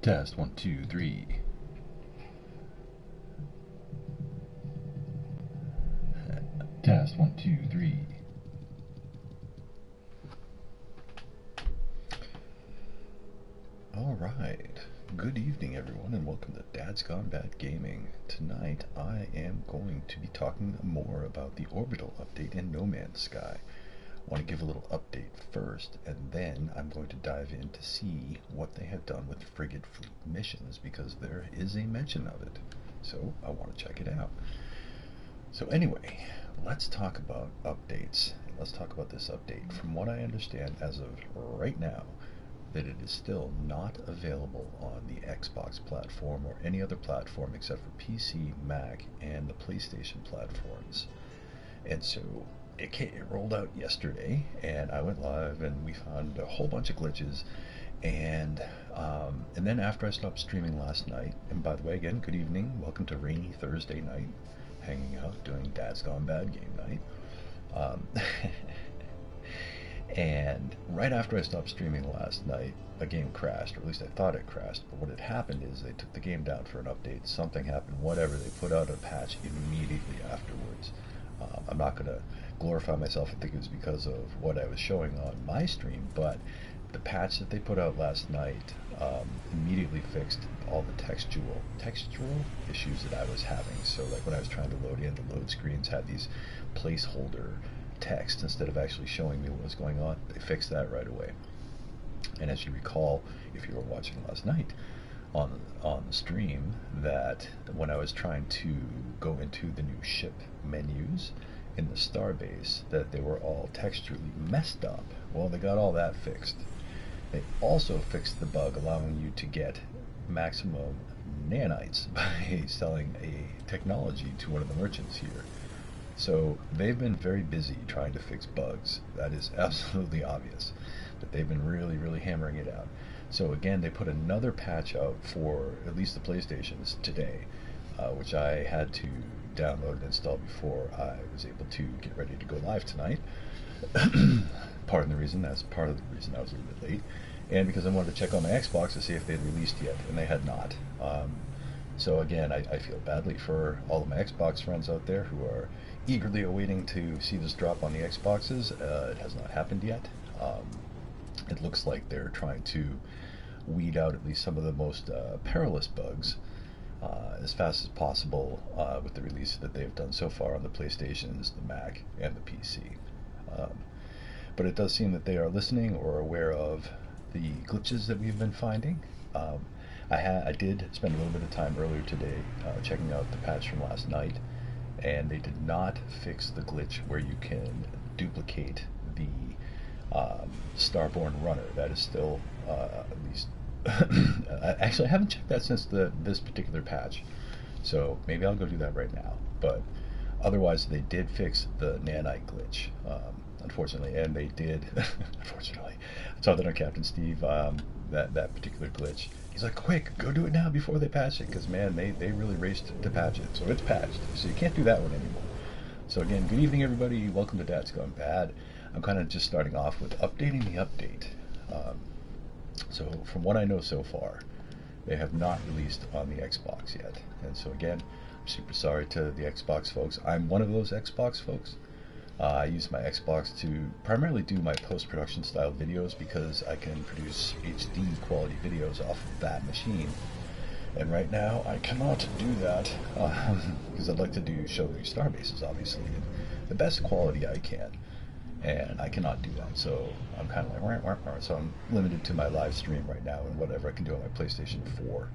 Test 1, 2, 3. Test 1, 2, 3. Alright, good evening everyone and welcome to Dad's Gone Bad Gaming. Tonight I am going to be talking more about the Orbital update in No Man's Sky. I want to give a little update first, and then I'm going to dive in to see what they have done with Frigate Fleet Missions, because there is a mention of it. So I want to check it out. So anyway, let's talk about updates. Let's talk about this update. From what I understand as of right now, that it is still not available on the Xbox platform or any other platform except for PC, Mac, and the PlayStation platforms. And so it rolled out yesterday, and I went live, and we found a whole bunch of glitches. And then after I stopped streaming last night, and by the way, again, good evening, welcome to rainy Thursday night, hanging out doing Dad's Gone Bad game night. And right after I stopped streaming last night, a game crashed, or at least I thought it crashed. But what had happened is they took the game down for an update, something happened, whatever, they put out a patch immediately afterwards. I'm not going to glorify myself and think it was because of what I was showing on my stream, but the patch that they put out last night immediately fixed all the textual issues that I was having. So like when I was trying to load in, the load screens had these placeholder text instead of actually showing me what was going on. They fixed that right away. And as you recall, if you were watching last night on the stream, that when I was trying to go into the new ship menus in the starbase, that they were all texturally messed up. Well, they got all that fixed. They also fixed the bug allowing you to get maximum nanites by selling a technology to one of the merchants here. So they've been very busy trying to fix bugs. That is absolutely obvious. But they've been really hammering it out. So again, they put another patch out for at least the PlayStations today, which I had to download and install before I was able to get ready to go live tonight. Part of the reason I was a little bit late. And because I wanted to check on my Xbox to see if they'd released yet, and they had not. So again, I feel badly for all of my Xbox friends out there who are eagerly awaiting to see this drop on the Xboxes. It has not happened yet. It looks like they're trying to weed out at least some of the most perilous bugs as fast as possible with the release that they've done so far on the PlayStations, the Mac, and the PC. But it does seem that they are listening or aware of the glitches that we've been finding. I did spend a little bit of time earlier today checking out the patch from last night, and they did not fix the glitch where you can duplicate the Starborn Runner. That is still, at least, actually I haven't checked that since this particular patch, so maybe I'll go do that right now. But otherwise, they did fix the Nanite glitch, unfortunately, and they did, unfortunately, I saw that on Captain Steve, that particular glitch. He's like, quick, go do it now before they patch it, because man, they really raced to patch it. So it's patched, so you can't do that one anymore. So again, good evening everybody, welcome to Dad's Gone Bad. I'm kind of just starting off with updating the update. So from what I know so far, they have not released on the Xbox yet. And so again, I'm super sorry to the Xbox folks. I'm one of those Xbox folks. I use my Xbox to primarily do my post-production style videos because I can produce HD quality videos off of that machine. And right now I cannot do that because I'd like to show you starbases, obviously, in the best quality I can. And I cannot do that, so I'm kind of like, wah, wah, wah. So I'm limited to my live stream right now and whatever I can do on my PlayStation 4.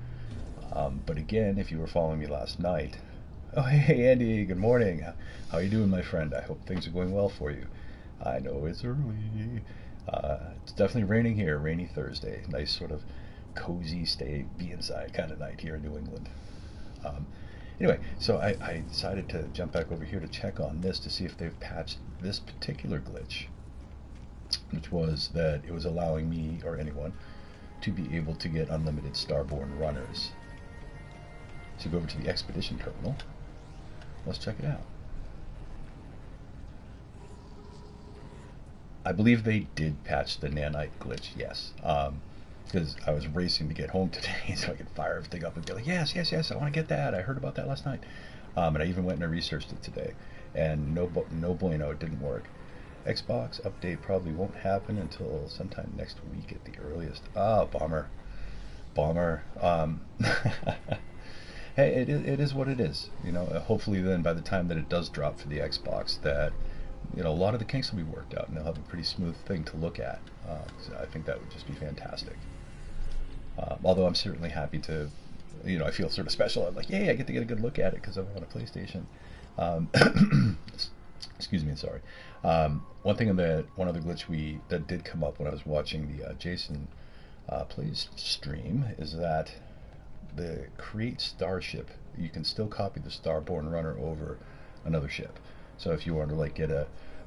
But again, if you were following me last night, oh hey Andy, good morning. How are you doing, my friend? I hope things are going well for you. I know it's early. It's definitely raining here, rainy Thursday. Nice sort of cozy be inside kind of night here in New England. Anyway, so I decided to jump back over here to check on this to see if they've patched this particular glitch, which was that it was allowing me or anyone to be able to get unlimited Starborn Runners. So go over to the Expedition Terminal. Let's check it out. I believe they did patch the Nanite glitch, yes. because I was racing to get home today so I could fire everything up and be like, yes, yes, yes, I want to get that. I heard about that last night. And I even went and I researched it today, and no bueno, it didn't work. Xbox update probably won't happen until sometime next week at the earliest. Ah, bummer. Bummer. Hey, it is what it is. You know, hopefully then by the time that it does drop for the Xbox, that a lot of the kinks will be worked out and they'll have a pretty smooth thing to look at. So I think that would just be fantastic. Although I'm certainly happy to, I feel sort of special. I'm like, yay, I get to get a good look at it because I'm on a PlayStation. Excuse me, sorry. One other glitch that did come up when I was watching the Jason plays stream is that the create starship, you can still copy the Starborn Runner over another ship. So if you want to like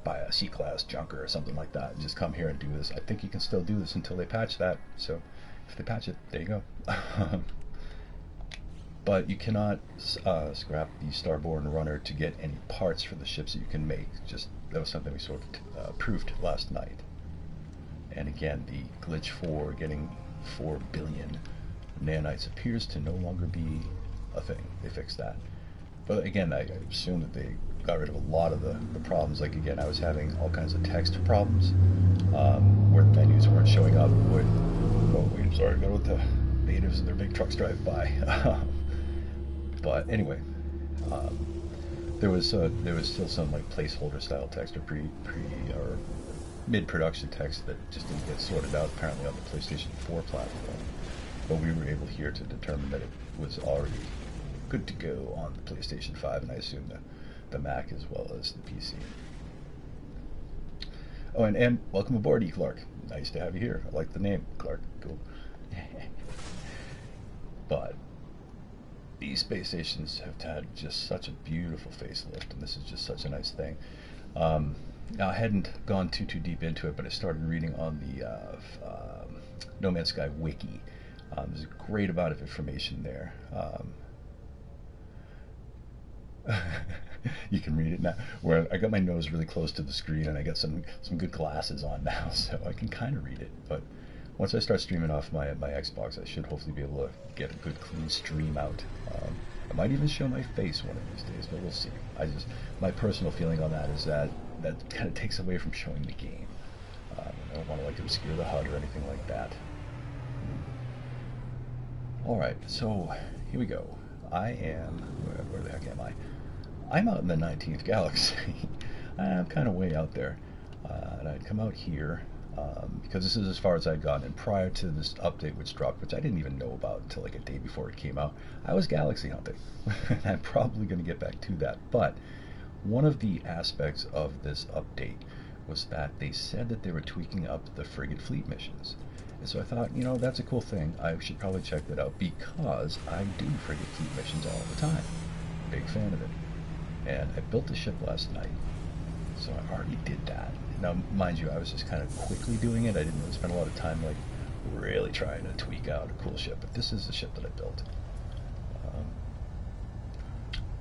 buy a C-class junker or something like that, and just come here and do this, I think you can still do this until they patch that. So if they patch it, there you go. But you cannot scrap the Starborn Runner to get any parts for the ships that you can make. That was something we sort of proved last night. And again, the glitch for getting 4 billion nanites appears to no longer be a thing. They fixed that. But again, I assume that they got rid of a lot of the problems. Like again, I was having all kinds of text problems where the menus weren't showing up. Oh wait, sorry, go with the natives and their big trucks drive by. But anyway, there was still some like placeholder style text or or mid-production text that just didn't get sorted out apparently on the PlayStation 4 platform. But we were able here to determine that it was already good to go on the PlayStation 5, and I assume the Mac as well as the PC. Oh, and welcome aboard, E. Clark. Nice to have you here. I like the name, Clark. Cool. But these space stations have had just such a beautiful facelift, and this is just such a nice thing. Now, I hadn't gone too deep into it, but I started reading on the No Man's Sky Wiki. There's a great amount of information there. You can read it now. Where I got my nose really close to the screen, and I got some good glasses on now, so I can kind of read it. But once I start streaming off my Xbox, I should hopefully be able to get a good clean stream out. I might even show my face one of these days, but we'll see. My personal feeling on that is that kind of takes away from showing the game. I don't want to like obscure the HUD or anything like that. Alright, so here we go. I am, where the heck am I? I'm out in the 19th galaxy. I'm kind of way out there. And I'd come out here because this is as far as I'd gotten. And prior to this update which dropped, which I didn't even know about until like a day before it came out, I was galaxy hunting. I'm probably going to get back to that. But one of the aspects of this update was that they said that they were tweaking up the Frigate Fleet Missions. And so I thought, that's a cool thing. I should probably check that out because I do Frigate Fleet Missions all the time. Big fan of it. And I built the ship last night, so I already did that. Now, mind you, I was just kind of quickly doing it. I didn't really spend a lot of time like really trying to tweak out a cool ship. But this is the ship that I built.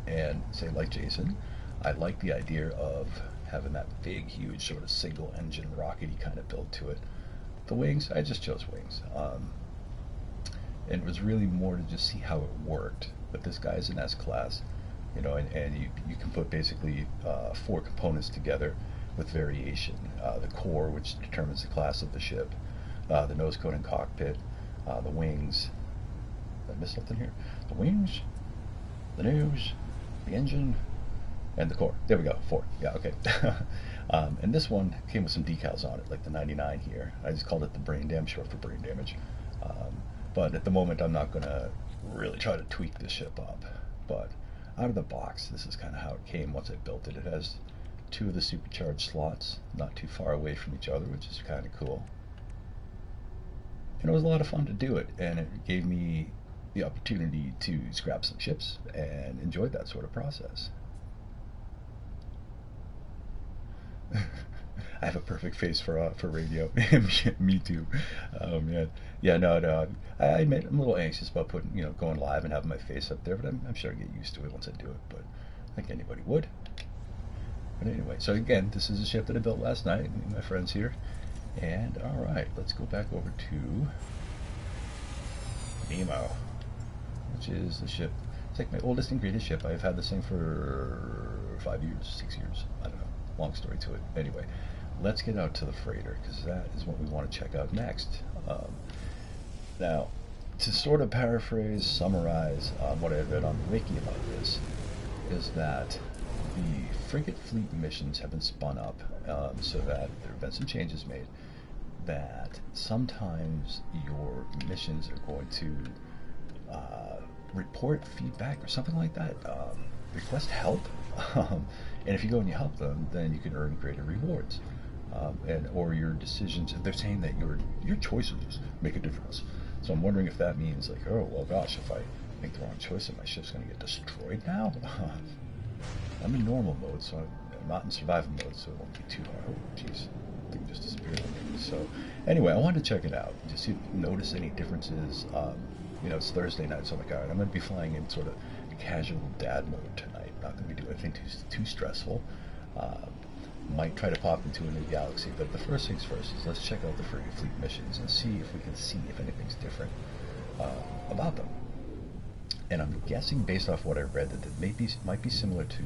And say like Jason, I like the idea of having that big, huge sort of single-engine rockety kind of build to it. The wings, I just chose wings. And it was really more to just see how it worked. But this guy's an S-class, and you can put basically 4 components together with variation. The core, which determines the class of the ship, the nose cone and cockpit, the wings. Did I miss something here? The wings, the nose, the engine, and the core. There we go, 4. Yeah, okay. And this one came with some decals on it, like the 99 here. I just called it the brain dam, short for brain damage. But at the moment, I'm not going to really try to tweak this ship up. But out of the box, this is kind of how it came once I built it. It has 2 of the supercharged slots, not too far away from each other, which is kind of cool. And it was a lot of fun to do it, and it gave me the opportunity to scrap some ships and enjoy that sort of process. I have a perfect face for radio. Me too. Man. Yeah, no. I admit I'm a little anxious about going live and having my face up there, but I'm sure I get used to it once I do it. But I think anybody would. But anyway, so again, this is a ship that I built last night. My friends here, and all right, let's go back over to Nemo, which is the ship. It's like my oldest and greatest ship. I've had this thing for 5 years, 6 years. I don't know. Long story to it. Anyway, let's get out to the freighter because that is what we want to check out next. Now, to sort of paraphrase, summarize what I read on the Wiki about this, is that the Frigate Fleet Missions have been spun up so that there have been some changes made, that sometimes your missions are going to report feedback or something like that, request help, and if you go and you help them, then you can earn greater rewards, or your decisions. They're saying that your choices make a difference. So I'm wondering if that means like, oh well, gosh, if I make the wrong choice, and my ship's going to get destroyed now. I'm in normal mode, so I'm not in survival mode, so it won't be too hard. Oh, jeez, the thing just disappeared on me. So anyway, I wanted to check it out, just see, notice any differences. You know, it's Thursday night, so I'm like, all right, I'm going to be flying in sort of casual dad mode tonight. Not going to be doing anything too stressful. Might try to pop into a new galaxy, but the first things first is let's check out the Frigate Fleet Missions and see if we can see if anything's different about them. And I'm guessing, based off what I read, that it might be similar to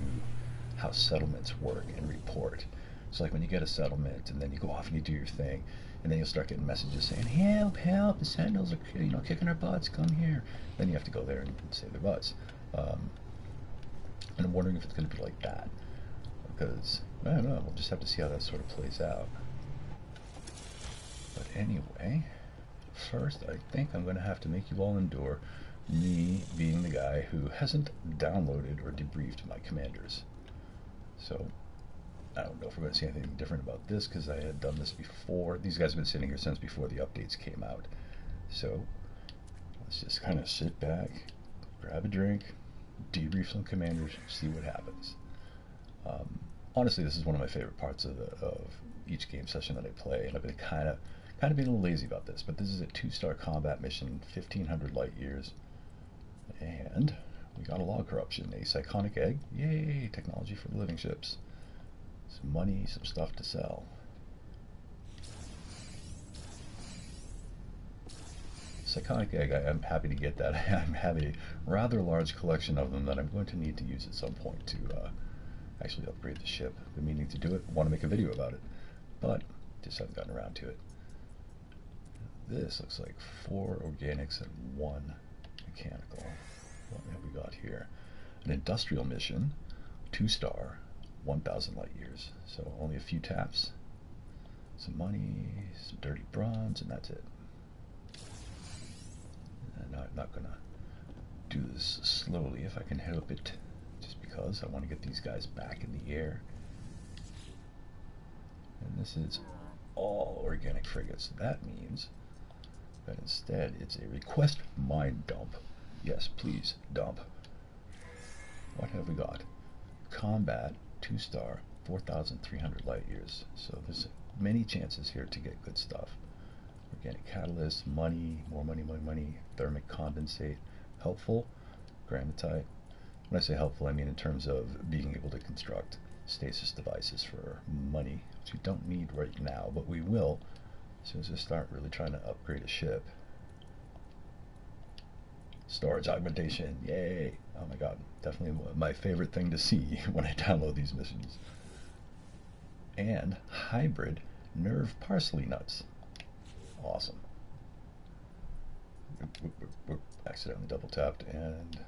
how settlements work and report. So like when you get a settlement and then you go off and you do your thing, and then you'll start getting messages saying, help, help, the Sentinels are kicking our butts, come here. Then you have to go there and save their butts. And I'm wondering if it's going to be like that, because I don't know, we'll just have to see how that sort of plays out. But anyway, first I think I'm going to have to make you all endure me being the guy who hasn't downloaded or debriefed my commanders. So I don't know if we're going to see anything different about this, because I had done this before. These guys have been sitting here since before the updates came out. So let's just kind of sit back, grab a drink, debrief some commanders, see what happens. Honestly, this is one of my favorite parts of each game session that I play, and I've been kind of being a little lazy about this, but this is a 2-star combat mission, 1,500 light years, and we got a log corruption, a psychonic egg, yay, technology for the living ships, some money, some stuff to sell. Psychonic egg, I'm happy to get that. I have a rather large collection of them that I'm going to need to use at some point to actually upgrade the ship. I've been meaning to do it, want to make a video about it, but just haven't gotten around to it. This looks like 4 organics and 1 mechanical. What have we got here? An industrial mission, 2-star, 1,000 light years. So only a few taps, some money, some dirty bronze, and that's it. And I'm not going to do this slowly if I can help it, just because I want to get these guys back in the air. And this is all organic frigates. That means that instead it's a request mine dump. Yes, please, dump. What have we got? Combat, 2-star, 4,300 light years. So there's many chances here to get good stuff. Organic catalyst, money, more money, more money, thermic condensate, helpful, granitite. When I say helpful, I mean in terms of being able to construct stasis devices for money, which we don't need right now, but we will as soon as we start really trying to upgrade a ship. Storage augmentation, yay! Oh my god, definitely my favorite thing to see when I download these missions. And hybrid nerve parsley nuts. Awesome. We're accidentally double tapped, and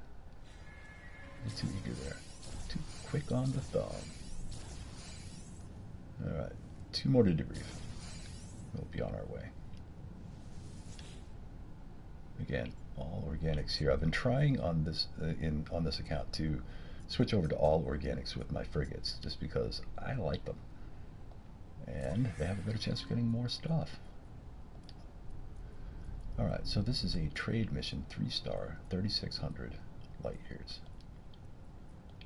too eager there. Too quick on the thumb. Alright, 2 more to debrief. We'll be on our way. Again, all organics here. I've been trying on this on this account to switch over to all organics with my frigates, just because I like them, and they have a better chance of getting more stuff. Alright, so this is a trade mission, 3-star, 3,600 light years.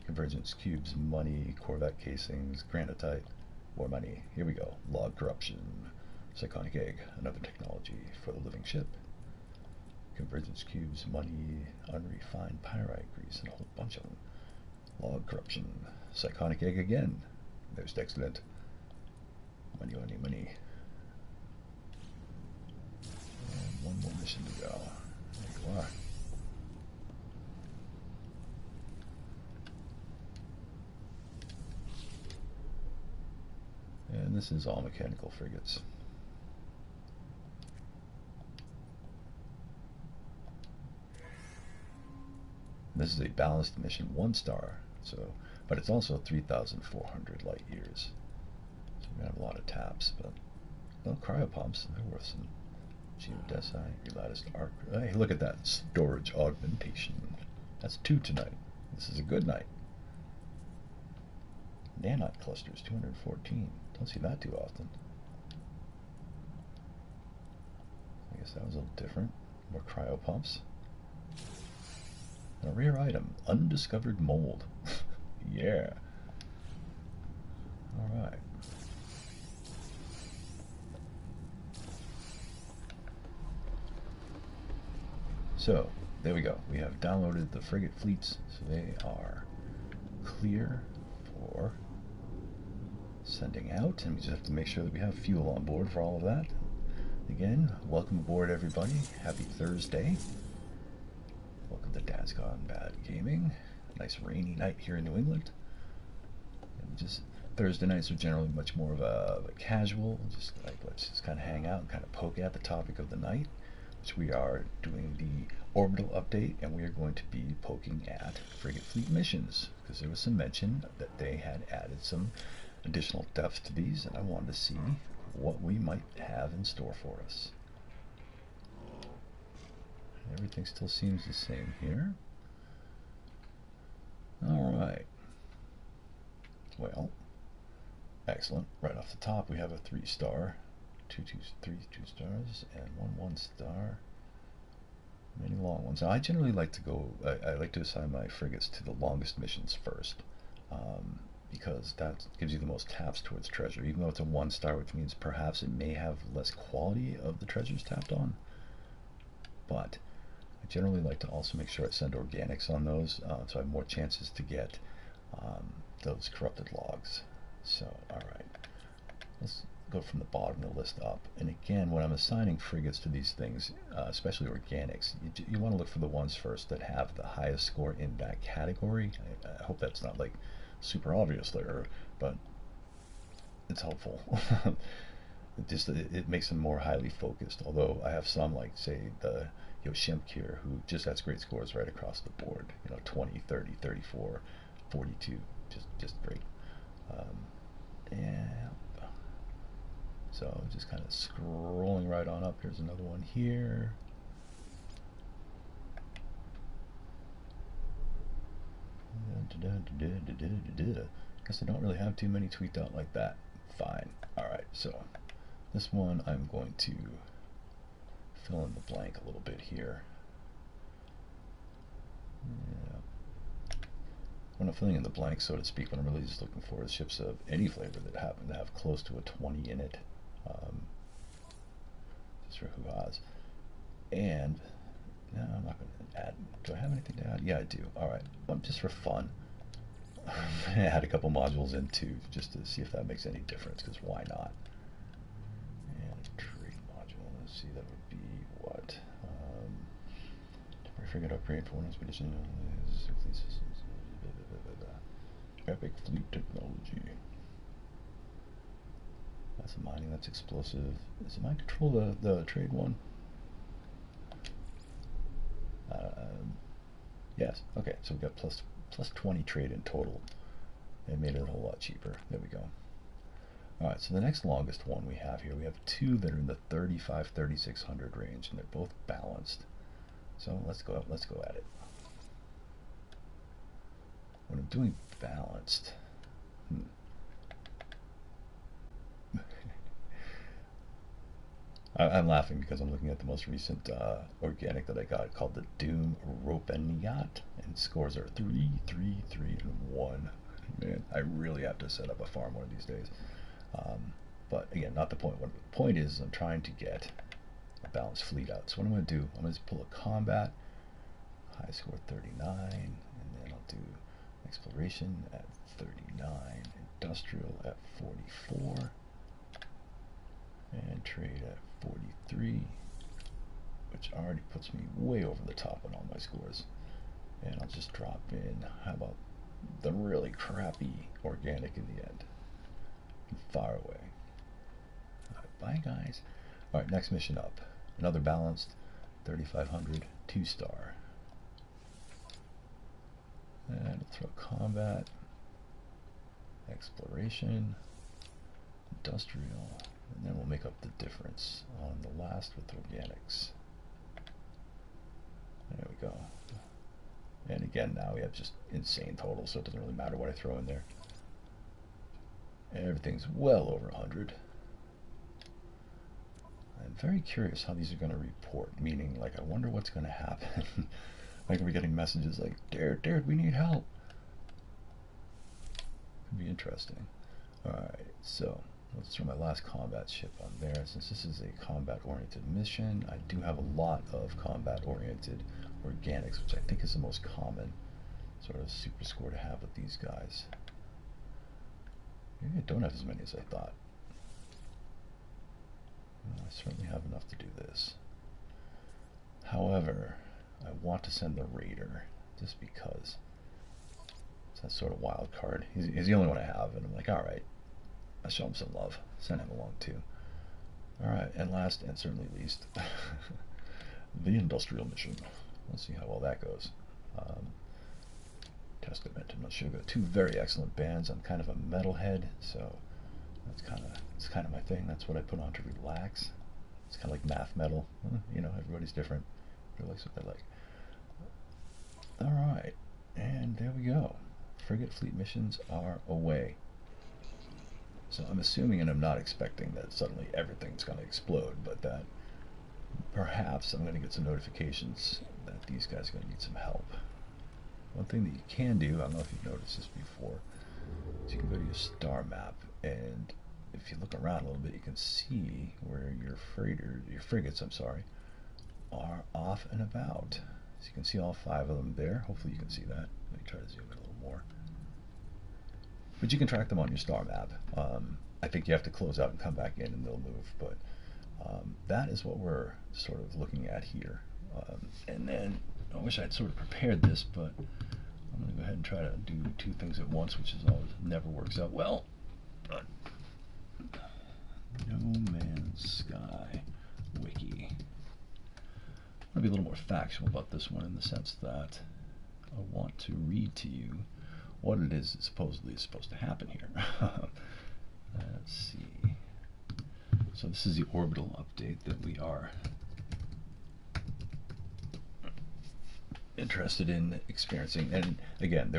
Convergence cubes, money, Corvette casings, granitite, more money. Here we go. Log corruption, psychonic egg, another technology for the living ship. Convergence cubes, money, unrefined pyrite grease, and a whole bunch of them. Log corruption, psychonic egg again. Most excellent. Money, money, money. And one more mission to go. There you are. this is all mechanical frigates. This is a balanced mission 1 star, so, but it's also 3,400 light years. So we're gonna have a lot of taps, but no cryopumps. They're worth some geodesi, relatticed arc. Hey, look at that storage augmentation. That's 2 tonight. This is a good night. Nanite clusters, 214. Don't see that too often. I guess that was a little different. More cryopumps. And a rare item, undiscovered mold. Yeah. Alright. So, there we go. We have downloaded the frigate fleets, so they are clear for sending out, and we just have to make sure that we have fuel on board for all of that. Again, welcome aboard everybody. Happy Thursday. Welcome to Dad's Gone Bad Gaming. Nice rainy night here in New England. And just Thursday nights are generally much more of a casual, just like let's just kind of hang out and kind of poke at the topic of the night, which we are doing the Orbital update, and we are going to be poking at Frigate Fleet Missions, because there was some mention that they had added some additional depth to these, and I wanted to see what we might have in store for us. Everything still seems the same here. Alright. Well, excellent. Right off the top we have a 3-star, 2 stars, and 1 1-star. Many long ones. Now, I generally like to go, I like to assign my frigates to the longest missions first, because that gives you the most taps towards treasure, even though it's a 1-star, which means perhaps it may have less quality of the treasures tapped on. But I generally like to also make sure I send organics on those, so I have more chances to get those corrupted logs. So, alright, let's go from the bottom of the list up. And again, when I'm assigning frigates to these things, especially organics, you want to look for the ones first that have the highest score in that category. I hope that's not like super obvious there, but it's helpful. It makes them more highly focused. Although I have some, like say the Yoshimp here, who just has great scores right across the board. 20, 30, 34, 42, just great. Yeah. So just kind of scrolling right on up. Here's another one here. Guess I don't really have too many tweaked out like that. Fine. Alright, so this one I'm going to fill in the blank a little bit here. Yeah. I'm not filling in the blank, so to speak. What I'm really just looking for is ships of any flavor that happen to have close to a 20 in it. Just for hoo-ha's. And no, I'm not going to add. Do I have anything to add? Yeah, I do. Alright, just for fun. I'm going to add a couple modules in too, just to see if that makes any difference, because why not? And a trade module. Let's see, that would be what? Temporary frigate upgrade for one expedition. Epic fleet technology. That's a mining, that's explosive. Is it mind control the trade one? Yes, okay, so we've got plus 20 trade in total. They made it a whole lot cheaper. There we go. Alright, so the next longest one we have here, we have 2 that are in the 35-3600 range, and they're both balanced. So let's go at it. When I'm doing balanced, I'm laughing because I'm looking at the most recent organic that I got called the Doom Ropeniat, and scores are 3, 3, 3, and 1. Man, I really have to set up a farm one of these days. But again, not the point. What the point is, I'm trying to get a balanced fleet out. So what I'm going to do, I'm going to pull a combat, high score 39, and then I'll do exploration at 39, industrial at 44, and trade at 43, which already puts me way over the top on all my scores. And I'll just drop in, how about the really crappy organic in the end? And far away. Bye, guys. All right, next mission up. Another balanced 3500 2-star. And we'll throw combat, exploration, industrial, and then we'll make up the difference on the last with organics. There we go. And again, now we have just insane totals, so it doesn't really matter what I throw in there. Everything's well over 100. I'm very curious how these are going to report, meaning, like, I wonder what's going to happen. Like, are we getting messages like, Dared, we need help? Could be interesting. Alright, so let's throw my last combat ship on there. Since this is a combat-oriented mission, I do have a lot of combat-oriented organics, which I think is the most common sort of super score to have with these guys. Maybe I don't have as many as I thought. Well, I certainly have enough to do this. However, I want to send the Raider just because it's that sort of wild card. He's the only one I have, and I'm like, alright, I'll show him some love. Send him along too. Alright, and last and certainly least, the industrial mission. Let's see how well that goes. Testament and Sugar, two very excellent bands. I'm kind of a metalhead, so it's kind of my thing. That's what I put on to relax. It's kind of like math metal. You know, everybody's different. Everybody likes what they like. Alright, and there we go. Frigate Fleet Missions are away. So I'm assuming, and I'm not expecting, that suddenly everything's going to explode, but that perhaps I'm going to get some notifications that these guys are going to need some help. One thing that you can do, I don't know if you've noticed this before, is you can go to your star map, and if you look around a little bit, you can see where your frigates, are off and about. So you can see all 5 of them there. Hopefully you can see that. Let me try to zoom in a little more. But you can track them on your star map. I think you have to close out and come back in and they'll move, but that is what we're sort of looking at here. And then, I wish I'd sort of prepared this, but I'm going to go ahead and try to do 2 things at once, which is always never works out well. But No Man's Sky Wiki. I'm going to be a little more factual about this one in the sense that I want to read to you what it is that supposedly is supposed to happen here. Let's see. So this is the Orbital update that we are interested in experiencing, and again,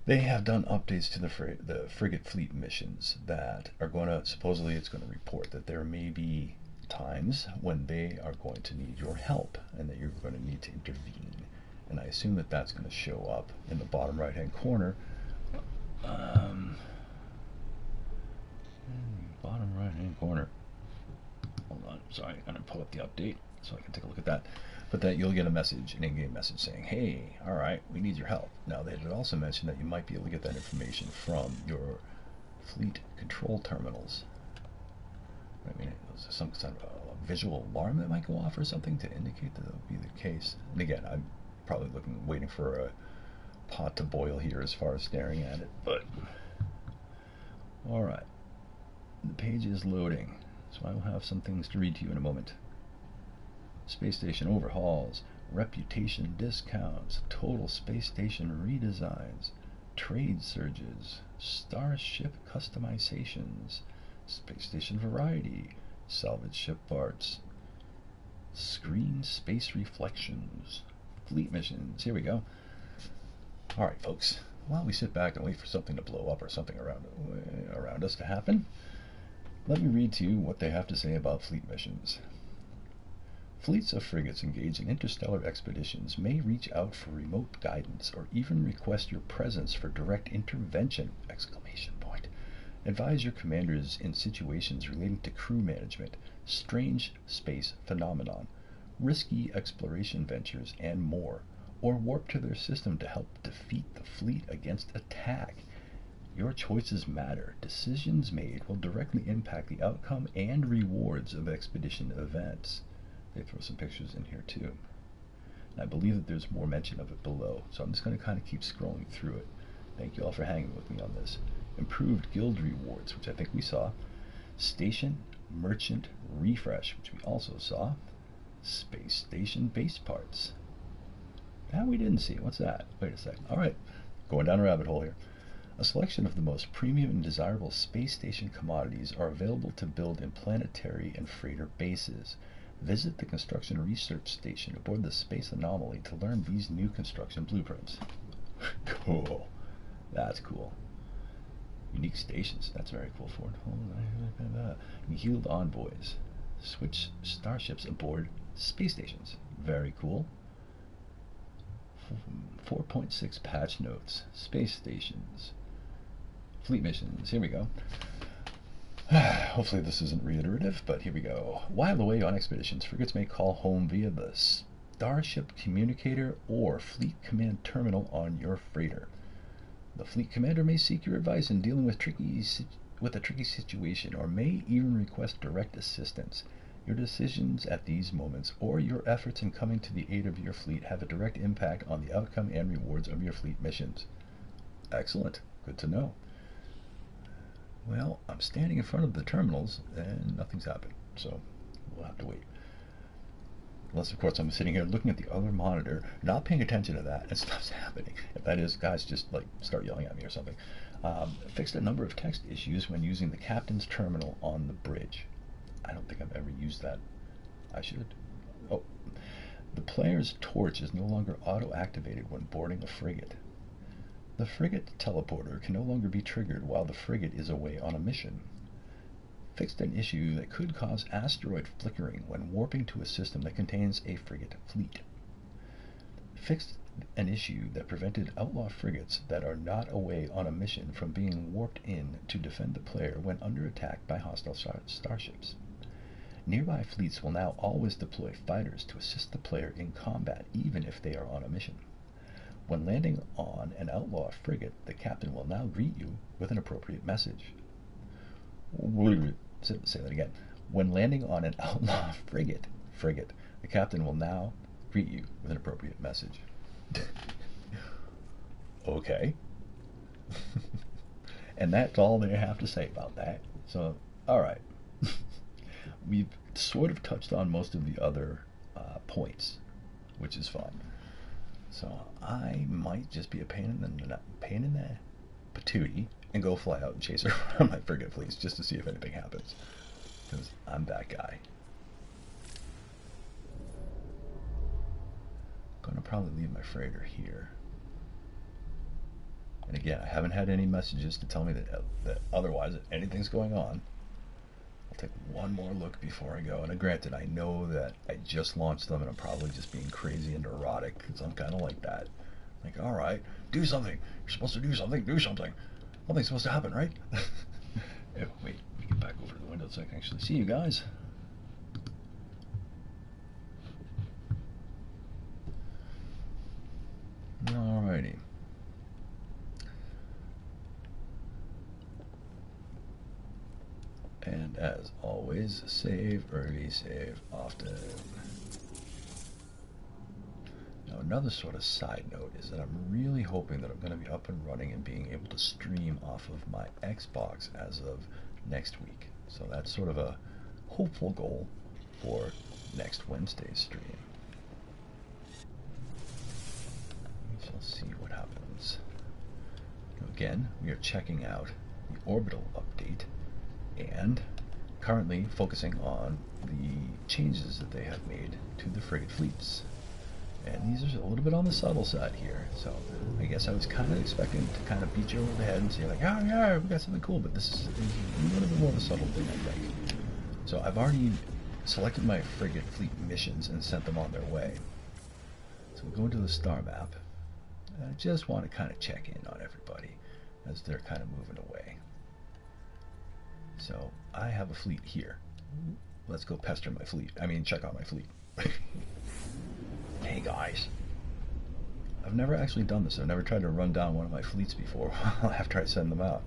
they have done updates to the Frigate Fleet Missions that are going to, supposedly it's going to report that there may be times when they are going to need your help and that you're going to need to intervene, and I assume that that's going to show up in the bottom right hand corner. Bottom right hand corner, hold on, sorry, I'm going to pull up the update so I can take a look at that. But that you'll get a message, an in-game message saying, hey, alright, we need your help. Now they had also mentioned that you might be able to get that information from your fleet control terminals. I mean, is there some kind of a visual alarm that might go off or something to indicate that would be the case? And again, I'm probably waiting for a pot to boil here as far as staring at it, but alright. The page is loading, so I will have some things to read to you in a moment. Space station overhauls, reputation discounts, total space station redesigns, trade surges, starship customizations, space station variety, salvage ship parts, screen space reflections, fleet missions. Here we go. Alright folks, while we sit back and wait for something to blow up or something around us to happen, let me read to you what they have to say about fleet missions. Fleets of frigates engaged in interstellar expeditions may reach out for remote guidance or even request your presence for direct intervention! Advise your commanders in situations relating to crew management, strange space phenomenon, risky exploration ventures, and more, or warp to their system to help defeat the fleet against attack. Your choices matter. Decisions made will directly impact the outcome and rewards of expedition events. They throw some pictures in here too. And I believe that there's more mention of it below, so I'm just going to kind of keep scrolling through it. Thank you all for hanging with me on this. Improved guild rewards, which I think we saw. Station Merchant Refresh, which we also saw. Space Station Base Parts. That we didn't see. What's that? Wait a sec. Alright, going down a rabbit hole here. A selection of the most premium and desirable space station commodities are available to build in planetary and freighter bases. Visit the construction research station aboard the Space Anomaly to learn these new construction blueprints. Cool. That's cool. Unique stations. That's very cool. Yield envoys. Switch starships aboard space stations. Very cool. 4.6 patch notes. Space stations. Fleet missions. Here we go. Hopefully this isn't reiterative, but here we go. While away on expeditions, frigates may call home via the starship communicator or fleet command terminal on your freighter. The fleet commander may seek your advice in dealing with a tricky situation, or may even request direct assistance. Your decisions at these moments, or your efforts in coming to the aid of your fleet, have a direct impact on the outcome and rewards of your fleet missions. Excellent. Good to know. Well, I'm standing in front of the terminals and nothing's happened, so we'll have to wait. Unless, of course, I'm sitting here looking at the other monitor, not paying attention to that, and stuff's happening. If that is, guys, just like start yelling at me or something. Fixed a number of text issues when using the captain's terminal on the bridge. I don't think I've ever used that. I should. Oh. The player's torch is no longer auto-activated when boarding a frigate. The frigate teleporter can no longer be triggered while the frigate is away on a mission. Fixed an issue that could cause asteroid flickering when warping to a system that contains a frigate fleet. Fixed an issue that prevented outlaw frigates that are not away on a mission from being warped in to defend the player when under attack by hostile starships. Nearby fleets will now always deploy fighters to assist the player in combat even if they are on a mission. When landing on an outlaw frigate, the captain will now greet you with an appropriate message. Say that again. When landing on an outlaw frigate, the captain will now greet you with an appropriate message. Okay. And that's all they have to say about that. So, alright. We've sort of touched on most of the other points, which is fun. So I might just be a pain in the patootie and go fly out and chase around my frigate fleets just to see if anything happens. Because I'm that guy. I'm going to probably leave my freighter here. And again, I haven't had any messages to tell me that otherwise anything's going on. I'll take one more look before I go. And granted, I know that I just launched them and I'm probably just being crazy and neurotic because I'm kind of like that. Like, alright, do something. You're supposed to do something. Do something. Something's supposed to happen, right? Oh, wait, let me get back over to the window so I can actually see you guys. Alrighty. And as always, save early, save often. Now another sort of side note is that I'm really hoping that I'm going to be up and running and being able to stream off of my Xbox as of next week. So that's sort of a hopeful goal for next Wednesday's stream. We shall see what happens. Now again, we are checking out the Orbital update and currently focusing on the changes that they have made to the frigate fleets. And these are a little bit on the subtle side here, so I guess I was kind of expecting to kind of beat you over the head and say like, oh yeah, we got something cool, but this is a little bit more of a subtle thing, I think. So I've already selected my Frigate Fleet Missions and sent them on their way. So we go into the star map, and I just want to kind of check in on everybody as they're kind of moving away. So I have a fleet here. Let's go pester my fleet. I mean, check out my fleet. Hey guys. I've never actually done this. I've never tried to run down one of my fleets before after I send them out.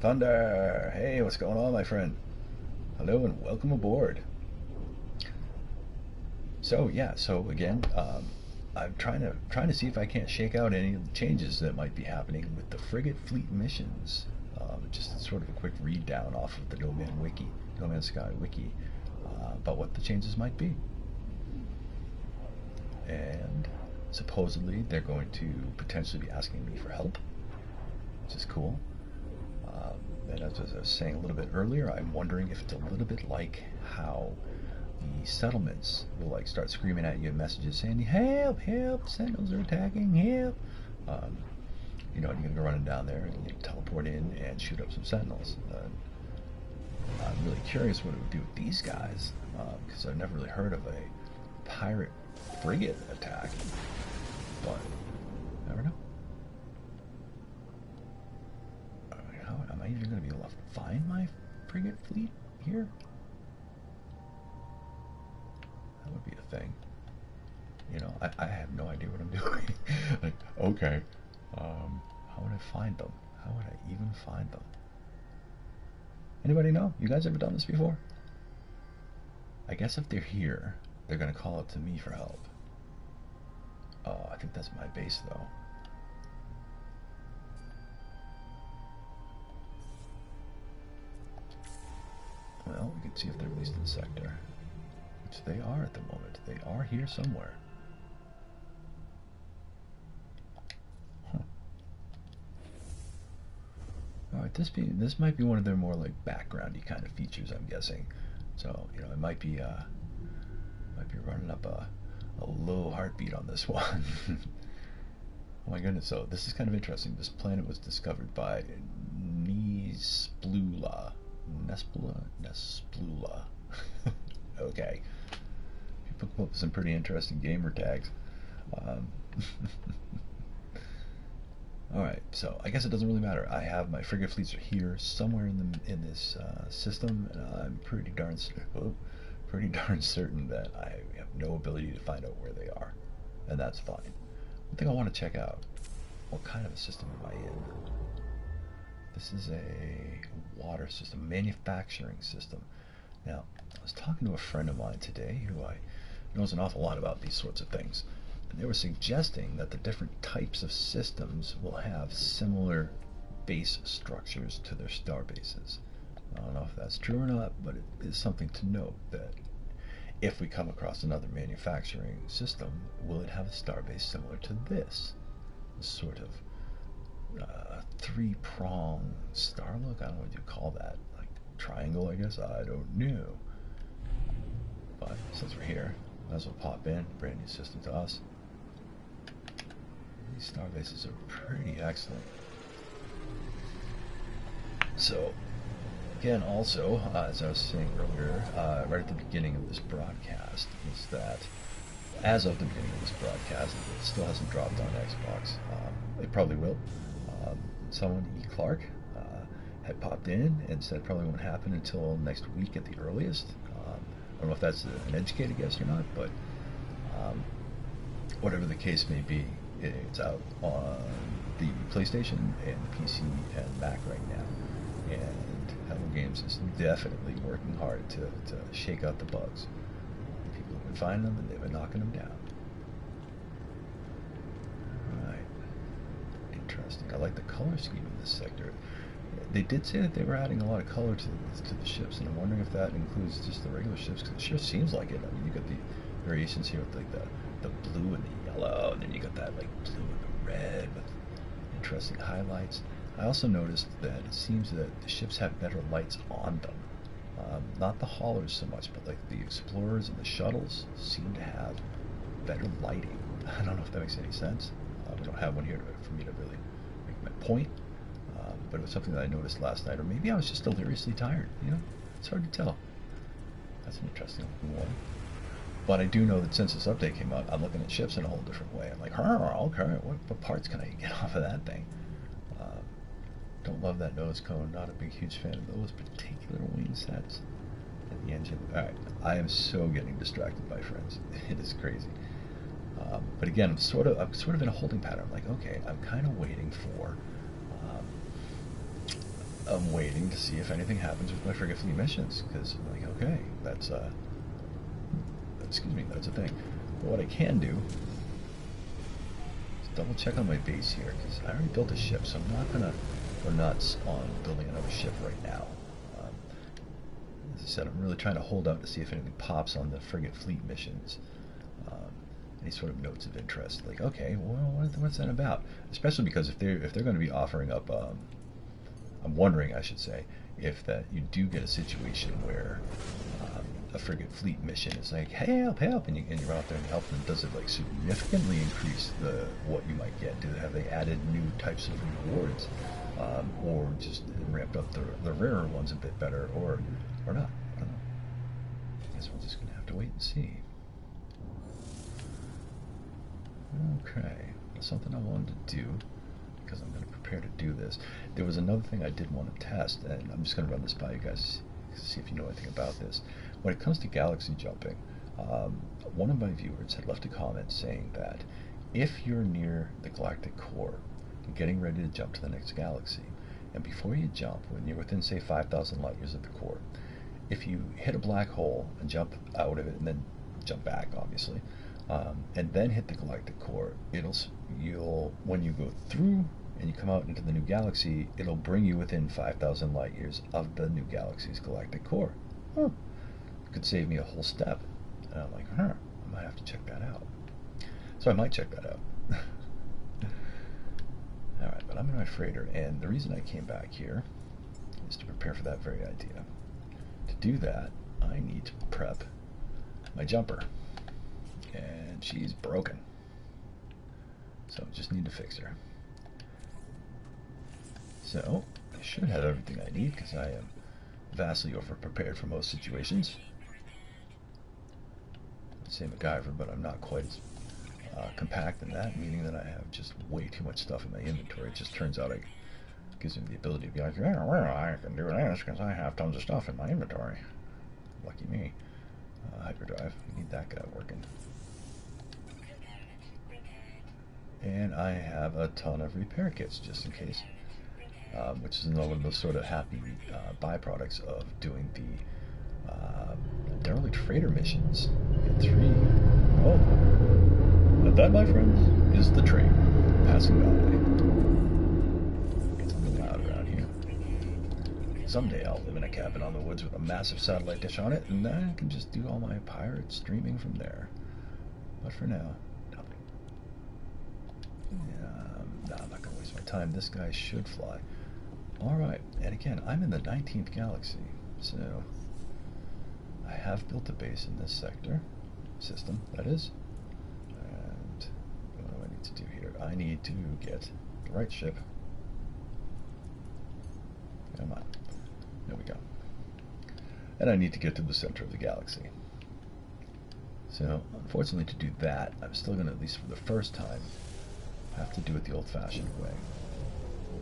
Thunder! Hey, what's going on, my friend? Hello and welcome aboard. So yeah, so again, I'm trying to see if I can't shake out any of the changes that might be happening with the Frigate Fleet Missions Just sort of a quick read down off of the No Man's Sky Wiki, about what the changes might be. And supposedly they're going to potentially be asking me for help, which is cool. And as I was saying a little bit earlier, I'm wondering if it's a little bit like how the settlements will like start screaming at you messages saying, "Help! Help! Sentinels are attacking! Help!" You know, and you're gonna go running down there and you teleport in and shoot up some sentinels. I'm really curious what it would do with these guys, because I've never really heard of a pirate frigate attack, but never know. How am I even going to be able to find my frigate fleet here? That would be a thing. You know, I have no idea what I'm doing. Like, okay, how would I find them? How would I even find them? Anybody know? You guys ever done this before? I guess if they're here, they're going to call it to me for help. I think that's my base, though. Well, we can see if they're released in the sector, which they are at the moment. They are here somewhere. Huh. All right, this might be one of their more like backgroundy kind of features, I'm guessing. So you know, it might be running up a low heartbeat on this one. Oh my goodness! So this is kind of interesting. This planet was discovered by Nesplula. Okay. People come up with some pretty interesting gamer tags. Alright, so I guess it doesn't really matter. I have my frigate fleets are here somewhere in this system, and I'm pretty darn certain that I have no ability to find out where they are, and that's fine. One thing I want to check out: what kind of a system am I in? This is a water system, manufacturing system. Now, I was talking to a friend of mine today who knows an awful lot about these sorts of things, and they were suggesting that the different types of systems will have similar base structures to their star bases. I don't know if that's true or not, but it is something to note that if we come across another manufacturing system, will it have a star base similar to this sort of three-prong star look? I don't know what you call that, like triangle, I guess. I don't know. But since we're here, might as well pop in. Brand new system to us. These star bases are pretty excellent. So again, also, as I was saying earlier, right at the beginning of this broadcast, is that as of the beginning of this broadcast, it still hasn't dropped on Xbox. It probably will. Someone, E. Clark, had popped in and said probably won't happen until next week at the earliest. I don't know if that's an educated guess or not, but whatever the case may be, it's out on the PlayStation and PC and Mac right now. And Hello Games is definitely working hard to shake out the bugs. People have been finding them and they've been knocking them down. Interesting. I like the color scheme in this sector. They did say that they were adding a lot of color to the ships, and I'm wondering if that includes just the regular ships, because it sure seems like it. I mean, you got the variations here with like the blue and the yellow, and then you got that like blue and the red with interesting highlights. I also noticed that it seems that the ships have better lights on them. Not the haulers so much, but like the explorers and the shuttles seem to have better lighting. I don't know if that makes any sense. We don't have one here for me to really make my point, but it was something that I noticed last night, or maybe I was just deliriously tired. You know, it's hard to tell. That's an interesting looking one. But I do know that since this update came out, I'm looking at ships in a whole different way. I'm like, okay, what parts can I get off of that thing? Don't love that nose cone. Not a big, huge fan of those particular wing sets. And the engine. All right, I am so getting distracted, my friends. It is crazy. But again, I'm sort of in a holding pattern. I'm like, okay, I'm kind of waiting for. I'm waiting to see if anything happens with my Frigate Fleet Missions, because I'm like, okay, that's a thing. But what I can do is double check on my base here, because I already built a ship, so I'm not gonna or nuts on building another ship right now. As I said, I'm really trying to hold out to see if anything pops on the Frigate Fleet Missions. Any sort of notes of interest, like, okay, well, what's that about? Especially because if they're going to be offering up, I'm wondering, I should say, if that you do get a situation where a Frigate Fleet mission is like, hey, help, and you're out there and help them. Does it like significantly increase what you might get? Have they added new types of rewards, or just ramped up the rarer ones a bit better, or not? I don't know. I guess we're just gonna have to wait and see. Okay, something I wanted to do, because I'm going to prepare to do this. There was another thing I did want to test, and I'm just going to run this by you guys to see if you know anything about this. When it comes to galaxy jumping, one of my viewers had left a comment saying that if you're near the galactic core, getting ready to jump to the next galaxy, and before you jump, when you're within, say, 5,000 light years of the core, if you hit a black hole and jump out of it and then jump back, obviously, and then hit the galactic core, when you go through and you come out into the new galaxy, it'll bring you within 5,000 light years of the new galaxy's galactic core. It could save me a whole step. And I'm like, I might have to check that out. So I might check that out. Alright, but I'm in my freighter, and the reason I came back here is to prepare for that very idea. To do that, I need to prep my jumper. And she's broken. So just need to fix her. So I should have everything I need because I am vastly over-prepared for most situations. I'd say MacGyver, but I'm not quite as compact in that, meaning that I have just way too much stuff in my inventory. It just turns out it gives me the ability to be like, yeah, well, I can do this because I have tons of stuff in my inventory. Lucky me. Hyperdrive, we need that guy working. And I have a ton of repair kits just in case, which is another one of those sort of happy byproducts of doing the derelict freighter missions in 3. Oh, and that, my friends, is the train passing by. It's a little loud around here. Someday I'll live in a cabin on the woods with a massive satellite dish on it, and then I can just do all my pirate streaming from there. But for now, nothing. No, I'm not going to waste my time. This guy should fly. Alright, and again, I'm in the 19th galaxy, so I have built a base in this system, that is. And what do I need to do here? I need to get the right ship. Come on. There we go. And I need to get to the center of the galaxy. So, unfortunately, to do that, I'm still going to, at least for the first time, have to do it the old-fashioned way.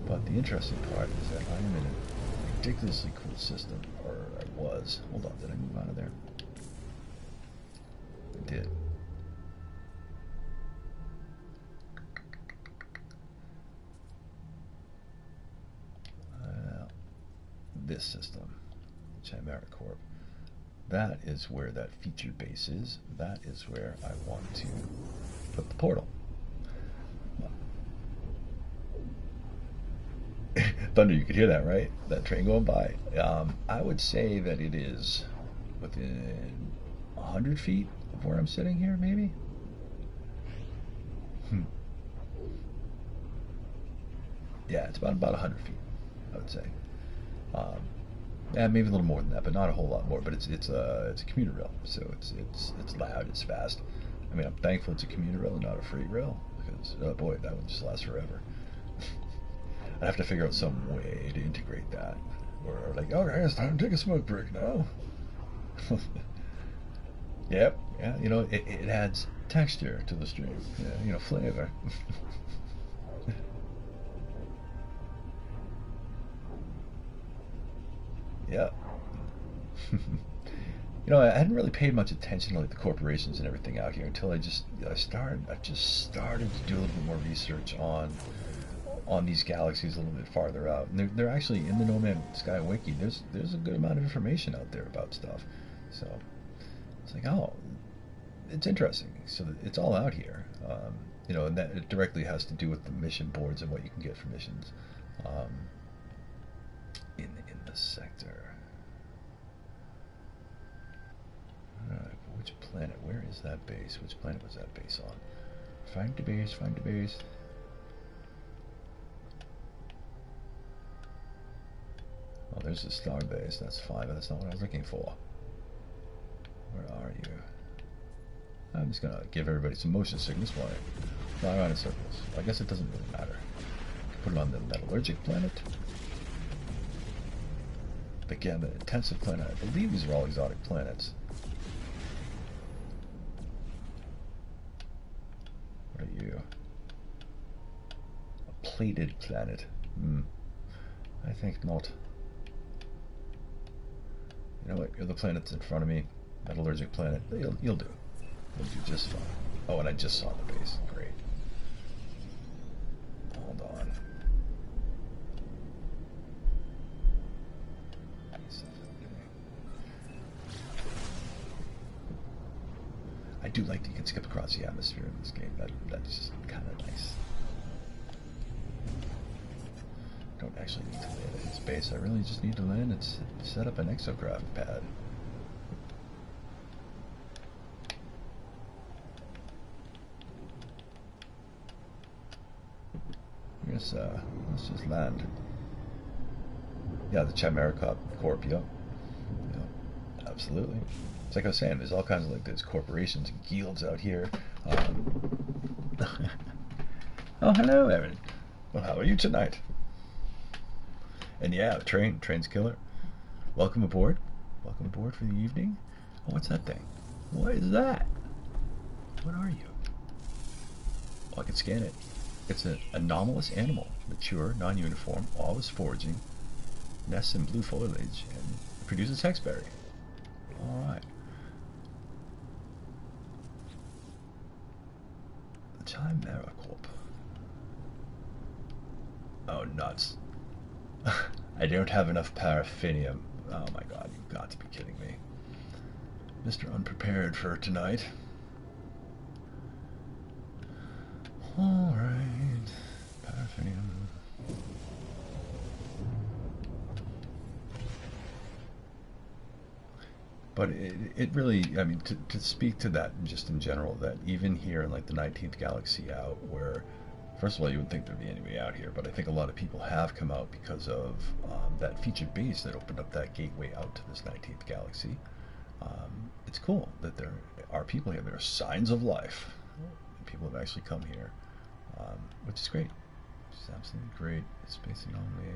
But the interesting part is that I am in a ridiculously cool system, or I was. Hold on, did I move out of there? I did. This system, Chimera Corp. That is where that featured base is. That is where I want to put the portal. Thunder, you could hear that, right? That train going by. I would say that it is within 100 feet of where I'm sitting here, maybe? Yeah, it's about 100 feet, I would say. Yeah, maybe a little more than that, but not a whole lot more. But it's a commuter rail, so it's loud, it's fast. I mean, I'm thankful it's a commuter rail and not a freight rail, because oh boy, that would just last forever. I'd have to figure out some way to integrate that, or like, okay, it's time to take a smoke break now. Yep, yeah, you know, it adds texture to the stream, yeah, you know, flavor. Yeah. You know, I hadn't really paid much attention to like the corporations and everything out here until I just started to do a little bit more research on these galaxies a little bit farther out. And they're actually in the No Man's Sky Wiki. There's a good amount of information out there about stuff. So it's like, oh, it's interesting. So it's all out here. You know, and that it directly has to do with the mission boards and what you can get for missions. in the sector. Alright, which planet? Where is that base? Which planet was that base on? Find the base, find the base. Oh, there's the star base. That's fine, but that's not what I was looking for. Where are you? I'm just gonna give everybody some motion sickness while I fly around in circles. I guess it doesn't really matter. Put it on the metallurgic planet. Again, the intensive planet. I believe these are all exotic planets. What are you? A plated planet. I think not. You know what? You're the planet that's in front of me. Metallurgic planet. You'll do. You'll do just fine. Oh, and I just saw the base. Great. Hold on. I do like that you can skip across the atmosphere in this game. That's just kind of nice. Don't actually need to land in space. I really just need to land and set up an exocraft pad. I guess let's just land. Yeah, the Chimera Corp. Yep. Absolutely. It's like I was saying, there's all kinds of like those corporations and guilds out here. Oh, hello, Erin. Well, how are you tonight? And yeah, train's killer. Welcome aboard. Welcome aboard for the evening. Oh, what's that thing? What is that? What are you? Oh, I can scan it. It's an anomalous animal, mature, non-uniform, always foraging, nests in blue foliage, and produces hexberry. Alright. The Chimera Corp. Oh, nuts. I don't have enough paraffinium. Oh my god, you've got to be kidding me. Mr. Unprepared for tonight. Alright. Paraffinium. But it really, I mean, to speak to that just in general, that even here in like the 19th galaxy out, where first of all you would think there'd be anybody out here, but I think a lot of people have come out because of that featured base that opened up that gateway out to this 19th galaxy. It's cool that there are people here. There are signs of life. People have actually come here, which is great. It's absolutely great. Space anomaly.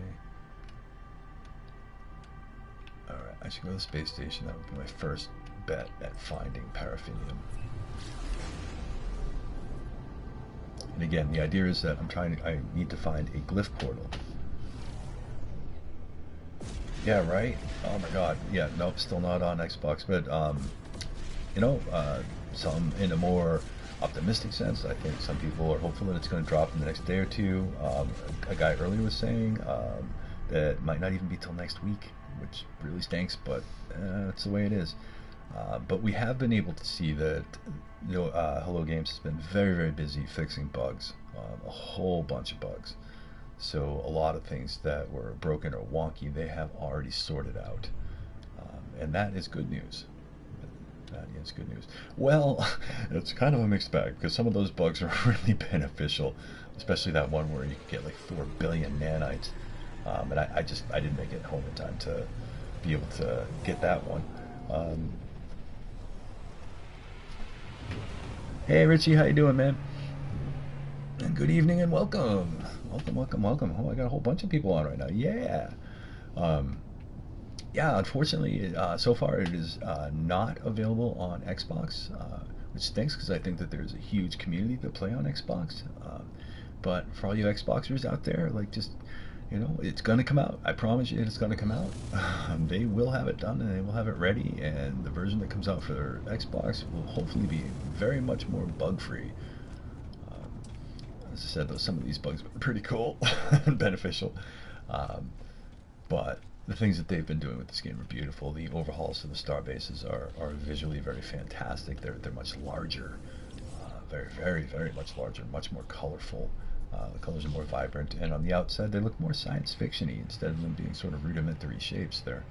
Alright, I should go to the space station. That would be my first bet at finding paraffinium. And again, the idea is that I need to find a glyph portal. Yeah, right? Oh my god. Yeah, nope, still not on Xbox, but you know, some in a more optimistic sense, I think some people are hopeful that it's going to drop in the next day or two. A guy earlier was saying that it might not even be till next week, which really stinks, but that's the way it is. But we have been able to see that Hello Games has been very, very busy fixing bugs, a whole bunch of bugs. So a lot of things that were broken or wonky, they have already sorted out, and that is good news. That is good news. Well, it's kind of a mixed bag, because some of those bugs are really beneficial, especially that one where you could get like 4 billion nanites. And I didn't make it home in time to be able to get that one. Hey Richie, how you doing, man? And good evening and welcome. Welcome. Oh, I got a whole bunch of people on right now. Yeah. Yeah, unfortunately, so far it is not available on Xbox, which stinks because I think that there's a huge community to play on Xbox. But for all you Xboxers out there, like just, you know, it's going to come out. I promise you it's going to come out. They will have it done and they will have it ready, and the version that comes out for Xbox will hopefully be very much more bug-free. As I said, though, some of these bugs are pretty cool and beneficial. But the things that they've been doing with this game are beautiful. The overhauls to the star bases are visually very fantastic. They're much larger, very much larger, much more colorful. The colors are more vibrant, and on the outside they look more science fiction-y instead of them being sort of rudimentary shapes. They're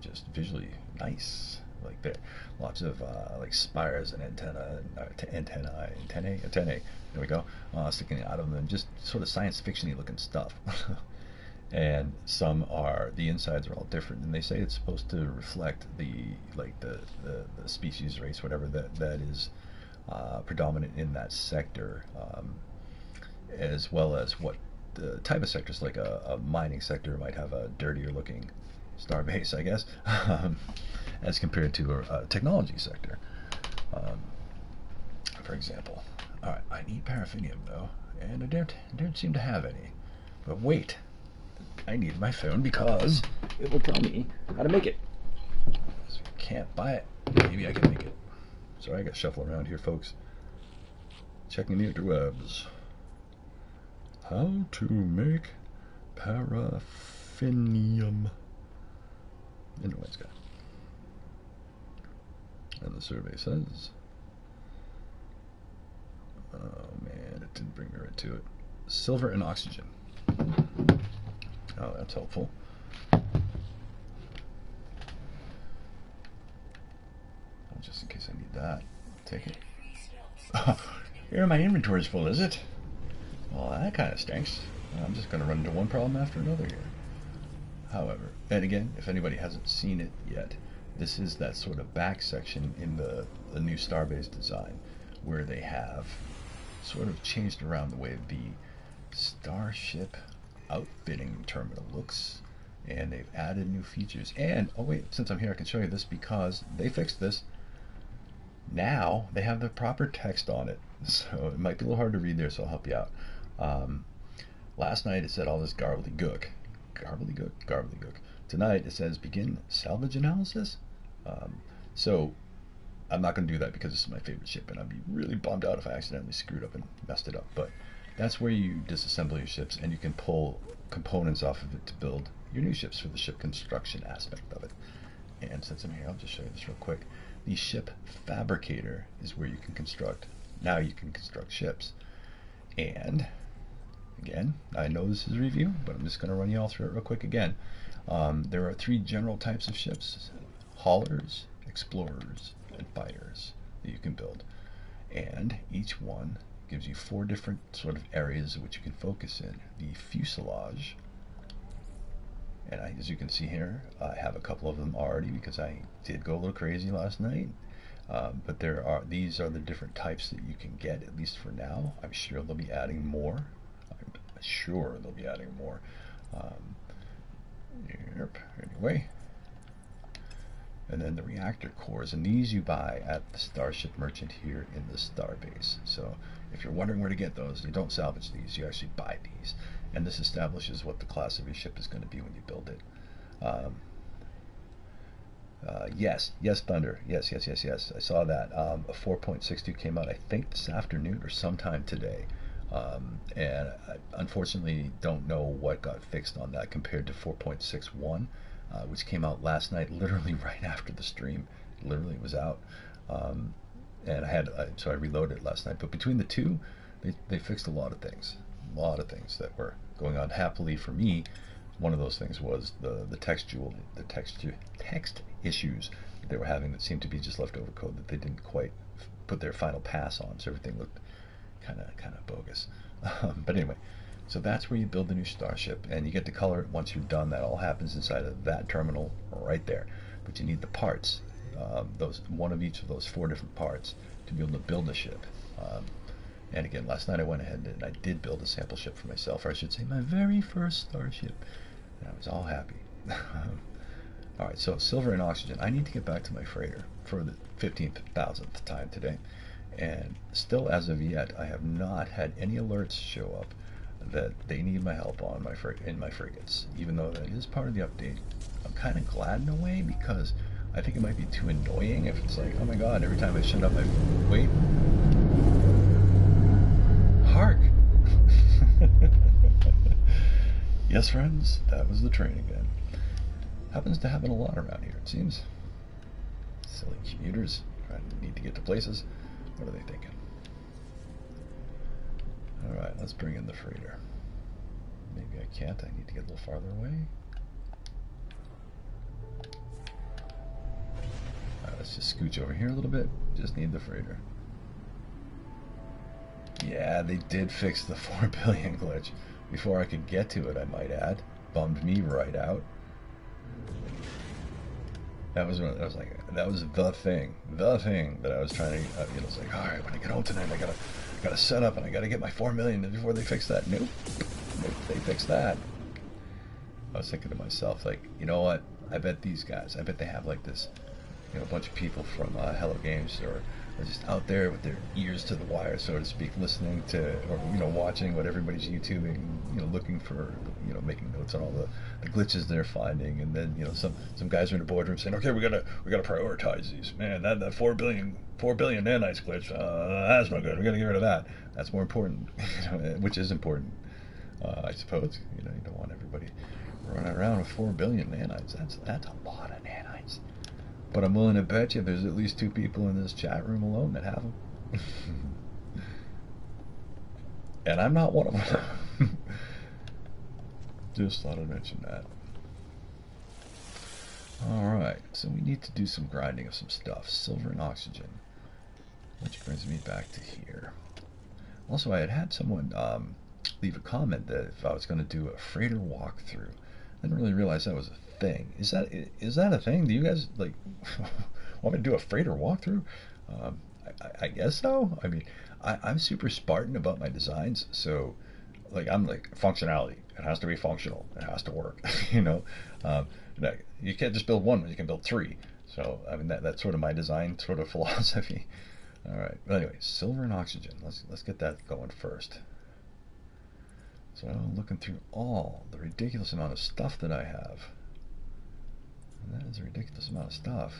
just visually nice. Like there, lots of like spires and antennae. There we go, sticking out of them, just sort of science fiction-y looking stuff. And some are, the insides are all different, and they say it's supposed to reflect the species, race, whatever that is predominant in that sector, as well as what the type of sectors. Like a mining sector might have a dirtier looking star base, I guess, as compared to a technology sector, for example. All right, I need paraffinium though, and I don't seem to have any. But wait, I need my phone because it will tell me how to make it. So I can't buy it. Maybe I can make it. Sorry, I got to shuffle around here, folks. Checking the interwebs. How to make paraffinium. Anyways, guys. And the survey says, oh man, it didn't bring me right to it. Silver and oxygen. Oh, that's helpful. Just in case I need that. Take it. Here, my inventory's full, is it? Well, that kind of stinks. I'm just going to run into one problem after another here. However, and again, if anybody hasn't seen it yet, this is that sort of back section in the new Starbase design where they have sort of changed around the way the Starship outfitting terminal looks, and they've added new features. And oh wait, since I'm here I can show you this because they fixed this. Now they have the proper text on it, so it might be a little hard to read there, so I'll help you out. Last night it said all this gobbledygook. Tonight it says begin salvage analysis. So I'm not going to do that because this is my favorite ship, and I'd be really bummed out if I accidentally screwed up and messed it up. But that's where you disassemble your ships, and you can pull components off of it to build your new ships for the ship construction aspect of it. And since I'm here, I'll just show you this real quick. The ship fabricator is where you can construct. Now you can construct ships. And again, I know this is a review, but I'm just going to run you all through it real quick again. There are 3 general types of ships: haulers, explorers, and fighters that you can build. And each one gives you 4 different sort of areas which you can focus in. The fuselage, and as you can see here, I have a couple of them already because I did go a little crazy last night. But these are the different types that you can get, at least for now. I'm sure they'll be adding more. Anyway. And then the reactor cores, and these you buy at the Starship Merchant here in the Starbase. So if you're wondering where to get those, you don't salvage these, you actually buy these. And this establishes what the class of your ship is going to be when you build it. Yes, Thunder. Yes. I saw that. A 4.62 came out, I think, this afternoon or sometime today. And I unfortunately don't know what got fixed on that compared to 4.61, which came out last night, literally right after the stream. Literally was out. And so I reloaded it last night. But between the two, they fixed a lot of things. That were going on. Happily for me, one of those things was the text issues that they were having that seemed to be just leftover code that they didn't quite put their final pass on, so everything looked kind of bogus. But anyway, so that's where you build the new Starship, and you get to color it once you're done. That all happens inside of that terminal right there. But you need the parts, one of each of those 4 different parts, to be able to build a ship. And again, last night I went ahead and I did build a sample ship for myself, or I should say my very first Starship, and I was all happy. Alright, so silver and oxygen. I need to get back to my freighter for the 15,000th time today, and still as of yet I have not had any alerts show up that they need my help on in my frigates, even though that is part of the update. I'm kind of glad in a way, because I think it might be too annoying if it's like, oh my god, every time I shut up wait. Hark! Yes, friends, that was the train again. Happens to happen a lot around here, it seems. Silly commuters trying to need to get to places. What are they thinking? Alright, let's bring in the freighter. Maybe I can't. I need to get a little farther away. Alright, let's just scooch over here a little bit. Just need the freighter. Yeah, they did fix the 4 billion glitch. Before I could get to it, I might add. Bummed me right out. That was the thing that I was trying to, it's like, all right, when I get home tonight, I gotta set up and I gotta get my 4 million before they fix that. Nope, they fixed that. I was thinking to myself, like, you know what? I bet these guys, I bet they have like this, a bunch of people from Hello Games or just out there with their ears to the wire, so to speak, listening to or watching what everybody's YouTubing, looking for, making notes on all the glitches they're finding, and then some guys are in the boardroom saying, okay, we gotta prioritize these. Man, that 4 billion nanites glitch, that's no good. We gotta get rid of that. That's more important, which is important, I suppose. You don't want everybody running around with 4 billion nanites. That's a lot of nanites. But I'm willing to bet you there's at least 2 people in this chat room alone that have them. And I'm not one of them. Just thought I'd mention that. Alright, so we need to do some grinding of some stuff. Silver and oxygen. Which brings me back to here. Also, I had someone leave a comment that if I was going to do a freighter walkthrough. I didn't really realize that was a thing. Is that a thing? Do you guys want me to do a freighter walkthrough? I guess so. I mean, I'm super Spartan about my designs, so I'm like functionality. It has to be functional. It has to work. You can't just build one; you can build 3. So I mean that's sort of my design sort of philosophy. All right. But anyway, silver and oxygen. Let's get that going first. So looking through all the ridiculous amount of stuff that I have. And that is a ridiculous amount of stuff.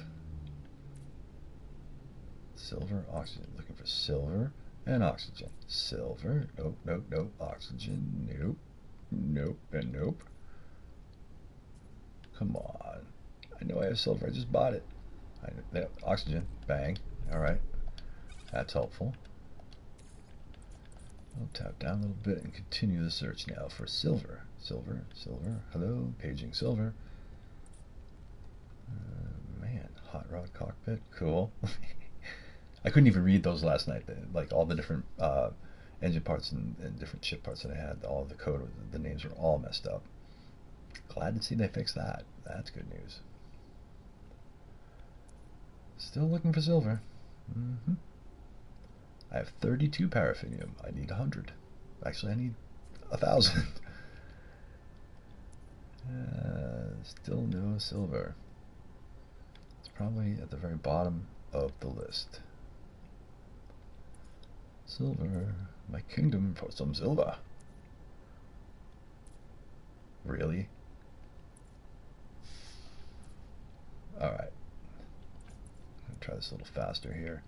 Silver, oxygen. Looking for silver and oxygen. Silver. Nope, nope, nope. Oxygen. Nope. Nope and nope. Come on. I know I have silver. I just bought it. Oxygen. Bang. Alright. That's helpful. I'll tap down a little bit and continue the search now for silver. Silver, silver, hello, paging silver. Man, hot rod cockpit, cool. I couldn't even read those last night. Like all the different engine parts and different ship parts that I had, all the code, the names were all messed up. Glad to see they fixed that. That's good news. Still looking for silver. I have 32 paraffinium. I need 100. Actually, I need 1,000. Still no silver. It's probably at the very bottom of the list. Silver. My kingdom for some silver. Really? Alright. I'm going to try this a little faster here.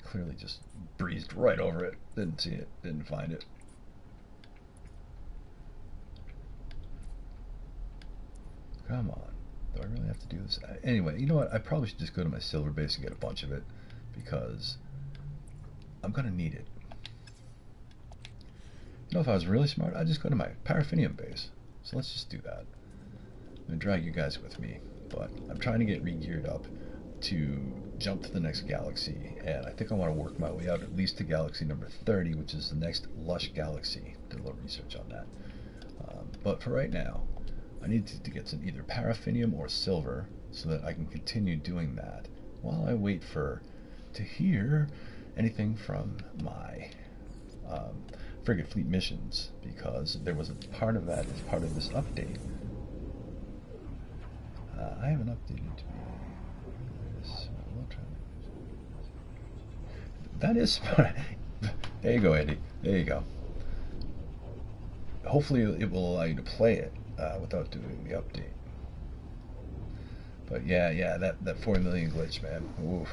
Clearly just breezed right over it. Didn't see it. Didn't find it. Come on. Do I really have to do this? Anyway, you know what? I probably should just go to my silver base and get a bunch of it because I'm going to need it. If I was really smart, I'd just go to my paraffinium base. So let's just do that. I'm going to drag you guys with me, but I'm trying to get re-geared up to jump to the next galaxy, and I think I want to work my way out at least to galaxy number 30, which is the next lush galaxy. Did a little research on that. But for right now, I need to get some either paraffinium or silver so that I can continue doing that while I wait to hear anything from my Frigate Fleet Missions, because there was a part of that as part of this update. I haven't updated that is smart. There you go, Andy. There you go. Hopefully it will allow you to play it without doing the update. But yeah, that 4 million glitch, man. Oof.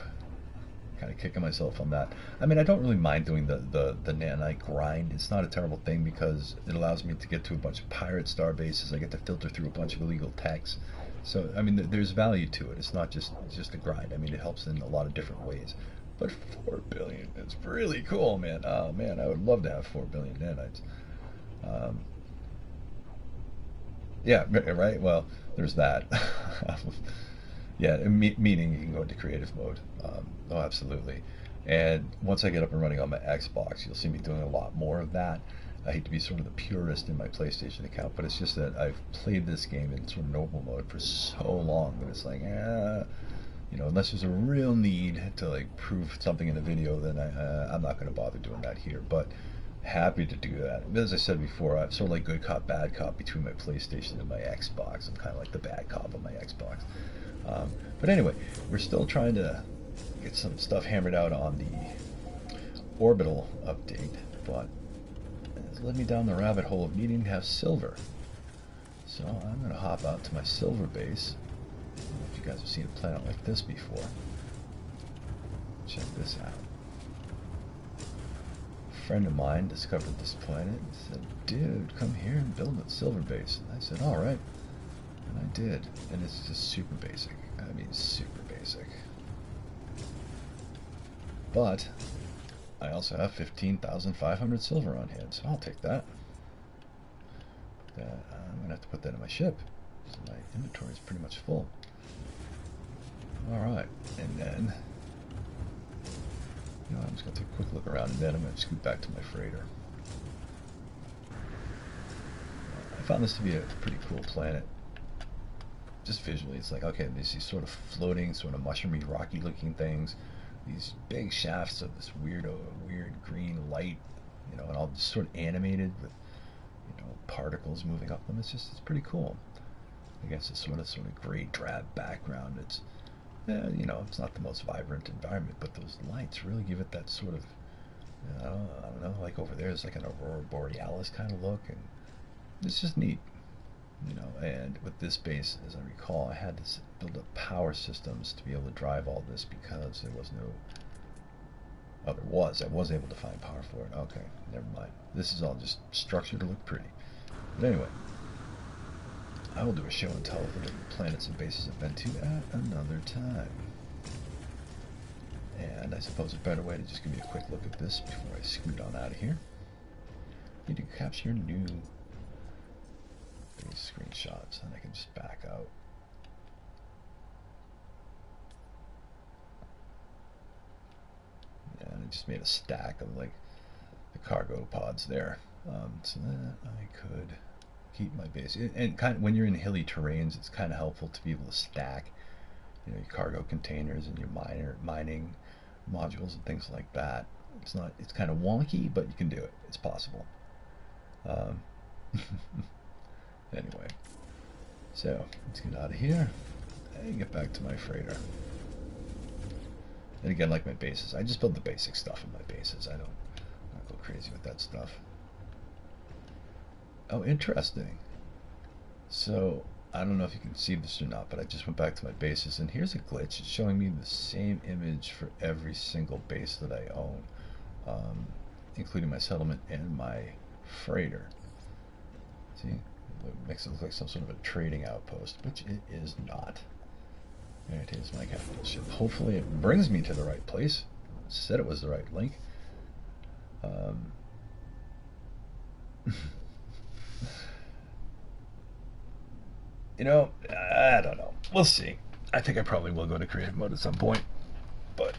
Kind of kicking myself on that. I mean, I don't really mind doing the nanite grind. It's not a terrible thing because it allows me to get to a bunch of pirate star bases. I get to filter through a bunch of illegal techs. So, I mean, there's value to it. It's not just a grind. I mean, it helps in a lot of different ways. But 4 billion is really cool, man. Oh man, I would love to have 4 billion nanites. Um, yeah, right. Well, there's that. Yeah, meaning you can go into creative mode. Oh, absolutely. And once I get up and running on my Xbox, you'll see me doing a lot more of that. I hate to be sort of the purist in my PlayStation account, but it's just that I've played this game in sort of normal mode for so long that it's like, unless there's a real need to like prove something in a video, then I'm not going to bother doing that here. But happy to do that. As I said before, I'm sort of like good cop, bad cop between my PlayStation and my Xbox. I'm kind of like the bad cop on my Xbox. But anyway, we're still trying to get some stuff hammered out on the Orbital update, but it's led me down the rabbit hole of needing to have silver. So I'm going to hop out to my silver base. I don't know if you guys have seen a planet like this before. Check this out. A friend of mine discovered this planet and said, dude, come here and build a silver base. And I said, all right. And I did. And it's just super basic. I mean, super basic. But I also have 15,500 silver on hand, so I'll take that. I'm going to have to put that in my ship. So my inventory is pretty much full. Alright, and then, I'm just going to take a quick look around, and then I'm going to scoot back to my freighter. I found this to be a pretty cool planet. Just visually, it's like, okay, there's these sort of floating, sort of mushroomy, rocky looking things. These big shafts of this weird green light, and all just sort of animated with, particles moving up them. It's pretty cool. I guess it's sort of gray drab background. It's, it's not the most vibrant environment, but those lights really give it that sort of, I don't know, like over there is like an aurora borealis kind of look, and it's just neat. And with this base, as I recall, I had to build up power systems to be able to drive all this because there was no. Oh, there was. I was able to find power for it. Okay, never mind. This is all just structured to look pretty. But anyway, I will do a show and tell of the different planets and bases I've been to at another time. And I suppose a better way to just give you a quick look at this before I scoot on out of here. You need to capture new these screenshots, and I can just back out. And I just made a stack of like the cargo pods there, so that I could keep my base. And kind of when you're in hilly terrains, it's kind of helpful to be able to stack, your cargo containers and your mining modules and things like that. It's kind of wonky, but you can do it. It's possible. Anyway, so let's get out of here and get back to my freighter. And again, like my bases, I just build the basic stuff in my bases. I don't go crazy with that stuff. Oh, interesting. So I don't know if you can see this or not, but I just went back to my bases, and here's a glitch. It's showing me the same image for every single base that I own, including my settlement and my freighter. See? It makes it look like some sort of a trading outpost, which it is not. There it is, my capital ship. Hopefully it brings me to the right place. It said it was the right link. I don't know. We'll see. I think I probably will go to creative mode at some point. But,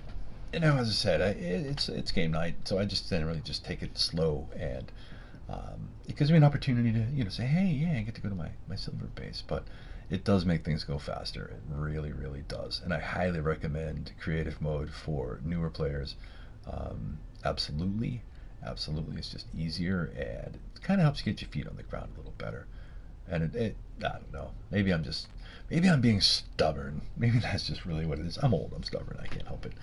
as I said, it's game night, so I just generally just take it slow, and it gives me an opportunity to, say, hey, yeah, I get to go to my silver base. But it does make things go faster. It really, really does. And I highly recommend creative mode for newer players. Absolutely. It's just easier, and it kind of helps you get your feet on the ground a little better. And I don't know. Maybe I'm being stubborn. Maybe that's just really what it is. I'm old. I'm stubborn. I can't help it.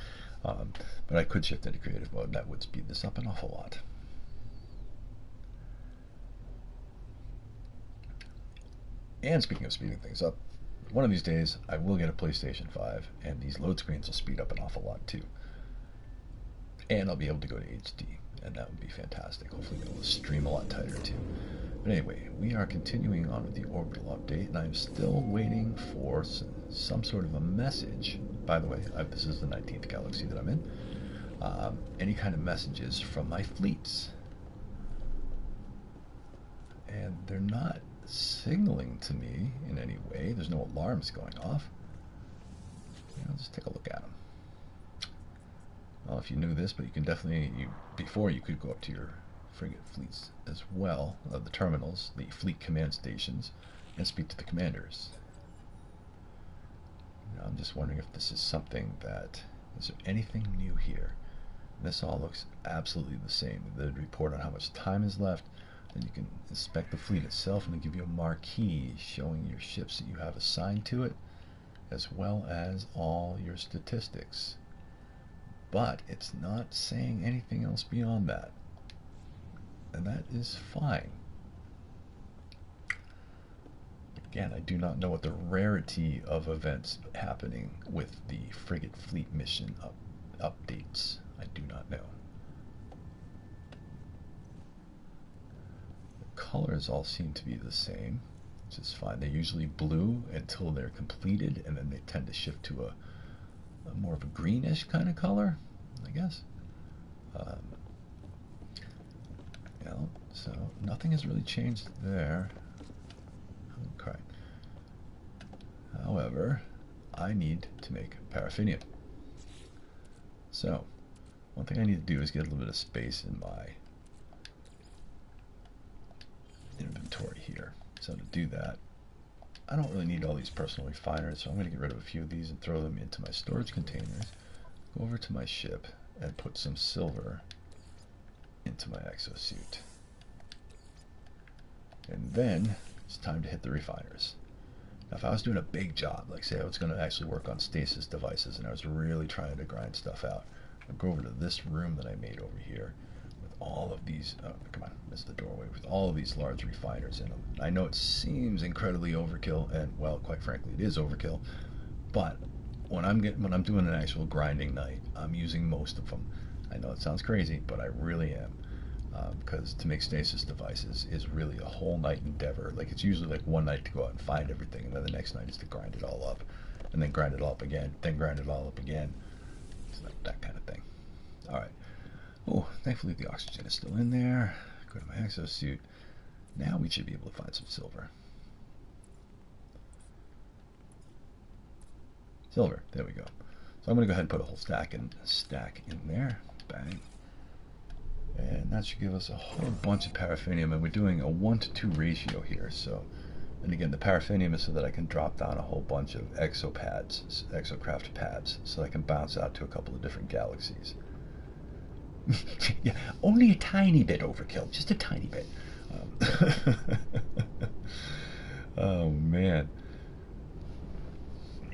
But I could shift into creative mode, and that would speed this up an awful lot. And speaking of speeding things up, one of these days I will get a PlayStation 5, and these load screens will speed up an awful lot too. And I'll be able to go to HD, and that would be fantastic. Hopefully be able to stream a lot tighter too. But anyway, we are continuing on with the Orbital update, and I'm still waiting for some sort of a message. By the way, this is the 19th galaxy that I'm in. any kind of messages from my fleets. And they're not signaling to me in any way. There's no alarms going off. Just take a look at them. Well, if you knew this, but you can definitely, before you could go up to your frigate fleets as well, the terminals, the fleet command stations, and speak to the commanders. I'm just wondering if this is something that, is there anything new here? This all looks absolutely the same. The report on how much time is left, then you can inspect the fleet itself and then give you a marquee showing your ships that you have assigned to it, as well as all your statistics. But it's not saying anything else beyond that. And that is fine. Again, I do not know what the rarity of events happening with the Frigate Fleet Mission updates. I do not know. The colors all seem to be the same, which is fine. They're usually blue until they're completed, and then they tend to shift to a more of a greenish kind of color, I guess. So nothing has really changed there. Okay. However, I need to make paraffinium. So, one thing I need to do is get a little bit of space in my inventory here. So to do that, I don't really need all these personal refiners, so I'm going to get rid of a few of these and throw them into my storage containers. Go over to my ship and put some silver into my exosuit. And then it's time to hit the refiners. Now, if I was doing a big job, like say I was going to actually work on stasis devices and I was really trying to grind stuff out, I'd go over to this room that I made over here with all of these, come on, missed the doorway, with all of these large refiners in them. I know it seems incredibly overkill, and well, quite frankly, it is overkill, but when I'm doing an actual grinding night, I'm using most of them. I know it sounds crazy, but I really am. Because to make stasis devices is really a whole night endeavor. Like, it's usually like one night to go out and find everything, and then the next night is to grind it all up, and then grind it all up again, then grind it all up again. It's like that kind of thing. All right. Oh, thankfully the oxygen is still in there. Go to my exosuit. Now we should be able to find some silver. Silver. There we go. So I'm going to go ahead and put a whole stack in there. Bang. And that should give us a whole bunch of paraffinium, and we're doing a 1-to-2 ratio here. So, and again, the paraffinium is so that I can drop down a whole bunch of exocraft pads, so I can bounce out to a couple of different galaxies. Yeah, only a tiny bit overkill, just a tiny bit. Oh man.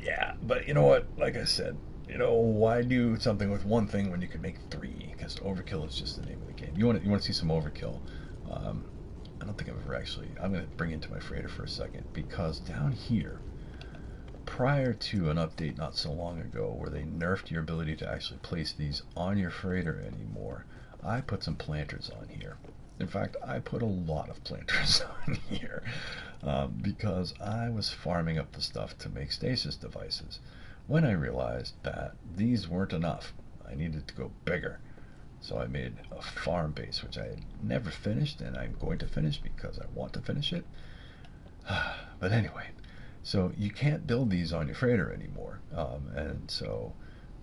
Yeah, but you know what? Like I said, why do something with one thing when you can make three? Because overkill is just the name of the game. You want to see some overkill? I don't think I've ever actually. I'm going to bring it into my freighter for a second, because down here, prior to an update not so long ago where they nerfed your ability to actually place these on your freighter anymore, I put some planters on here. In fact, I put a lot of planters on here because I was farming up the stuff to make stasis devices, when I realized that these weren't enough. I needed to go bigger. So I made a farm base, which I had never finished, and I'm going to finish because I want to finish it. But anyway, so you can't build these on your freighter anymore. And so,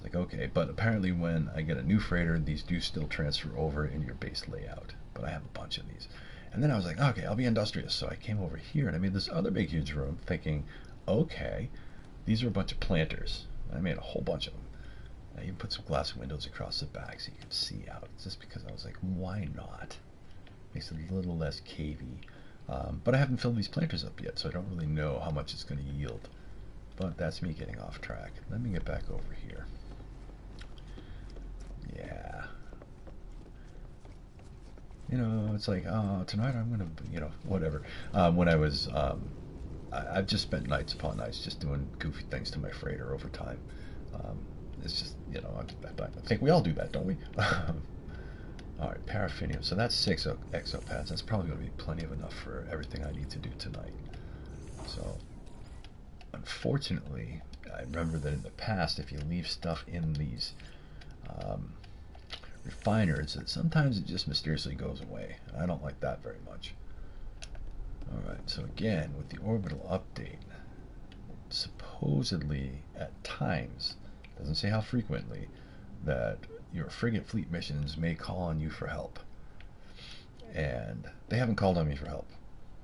like, okay, but apparently when I get a new freighter, these do still transfer over in your base layout. But I have a bunch of these. And then I was like, okay, I'll be industrious. So I came over here and I made this other big, huge room thinking, okay, these are a bunch of planters. I made a whole bunch of them. I even put some glass windows across the back so you can see out. It's just because I was like, why not? Makes it a little less cavey. But I haven't filled these planters up yet, so I don't really know how much it's going to yield. But that's me getting off track. Let me get back over here. Yeah. It's like, oh, tonight I'm going to, whatever. When I was, I've just spent nights upon nights just doing goofy things to my freighter over time. It's just, I think we all do that, don't we? All right, paraffinium. So that's 6 exopads. That's probably going to be plenty of enough for everything I need to do tonight. So, unfortunately, I remember that in the past, if you leave stuff in these refiners that sometimes it just mysteriously goes away. I don't like that very much. Alright, so again, with the orbital update, supposedly at times, doesn't say how frequently, that your Frigate Fleet Missions may call on you for help. And they haven't called on me for help.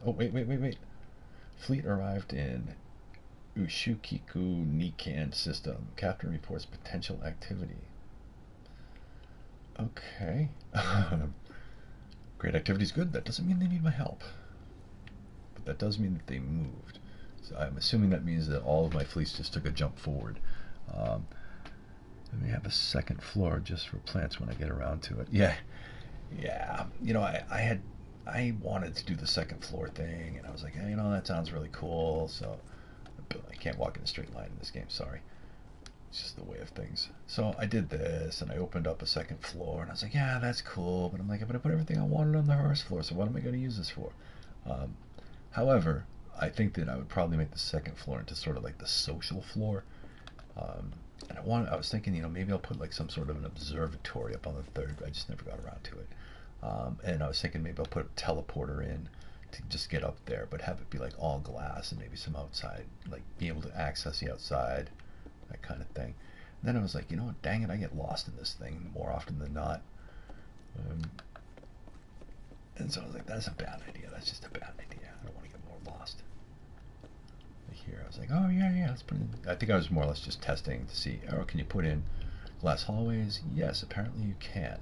Oh, wait. Fleet arrived in Ushukiku Nikan system. Captain reports potential activity. Okay. Great activity is good. That doesn't mean they need my help. But that does mean that they moved. So I'm assuming that means that all of my fleets just took a jump forward. Let me have a second floor just for plants when I get around to it. Yeah. You know, I wanted to do the second floor thing, and I was like, hey, you know, that sounds really cool. So I can't walk in a straight line in this game. Sorry. It's just the way of things. So I did this, and I opened up a second floor, and I was like, yeah, that's cool. But I'm like, but I put everything I wanted on the first floor, so what am I going to use this for? However, I think that I would probably make the second floor into sort of like the social floor. And I was thinking, you know, maybe I'll put like some sort of an observatory up on the third. I just never got around to it. And I was thinking maybe I'll put a teleporter in to just get up there, but have it be like all glass and maybe some outside, like be able to access the outside, that kind of thing. And then I was like, you know what, dang it, I get lost in this thing more often than not. And so I was like, that's a bad idea. That's just a bad idea. I don't want to get more lost. Here, I was like, oh yeah, let's put in. I think I was more or less just testing to see, oh, can you put in glass hallways? Yes, apparently you can.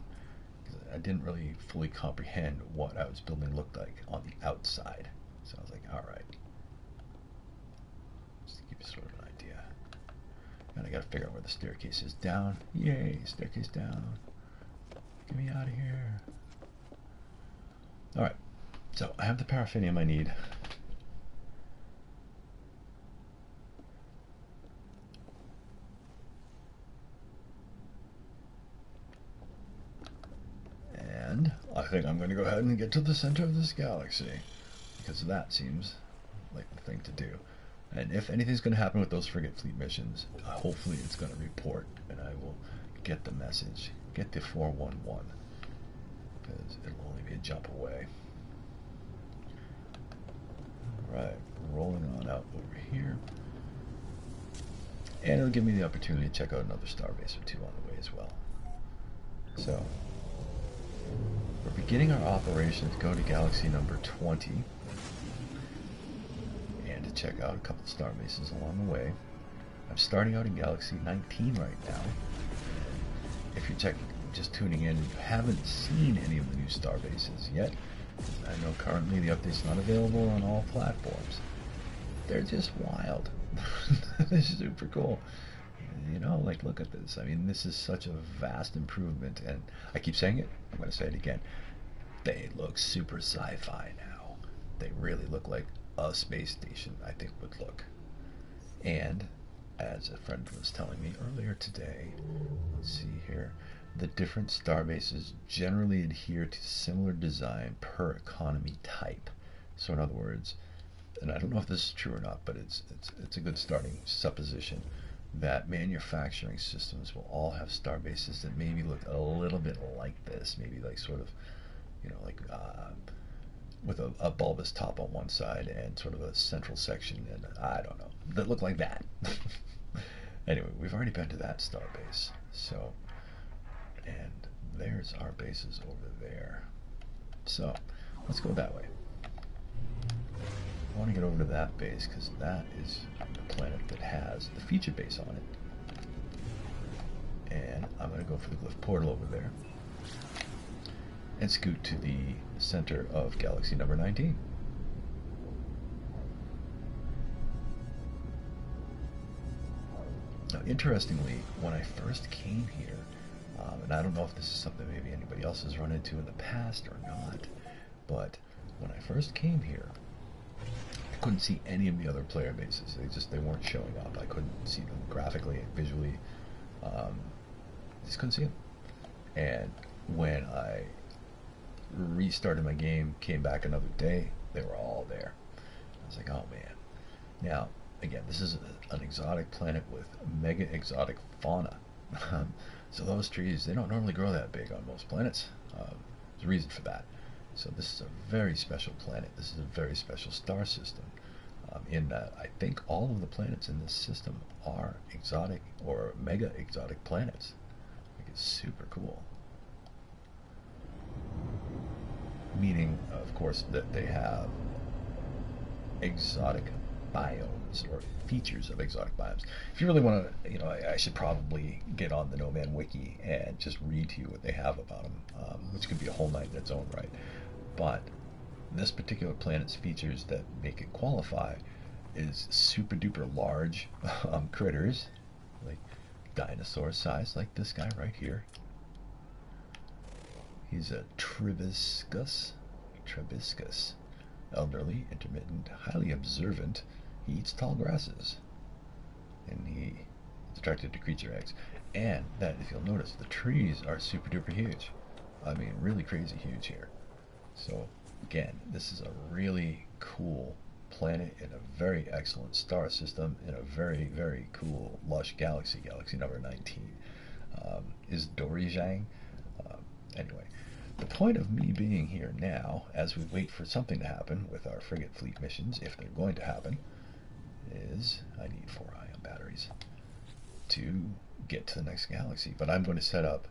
I didn't really fully comprehend what I was building looked like on the outside. So I was like, all right. Just to give you sort of an idea. And I got to figure out where the staircase is. Down. Yay, staircase down. Get me out of here. All right. So I have the paraffinium I need. And I think I'm going to go ahead and get to the center of this galaxy, because that seems like the thing to do. And if anything's going to happen with those Frigate Fleet missions, hopefully it's going to report, and I will get the message. Get the 411, because it'll only be a jump away. Alright, rolling on out over here. And it'll give me the opportunity to check out another starbase or two on the way as well. So, we're beginning our operation to go to galaxy number 20 and to check out a couple of star bases along the way. I'm starting out in galaxy 19 right now. If you're just tuning in and you haven't seen any of the new star bases yet, I know currently the update's not available on all platforms. They're just wild. They're super cool. You know, like, look at this. I mean, this is such a vast improvement, and I keep saying it, I'm going to say it again. They look super sci-fi now. They really look like a space station, I think, would look. And, as a friend was telling me earlier today, let's see here, the different starbases generally adhere to similar design per economy type. So in other words, and I don't know if this is true or not, but it's a good starting supposition, that manufacturing systems will all have star bases that maybe look a little bit like this, maybe like sort of, you know, like with a bulbous top on one side and sort of a central section, and I don't know, that look like that. Anyway, we've already been to that star base, so, and there's our bases over there. So let's go that way. I want to get over to that base because that is the planet that has the feature base on it. And I'm going to go for the glyph portal over there and scoot to the center of galaxy number 19. Now, interestingly, when I first came here, and I don't know if this is something maybe anybody else has run into in the past or not, but when I first came here, I couldn't see any of the other player bases. They weren't showing up. I couldn't see them graphically, visually. Just couldn't see them. And when I restarted my game, came back another day, they were all there. I was like, oh man. Now, again, this is an exotic planet with mega exotic fauna. So those trees, they don't normally grow that big on most planets. There's a reason for that. So this is a very special planet. This is a very special star system. In that I think all of the planets in this system are exotic or mega exotic planets. I think it's super cool. Meaning, of course, that they have exotic biomes or features of exotic biomes. If you really want to, I should probably get on the No Man Wiki and just read to you what they have about them, which could be a whole night in its own right. But this particular planet's features that make it qualify is super duper large critters, like dinosaur size, like this guy right here. He's a Trebiscus, elderly, intermittent, highly observant. He eats tall grasses, and he is attracted to creature eggs. And that, if you'll notice, the trees are super duper huge. I mean, really crazy huge here. So again, this is a really cool planet in a very excellent star system in a very, very cool lush galaxy, galaxy number 19. Is Dorijang. Anyway, the point of me being here now, as we wait for something to happen with our Frigate Fleet missions, if they're going to happen, is I need 4 ion batteries to get to the next galaxy. But I'm going to set up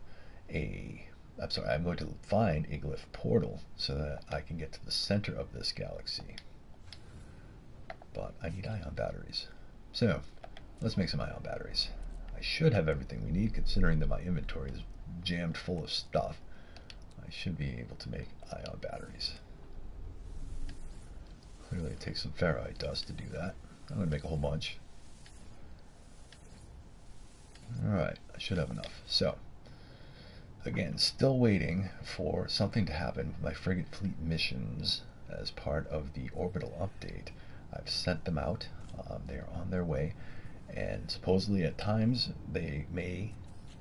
I'm going to find a glyph portal so that I can get to the center of this galaxy. But I need ion batteries. So let's make some ion batteries. I should have everything we need, considering that my inventory is jammed full of stuff. I should be able to make ion batteries. Clearly it takes some ferrite dust to do that. I'm going to make a whole bunch. Alright, I should have enough. So, again, still waiting for something to happen with my Frigate Fleet missions as part of the Orbital update. I've sent them out. They are on their way. And supposedly at times they may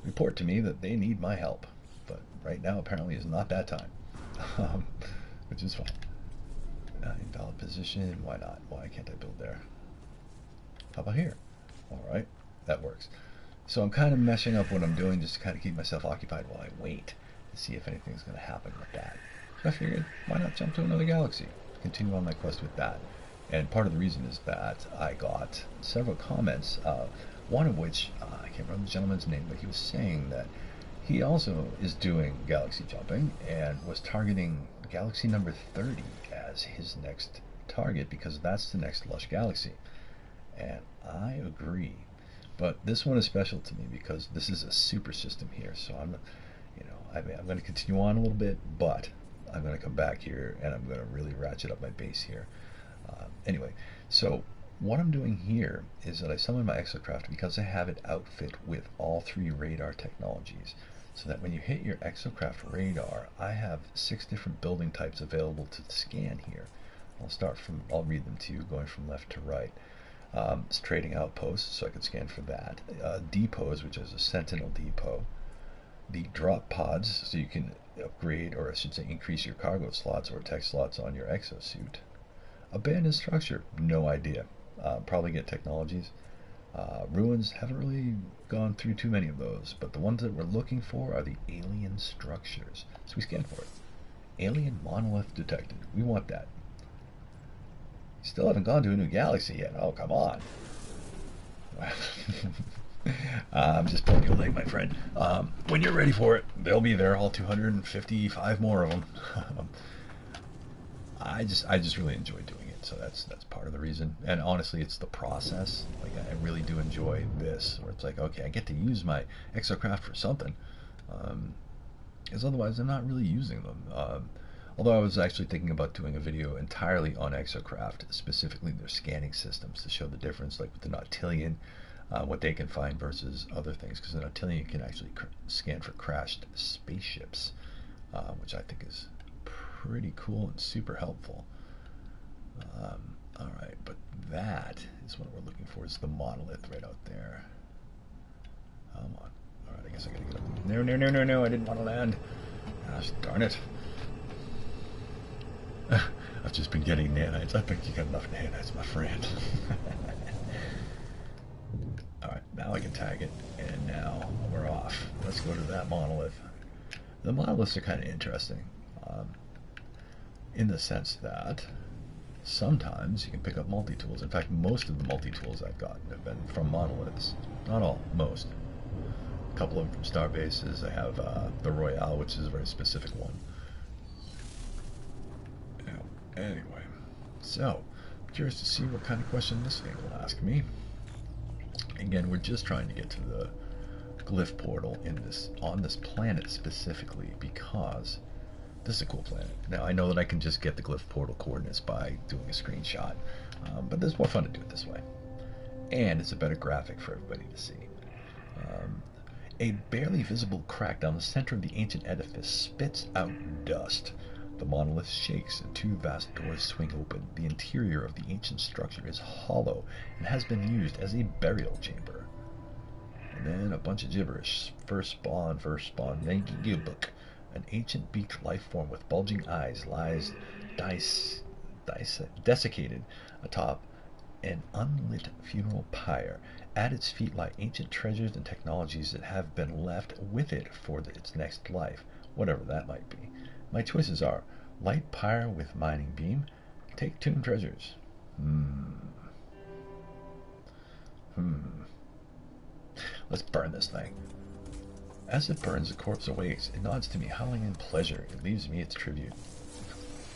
report to me that they need my help. But right now apparently is not that time. Which is fine. Invalid position. Why not? Why can't I build there? How about here? Alright, that works. So I'm kind of meshing up what I'm doing just to kind of keep myself occupied while I wait to see if anything's going to happen with that. So I figured, why not jump to another galaxy? Continue on my quest with that. And part of the reason is that I got several comments, one of which, I can't remember the gentleman's name, but he was saying that he also is doing galaxy jumping and was targeting galaxy number 30 as his next target because that's the next lush galaxy. And I agree. But this one is special to me because this is a super system here. So I'm going to continue on a little bit, but I'm going to come back here and I'm going to really ratchet up my base here. Anyway, so what I'm doing here is that I summon my exocraft because I have it outfit with all 3 radar technologies. So that when you hit your exocraft radar, I have 6 different building types available to scan here. I'll read them to you going from left to right. It's trading outposts, so I can scan for that. Depots, which is a sentinel depot. The drop pods, so you can upgrade, or I should say increase your cargo slots or tech slots on your exosuit. Abandoned structure, no idea. Probably get technologies. Ruins, haven't really gone through too many of those, but the ones that we're looking for are the alien structures. So we scan for it. Alien monolith detected. We want that. Still haven't gone to a new galaxy yet. Oh, come on. I'm just pulling your leg, my friend. When you're ready for it, they'll be there, all 255 more of them. I just really enjoy doing it, so that's part of the reason. And honestly, it's the process. Like, I really do enjoy this, where it's like, okay, I get to use my exocraft for something, because otherwise I'm not really using them. Although I was actually thinking about doing a video entirely on exocraft, specifically their scanning systems, to show the difference, like with the Nautilian, what they can find versus other things, because the Nautilian can actually scan for crashed spaceships, which I think is pretty cool and super helpful. Alright, but that is what we're looking for, is the monolith right out there. Come on. Alright, I guess I gotta get up. No, I didn't want to land. Gosh, darn it. I've just been getting nanites. I think you got enough nanites, my friend. Alright, now Now I can tag it, and now we're off. Let's go to that monolith. The monoliths are kind of interesting, in the sense that sometimes you can pick up multi-tools. In fact, most of the multi-tools I've gotten have been from monoliths. Not all, most. A couple of them from star bases. I have the Royale, which is a very specific one. Anyway, so curious to see what kind of question this thing will ask me. Again, we're just trying to get to the glyph portal on this planet specifically because this is a cool planet. Now I know that I can just get the glyph portal coordinates by doing a screenshot, but it's more fun to do it this way, and it's a better graphic for everybody to see. A barely visible crack down the center of the ancient edifice spits out dust. The monolith shakes and two vast doors swing open. The interior of the ancient structure is hollow and has been used as a burial chamber. And then a bunch of gibberish. First spawn, Nagigibuk. An ancient beaked life form with bulging eyes lies desiccated atop an unlit funeral pyre. At its feet lie ancient treasures and technologies that have been left with it for its next life, whatever that might be. My choices are light pyre with mining beam, take tomb treasures. Let's burn this thing. As it burns, the corpse awakes. It nods to me, howling in pleasure. It leaves me its tribute.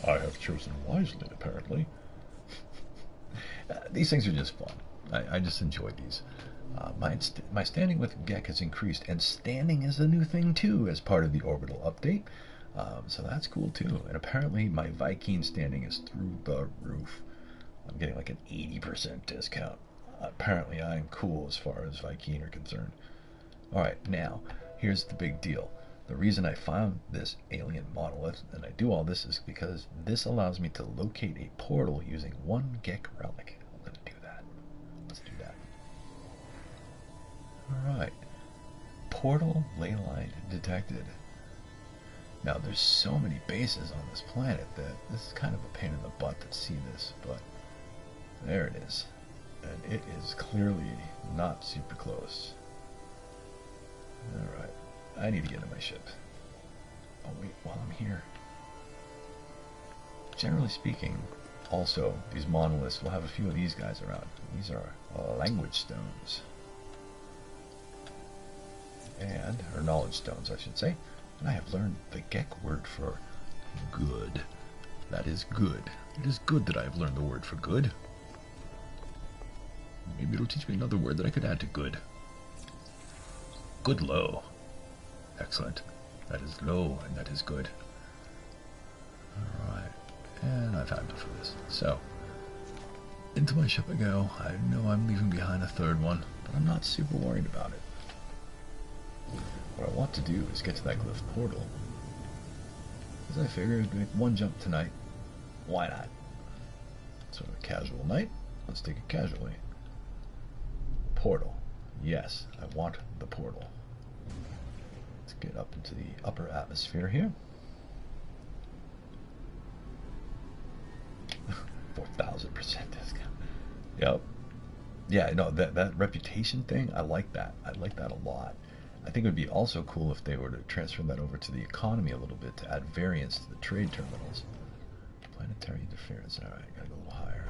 I have chosen wisely, apparently. These things are just fun. I just enjoy these. My standing with Gek has increased, and standing is a new thing too as part of the Orbital update. So that's cool too. And apparently my Viking standing is through the roof. I'm getting like an 80% discount. Apparently I'm cool as far as Viking are concerned. Alright, now, here's the big deal. The reason I found this alien monolith and I do all this is because this allows me to locate a portal using one Gek relic. I'm going to do that. Let's do that. Alright. Portal ley line detected. Now, there's so many bases on this planet that this is kind of a pain in the butt to see this, but there it is. And it is clearly not super close. Alright, I need to get in my ship. Oh wait, while I'm here. Generally speaking, also, these monoliths will have a few of these guys around. These are language stones. Or knowledge stones, I should say. And I have learned the Gek word for good. That is good. It is good that I have learned the word for good. Maybe it'll teach me another word that I could add to good. Good low. Excellent. That is low, and that is good. Alright. And I've had enough of this. So, into my ship I go. I know I'm leaving behind a third one, but I'm not super worried about it. What I want to do is get to that glyph portal. As I figured, make one jump tonight. Why not? Sort of a casual night. Let's take it casually. Portal. Yes, I want the portal. Let's get up into the upper atmosphere here. 4,000% discount. Yep. Yeah, no, that reputation thing, I like that. I like that a lot. I think it would be also cool if they were to transfer that over to the economy a little bit to add variance to the trade terminals. Planetary interference. Alright, gotta go a little higher.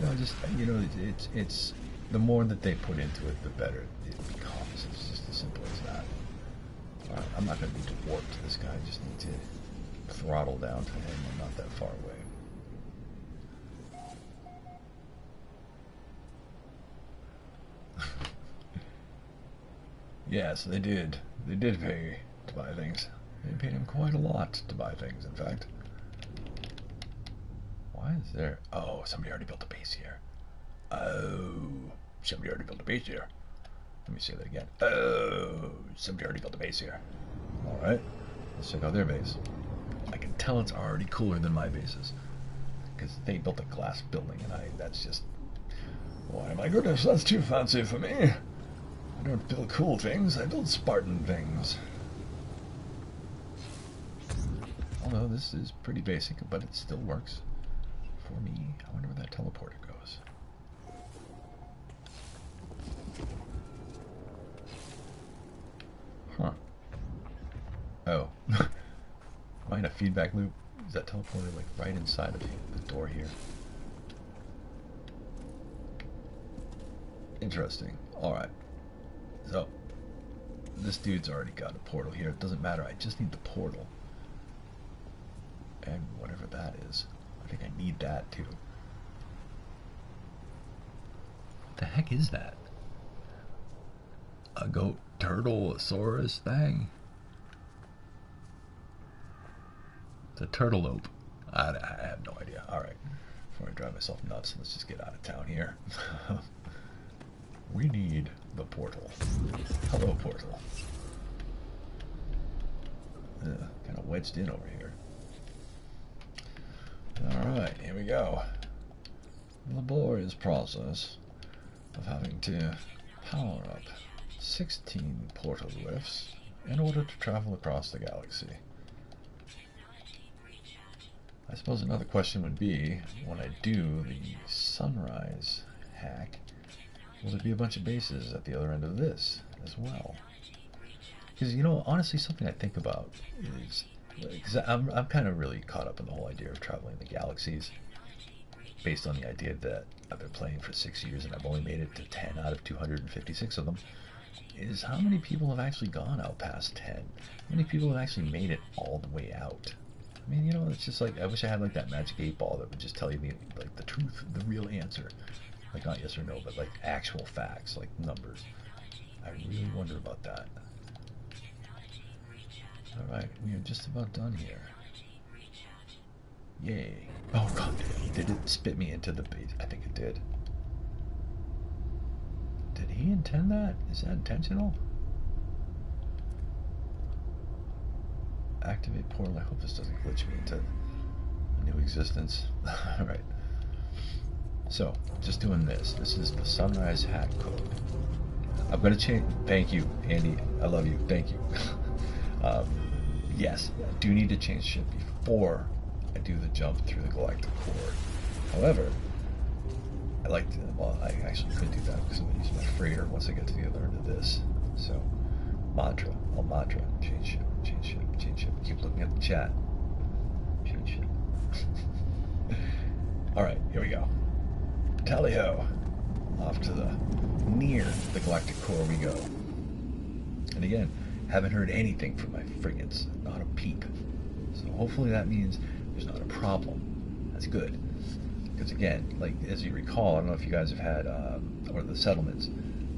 No, just, you know, it's the more that they put into it, the better it becomes. It's just as simple as that. Alright, I'm not going to need to warp to this guy. I just need to throttle down to him. I'm not that far away. Yes, they did. They did pay to buy things. They paid him quite a lot to buy things, in fact. Why is there... Oh, somebody already built a base here. Oh, somebody already built a base here. Let me say that again. Oh, somebody already built a base here. Alright, let's check out their base. I can tell it's already cooler than my bases. Because they built a glass building, and that's just... Why, my goodness, that's too fancy for me. I don't build cool things, I build Spartan things. Although this is pretty basic, but it still works for me. I wonder where that teleporter goes. that feedback loop? Is that teleporter like right inside of the door here? Interesting. Alright. So, this dude's already got a portal here. It doesn't matter. I just need the portal. And whatever that is. I think I need that too. What the heck is that? A goat turtlesaurus thing? It's a turtleope. I have no idea. Alright. Before I drive myself nuts, let's just get out of town here. We need the portal. Hello, portal. Kind of wedged in over here. Alright, here we go. Laborious process of having to power up 16 portal lifts in order to travel across the galaxy. I suppose another question would be, when I do the sunrise hack, will there be a bunch of bases at the other end of this as well? Because, you know, honestly, something I think about is, because I'm kind of really caught up in the whole idea of traveling the galaxies, based on the idea that I've been playing for 6 years and I've only made it to 10 out of 256 of them, is how many people have actually gone out past 10? How many people have actually made it all the way out? I mean, you know, it's just like, I wish I had like that magic 8-ball that would just tell you like the truth, the real answer. Like not yes or no, but like actual facts, like numbers. I really wonder about that. Alright, we are just about done here. Yay. Oh god, did it spit me into the base? I think it did. Did he intend that? Is that intentional? Activate portal. I hope this doesn't glitch me into a new existence. Alright. So, just doing this. This is the sunrise hack code. I'm going to change. Thank you, Andy. I love you. Thank you. Yes, I do need to change ship before I do the jump through the galactic core. However, I like to, well, I actually could do that because I'm going to use my freighter once I get to the other end of this. So, mantra, change ship, change ship, change ship. Keep looking at the chat. Change ship. Alright, here we go. Tally-ho! Off to the near the galactic core we go. And again, haven't heard anything from my frigates. Not a peep. So hopefully that means there's not a problem. That's good. Because again, like as you recall, I don't know if you guys have had, or the settlements,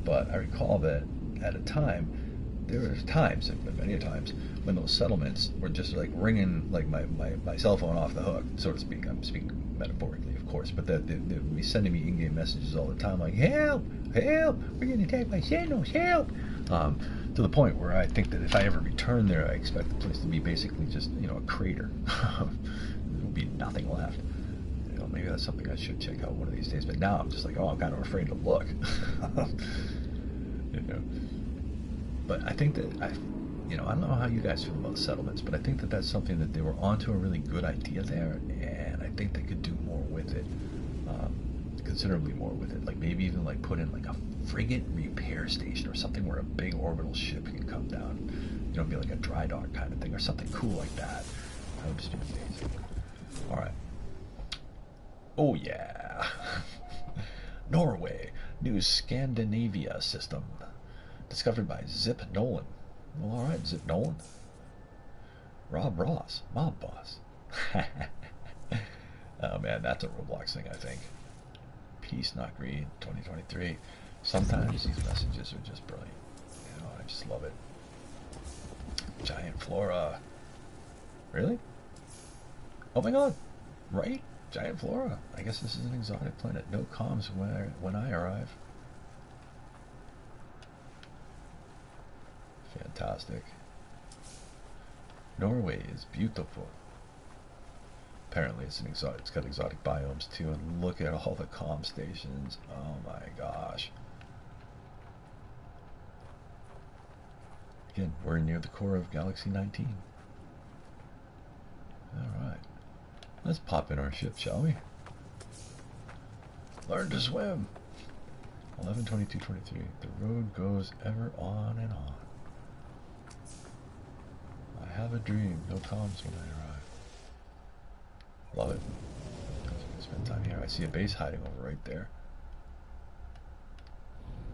but I recall that at a time, there were times, many times, when those settlements were just like ringing like my cell phone off the hook, so to speak. I'm speaking metaphorically, of course, but they'd be sending me in-game messages all the time, like, help, help, we're getting attacked by Xenos, help! To the point where I think that if I ever return there, I expect the place to be basically just, you know, a crater. There will be nothing left. You know, maybe that's something I should check out one of these days, but now I'm just like, oh, I'm kind of afraid to look. You know. But I think that I don't know how you guys feel about settlements, but I think that that's something that they were onto a really good idea there, and I think they could do more with it, considerably more with it. Like maybe even like put in like a frigate repair station or something where a big orbital ship can come down, you know, be like a dry dock kind of thing or something cool like that. That would just be amazing. All right. Oh yeah. Norway, new Scandinavia system. Discovered by Zip Nolan. Well, alright, Zip Nolan. Rob Ross, Mob Boss. Oh man, that's a Roblox thing, I think. Peace, not greed, 2023. Sometimes these messages are just brilliant. You know, I just love it. Giant flora. Really? Oh my god. Right? Giant flora. I guess this is an exotic planet. No comms when I arrive. Fantastic. Norway is beautiful. Apparently it's an exotic. It's got exotic biomes too, and look at all the comm stations. Oh my gosh. Again, we're near the core of Galaxy 19. Alright. Let's pop in our ship, shall we? Learn to swim. 11:22:23. The road goes ever on and on. I have a dream. No comms when I arrive. Love it. Spend time here. I see a base hiding over right there.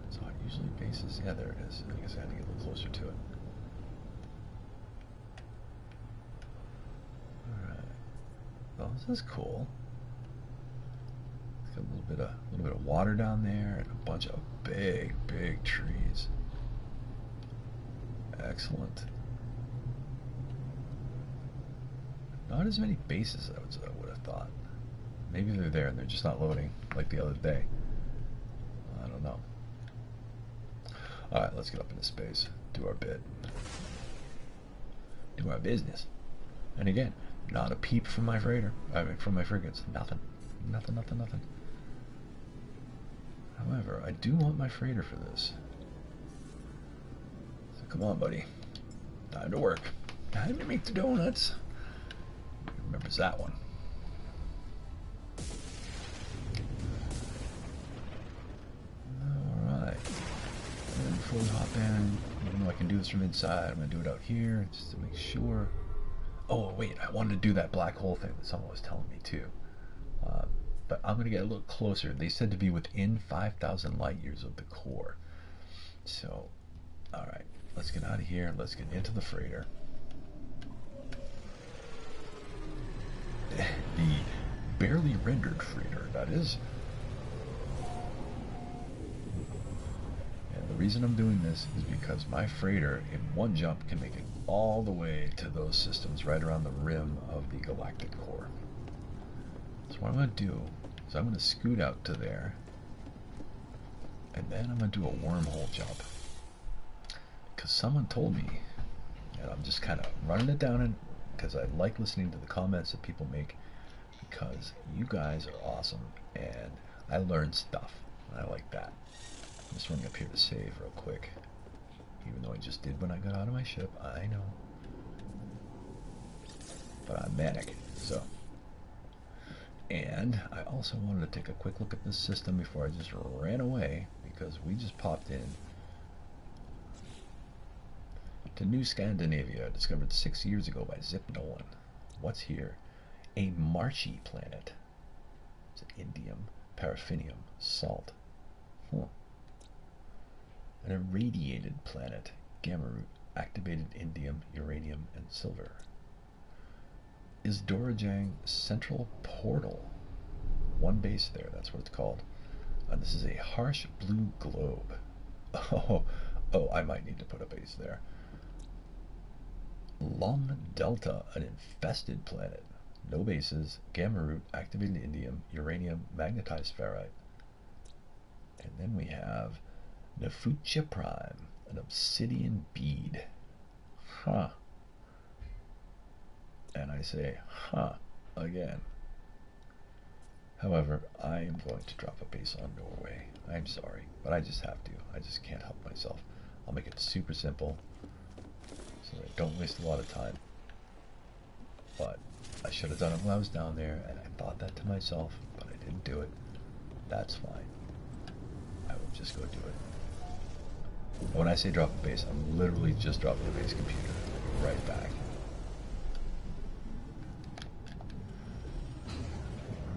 So usually bases, yeah, there it is. I guess I had to get a little closer to it. Alright. Well, this is cool. It's got a little bit of water down there and a bunch of big trees. Excellent. Not as many bases as I would have thought. Maybe they're there and they're just not loading like the other day. I don't know. Alright, let's get up into space. Do our bit. Do our business. And again, not a peep from my freighter. I mean, from my frigates. Nothing. Nothing. However, I do want my freighter for this. So come on, buddy. Time to work. Time to make the donuts. Remembers that one. Alright. And before we hop in, even though I can do this from inside, I'm going to do it out here just to make sure. Oh, wait, I wanted to do that black hole thing that someone was telling me too. But I'm going to get a little closer. They said to be within 5,000 light years of the core. So, alright, let's get out of here. Let's get into the freighter. The barely rendered freighter, that is. And the reason I'm doing this is because my freighter in one jump can make it all the way to those systems right around the rim of the galactic core. So what I'm going to do is I'm going to scoot out to there, and then I'm going to do a wormhole jump. Because someone told me, and I'm just kind of running it down in, because I like listening to the comments that people make, because you guys are awesome and I learned stuff and I like that. I'm just running up here to save real quick, even though I just did when I got out of my ship. I know, but I'm manic. So, and I also wanted to take a quick look at this system before I just ran away, because we just popped in to New Scandinavia, discovered 6 years ago by Zip No One. What's here? A marshy planet. It's indium, paraffinium, salt. Huh. An irradiated planet. Gamma root, activated indium, uranium, and silver. Is Dorajang Central Portal. One base there, that's what it's called. This is a harsh blue globe. Oh, I might need to put a base there. Lum Delta, an infested planet. No bases, gamma root, activated indium, uranium, magnetized ferrite. And then we have Nefucha Prime, an obsidian bead. Huh. And I say, huh, again. However, I am going to drop a base on Norway. I'm sorry, but I just have to. I just can't help myself. I'll make it super simple, so I don't waste a lot of time. But I should have done it when I was down there, and I thought that to myself, but I didn't do it. That's fine. I will just go do it. When I say drop a base, I'm literally just dropping the base computer right back.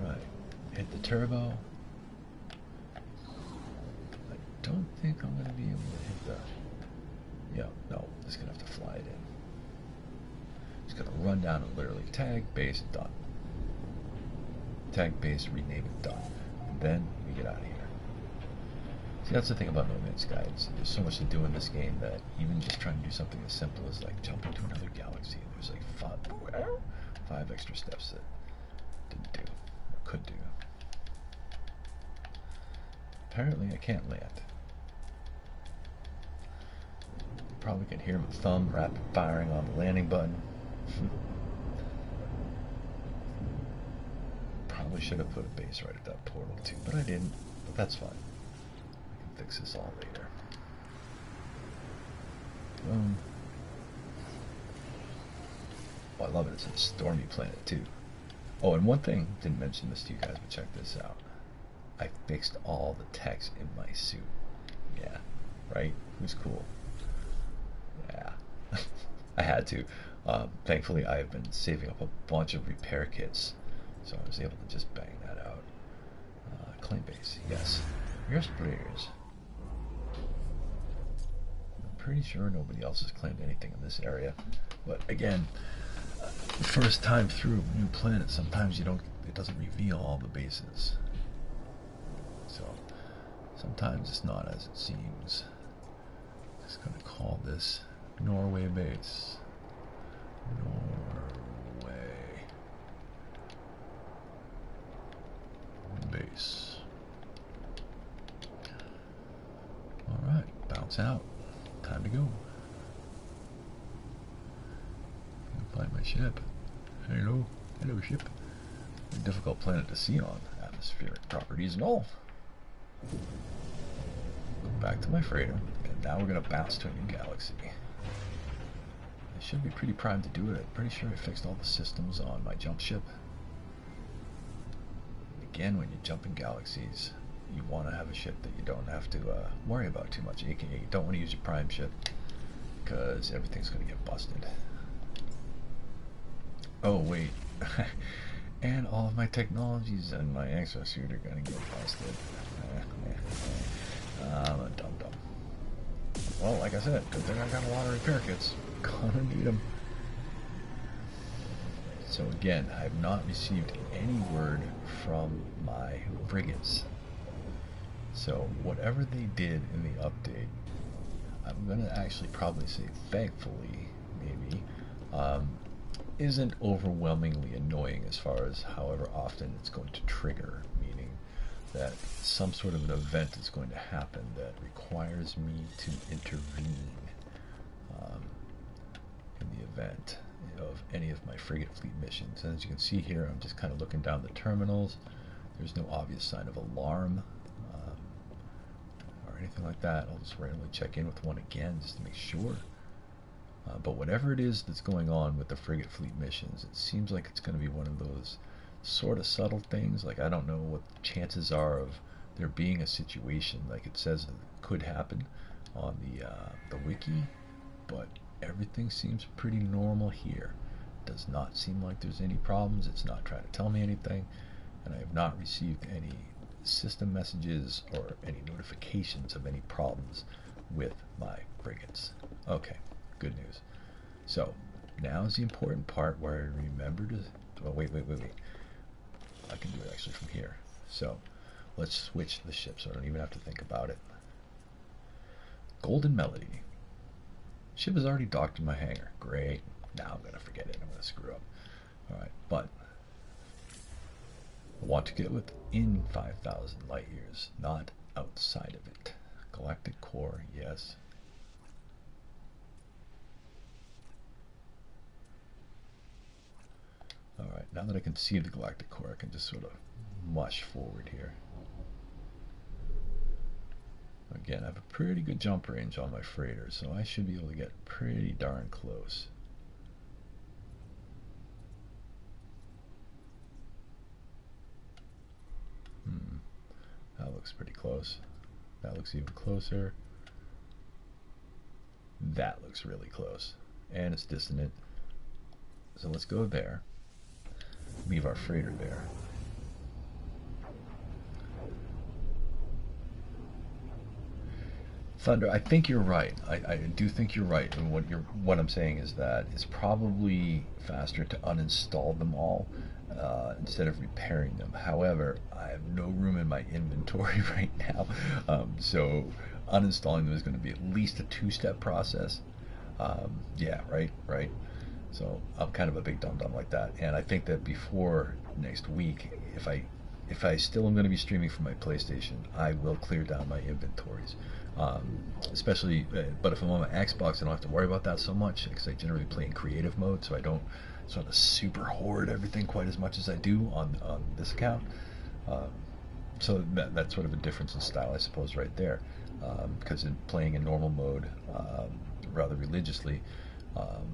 Alright, hit the turbo. I don't think I'm going to be able to hit the... Yeah, no, just going to have to fly it in. Just going to run down and literally tag, base, done. Tag, base, rename it, done. And then we get out of here. See, that's the thing about No Man's Sky. There's so much to do in this game that even just trying to do something as simple as like jumping to another galaxy, there's like five extra steps that didn't do, or could do. Apparently I can't land. You probably can hear my thumb rapid firing on the landing button. Probably should have put a base right at that portal too, but I didn't. But that's fine. I can fix this all later. Boom. Oh, I love it. It's a stormy planet too. Oh, and one thing, didn't mention this to you guys, but check this out. I fixed all the text in my suit. Yeah, right? It was cool. Yeah, I had to. Thankfully, I've been saving up a bunch of repair kits So I was able to just bang that out. Claim base, yes. Yes, please. I'm pretty sure nobody else has claimed anything in this area. But again, first time through a new planet, sometimes it doesn't reveal all the bases. So sometimes it's not as it seems. Just gonna call this Norway base. Norway base. Alright, bounce out. Time to go. Find my ship. Hello. Hello, ship. A difficult planet to see on. Atmospheric properties and all. Go back to my freighter. And now we're going to bounce to a new galaxy. I should be pretty primed to do it. I'm pretty sure I fixed all the systems on my jump ship. Again, when you jump in galaxies, you want to have a ship that you don't have to worry about too much. AKA, you don't want to use your prime ship because everything's going to get busted. Oh, wait. And all of my technologies and my exosuit are going to get busted. I'm a dum-dum. Well, like I said, good thing I got a lot of repair kits. Gonna need them. So again, I have not received any word from my frigates. So whatever they did in the update, I'm going to actually probably say thankfully, maybe, isn't overwhelmingly annoying as far as however often it's going to trigger, meaning that some sort of an event is going to happen that requires me to intervene in the event of any of my Frigate Fleet missions. And as you can see here, I'm just kind of looking down the terminals. There's no obvious sign of alarm or anything like that. I'll just randomly check in with one again just to make sure. But whatever it is that's going on with the Frigate Fleet missions, it seems like it's going to be one of those sort of subtle things. Like, I don't know what the chances are of there being a situation like it says it could happen on the Wiki, but everything seems pretty normal here. Does not seem like there's any problems. It's not trying to tell me anything, and I have not received any system messages or any notifications of any problems with my frigates. Okay, good news. So now is the important part where I remember to, oh, wait. I can do it actually from here. So let's switch the ship so I don't even have to think about it. Golden Melody. Ship is already docked in my hangar. Great. Now I'm going to forget it. I'm going to screw up. Alright, but I want to get within 5,000 light years, not outside of it. Galactic core, yes. Alright, now that I can see the galactic core, I can just sort of mush forward here. Again, I have a pretty good jump range on my freighter, so I should be able to get pretty darn close. That looks pretty close. That looks even closer. That looks really close. And it's dissonant. So let's go there. Leave our freighter there. Thunder, I think you're right. I do think you're right. And what I'm saying is that it's probably faster to uninstall them all instead of repairing them. However, I have no room in my inventory right now, so uninstalling them is going to be at least a two-step process. Yeah, right. So I'm kind of a big dum-dum like that, and I think that before next week, if I still am going to be streaming from my PlayStation, I will clear down my inventories. Especially, but if I'm on my Xbox, I don't have to worry about that so much because I generally play in creative mode, so I don't sort of super hoard everything quite as much as I do on this account. So that's sort of a difference in style, I suppose, right there. Because in playing in normal mode rather religiously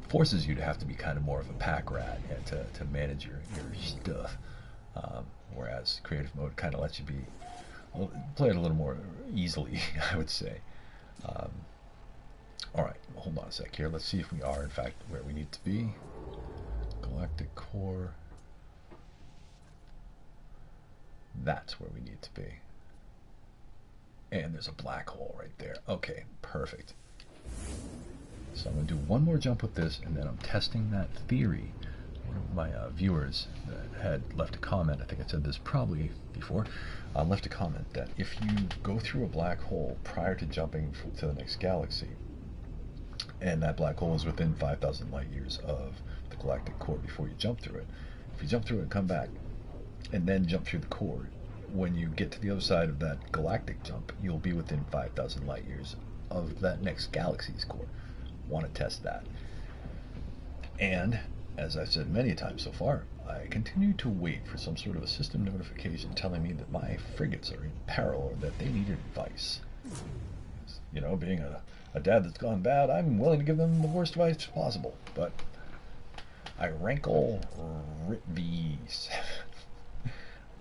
forces you to have to be kind of more of a pack rat and to manage your stuff. Whereas creative mode kind of lets you play it a little more easily, I would say. Alright, hold on a sec here. Let's see if we are, in fact, where we need to be. Galactic core. That's where we need to be. And there's a black hole right there. Okay, perfect. So I'm going to do one more jump with this, and then I'm testing that theory. One of my viewers that had left a comment, I think I said this probably before, left a comment that if you go through a black hole prior to jumping to the next galaxy, and that black hole is within 5,000 light years of the galactic core before you jump through it, if you jump through it and come back, and then jump through the core, when you get to the other side of that galactic jump, you'll be within 5,000 light years of that next galaxy's core. Want to test that. And, as I've said many times so far, I continue to wait for some sort of a system notification telling me that my frigates are in peril or that they need advice. You know, being a dad that's gone bad, I'm willing to give them the worst advice possible, but I rankle these.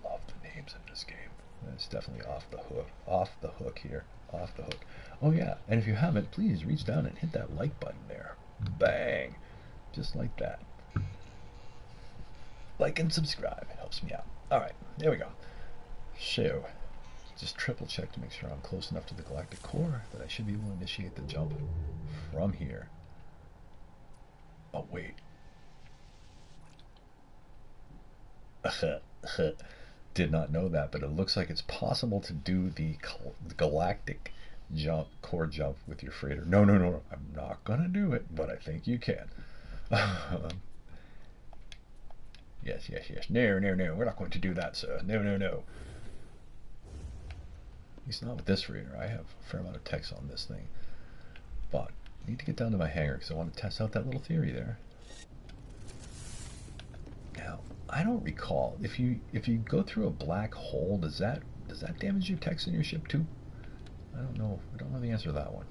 Love the names in this game. It's definitely off the hook. Off the hook here. Off the hook. Oh yeah, and if you haven't, please reach down and hit that like button there. Bang. Just like that. Like and subscribe. It helps me out. Alright, there we go. So, just triple check to make sure I'm close enough to the galactic core that I should be able to initiate the jump from here. Oh, wait. Did not know that, but it looks like it's possible to do the galactic jump, core jump with your freighter. No, I'm not gonna do it, but I think you can. Yes. No, we're not going to do that, sir. No. At least not with this freighter. I have a fair amount of text on this thing, but I need to get down to my hangar because I want to test out that little theory there. Now, I don't recall if you go through a black hole, does that damage your text in your ship too? I don't know. I don't know the answer to that one.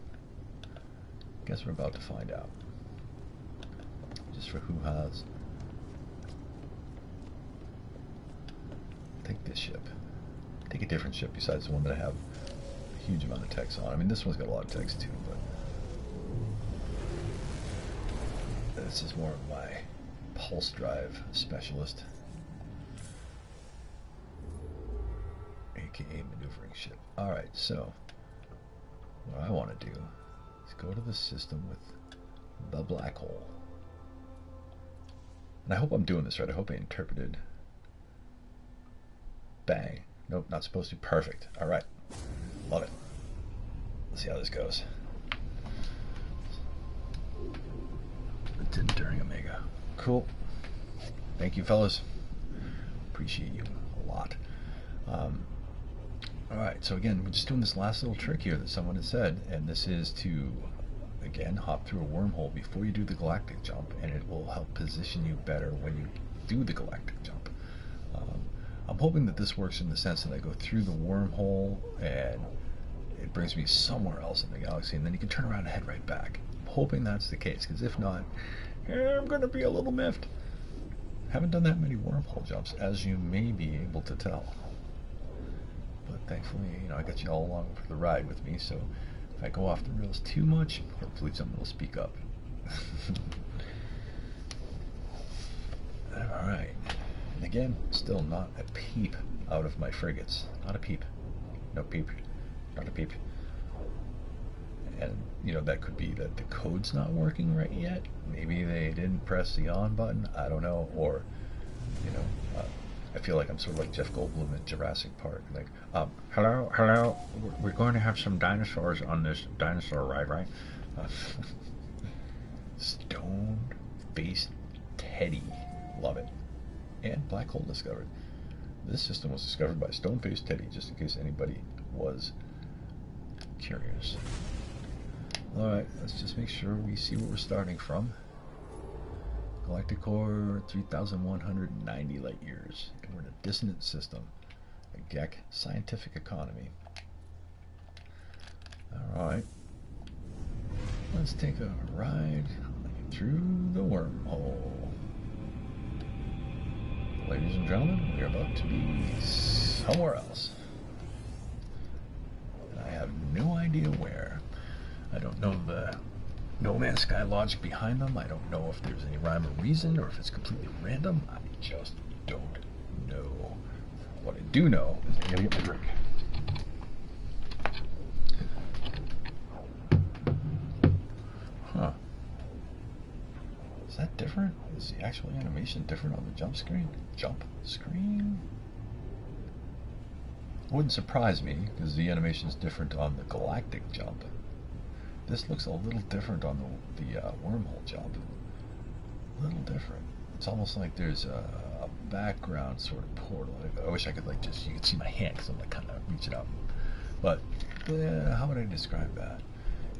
Guess we're about to find out. Just for who has. Take this ship. Take a different ship besides the one that I have a huge amount of text on. I mean, this one's got a lot of text too, but this is more of my pulse drive specialist, aka maneuvering ship. Alright, so what I want to do is go to the system with the black hole. And I hope I'm doing this right. I hope I interpreted. Bang. Nope, not supposed to. Perfect. Alright. Love it. Let's see how this goes. It didn't during Omega. Cool. Thank you, fellas. Appreciate you a lot. Alright, so again, we're just doing this last little trick here that someone had said, and this is to, again, hop through a wormhole before you do the galactic jump, and it will help position you better when you do the galactic jump. I'm hoping that this works in the sense that I go through the wormhole and it brings me somewhere else in the galaxy, and then you can turn around and head right back. I'm hoping that's the case, because if not, I'm going to be a little miffed. Haven't done that many wormhole jumps, as you may be able to tell. But thankfully, you know, I got you all along for the ride with me, so if I go off the rails too much, hopefully someone will speak up. Alright. And again, still not a peep out of my frigates. Not a peep. No peep. Not a peep. And, you know, that could be that the code's not working right yet. Maybe they didn't press the on button. I don't know. Or, you know, I feel like I'm sort of like Jeff Goldblum in Jurassic Park. Like, hello, we're going to have some dinosaurs on this dinosaur ride, right? Stone-faced Teddy. Love it. And black hole discovered. This system was discovered by Stone-faced Teddy, just in case anybody was curious. Alright, let's just make sure we see where we're starting from. Galactic core, 3,190 light years. And we're in a dissonant system. A GEC scientific economy. Alright. Let's take a ride through the wormhole. Ladies and gentlemen, we are about to be somewhere else. And I have no idea where. I don't know the No Man's Sky logic behind them. I don't know if there's any rhyme or reason or if it's completely random. I just don't know. What I do know is I gotta get my drink. Huh. Is that different? Is the actual animation different on the jump screen? Jump screen? Wouldn't surprise me, because the animation is different on the galactic jump. This looks a little different on the wormhole jump. A little different. It's almost like there's a background sort of portal. I wish I could like just, you could see my hand because I'm like kind of reaching out. But how would I describe that?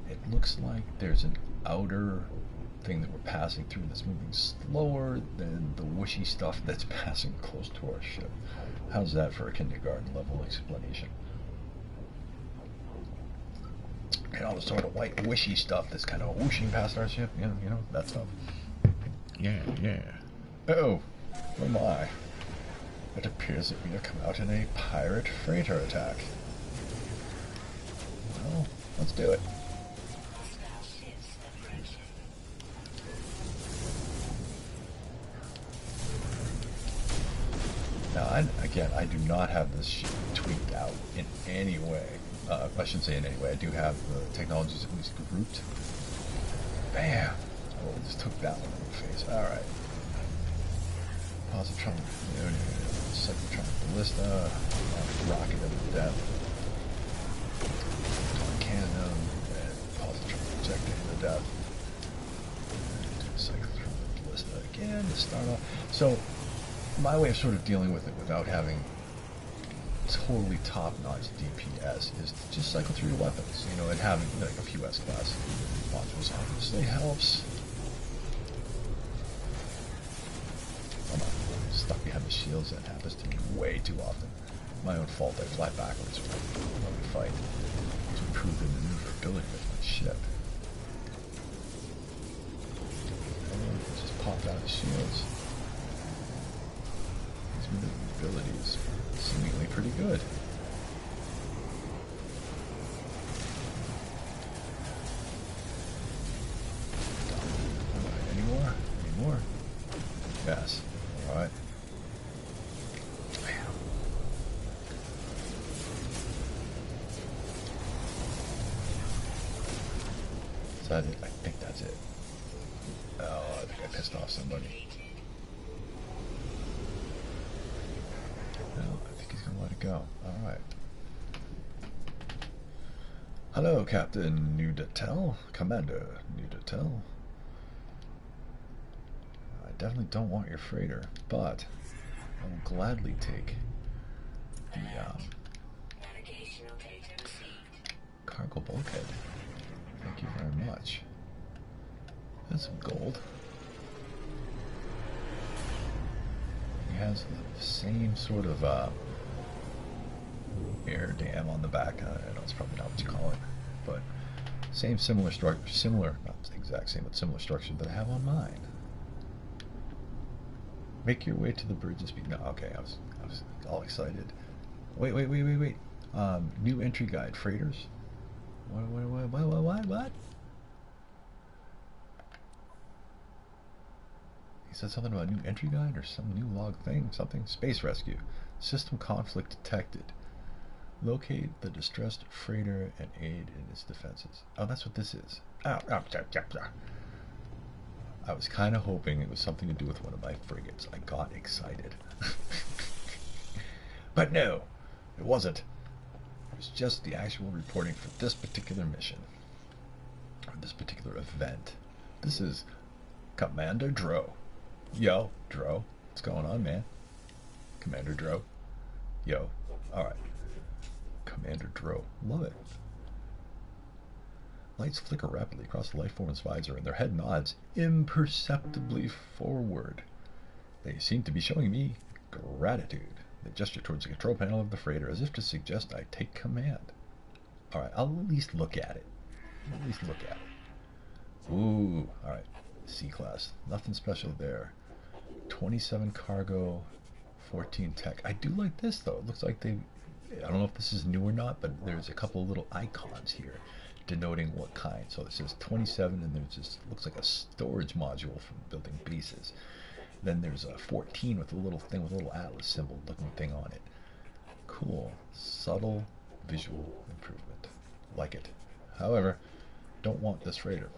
It looks like there's an outer thing that we're passing through that's moving slower than the wishy stuff that's passing close to our ship. How's that for a kindergarten level explanation? You know, the sort of white wishy stuff that's kind of whooshing past our ship, you know, that stuff. Yeah. Oh, oh my. It appears that we have come out in a pirate freighter attack. Well, let's do it. Now, again, I do not have this ship tweaked out in any way. I shouldn't say in any way. I do have the technologies at least grouped. Bam! Oh, we just took that one in the face. Alright. Positron. Cyclotron ballista. Rocket of death. Cannon. And positron projector to death. And cyclotron ballista again to start off. So, my way of sort of dealing with it without having totally top-notch DPS is to just cycle through your weapons, you know, and having like a few S-class modules obviously helps. I'm not stuck behind the shields. That happens to me way too often. My own fault. I fly backwards when we fight to improve the maneuverability of my ship. And just popped out of the shields. His maneuverability is seemingly pretty good. Alright, any more? Any more? Yes. Alright. Is that it? I think that's it. Oh, I think I pissed off somebody. No, I think he's gonna let it go. Alright. Hello, Captain Nudatel. Commander Nudatel. I definitely don't want your freighter, but I will gladly take the cargo bulkhead. Thank you very much. That's some gold. He has the same sort of air dam on the back. I know it's probably not what you call it, but similar structure, not the exact same, but similar structure that I have on mine. Make your way to the bridge and speak. No, okay, I was all excited. Wait. New entry guide, freighters. What? He said something about a new entry guide or some new log thing, something. Space rescue. System conflict detected. Locate the distressed freighter and aid in its defenses. Oh, that's what this is. I was kind of hoping it was something to do with one of my frigates. I got excited. But no, it wasn't. It was just the actual reporting for this particular mission. Or this particular event. This is Commander Dro. Yo, Dro. What's going on, man? Commander Dro. Yo. Alright. Commander Dro. Love it. Lights flicker rapidly across the life form's visor, and their head nods imperceptibly forward. They seem to be showing me gratitude. They gesture towards the control panel of the freighter as if to suggest I take command. Alright, I'll at least look at it. Ooh, alright. C-class. Nothing special there. 27 cargo, 14 tech. I do like this, though. It looks like they... I don't know if this is new or not, but there's a couple of little icons here denoting what kind. So it says 27, and there's just looks like a storage module for building bases. Then there's a 14 with a little thing with a little atlas symbol looking thing on it. Cool. Subtle visual improvement. Like it. However, don't want this freighter.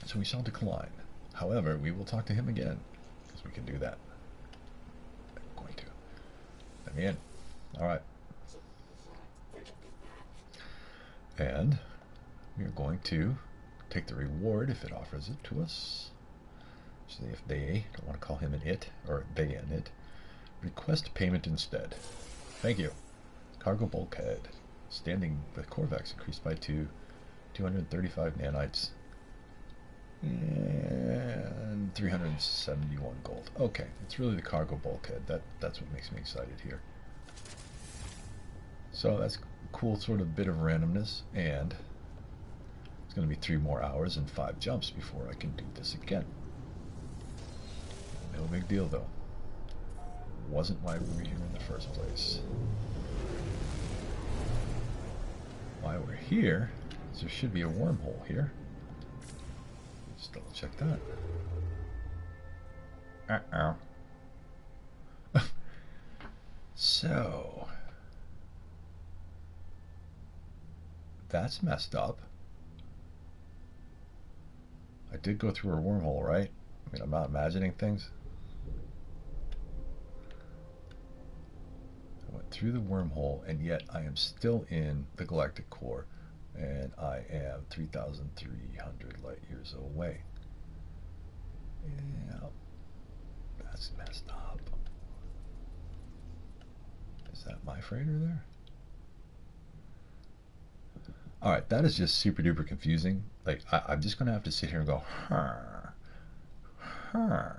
So we shall decline. However, we will talk to him again, because we can do that. I'm going to. Let me in. Alright. And we are going to take the reward if it offers it to us. See if they, don't want to call him an it, or they an it. Request payment instead. Thank you. Cargo bulkhead. Standing with Corvex increased by 235 nanites. And 371 gold. Okay, it's really the cargo bulkhead. That's what makes me excited here. So that's a cool sort of bit of randomness, and it's going to be 3 more hours and 5 jumps before I can do this again. No big deal though. Wasn't why we were here in the first place. Why we're here is there should be a wormhole here. Just double check that. So that's messed up. I did go through a wormhole, right? I mean, I'm not imagining things. I went through the wormhole, and yet I am still in the galactic core, and I am 3,300 light years away. Yeah, that's messed up. Is that my freighter there? Alright, that is just super duper confusing. Like, I'm just going to have to sit here and go, huh, huh.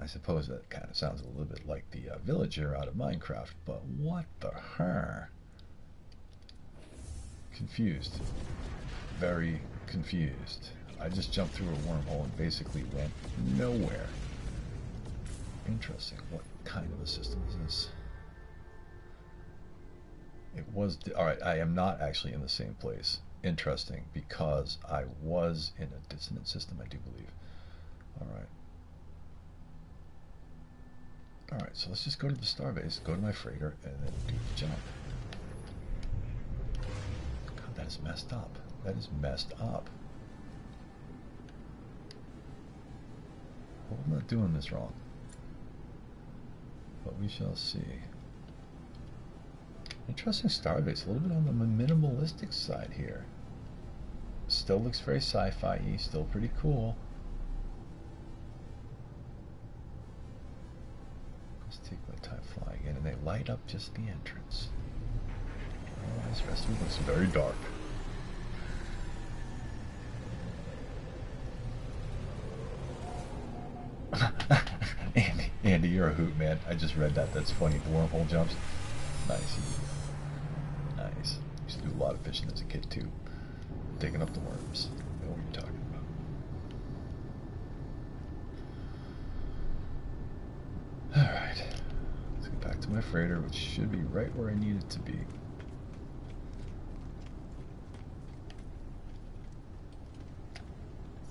I suppose that kind of sounds a little bit like the villager out of Minecraft, but what the huh? Confused. Very confused. I just jumped through a wormhole and basically went nowhere. Interesting. What kind of a system is this? It was... Alright, I am not actually in the same place. Interesting, because I was in a dissonant system, I do believe. Alright. Alright, so let's just go to the starbase, go to my freighter, and then do the jump. God, that is messed up. That is messed up. Well, I'm not doing this wrong. But we shall see. Interesting starbase, a little bit on the minimalistic side here. Still looks very sci-fi-y, still pretty cool. Let's take my time flying in, and they light up just the entrance. Otherwise, the rest of it looks very dark. Andy, you're a hoot, man. I just read that. That's funny. The wormhole jumps. Nice. Nice. Used to do a lot of fishing as a kid, too. Digging up the worms. I know what you're talking about. Alright. Let's get back to my freighter, which should be right where I need it to be.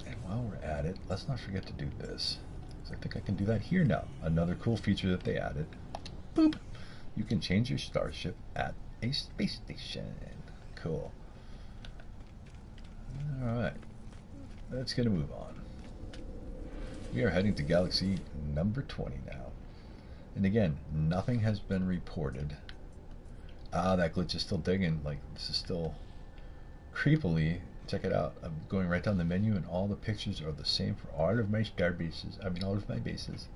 And while we're at it, let's not forget to do this. I think I can do that here now. Another cool feature that they added. Boop! You can change your starship at a space station. Cool. Alright. Let's get a move on. We are heading to galaxy number 20 now. And again, nothing has been reported. Ah, that glitch is still digging. Like, this is still creepily. Check it out. I'm going right down the menu, and all the pictures are the same for all of my star bases. I mean, all of my bases.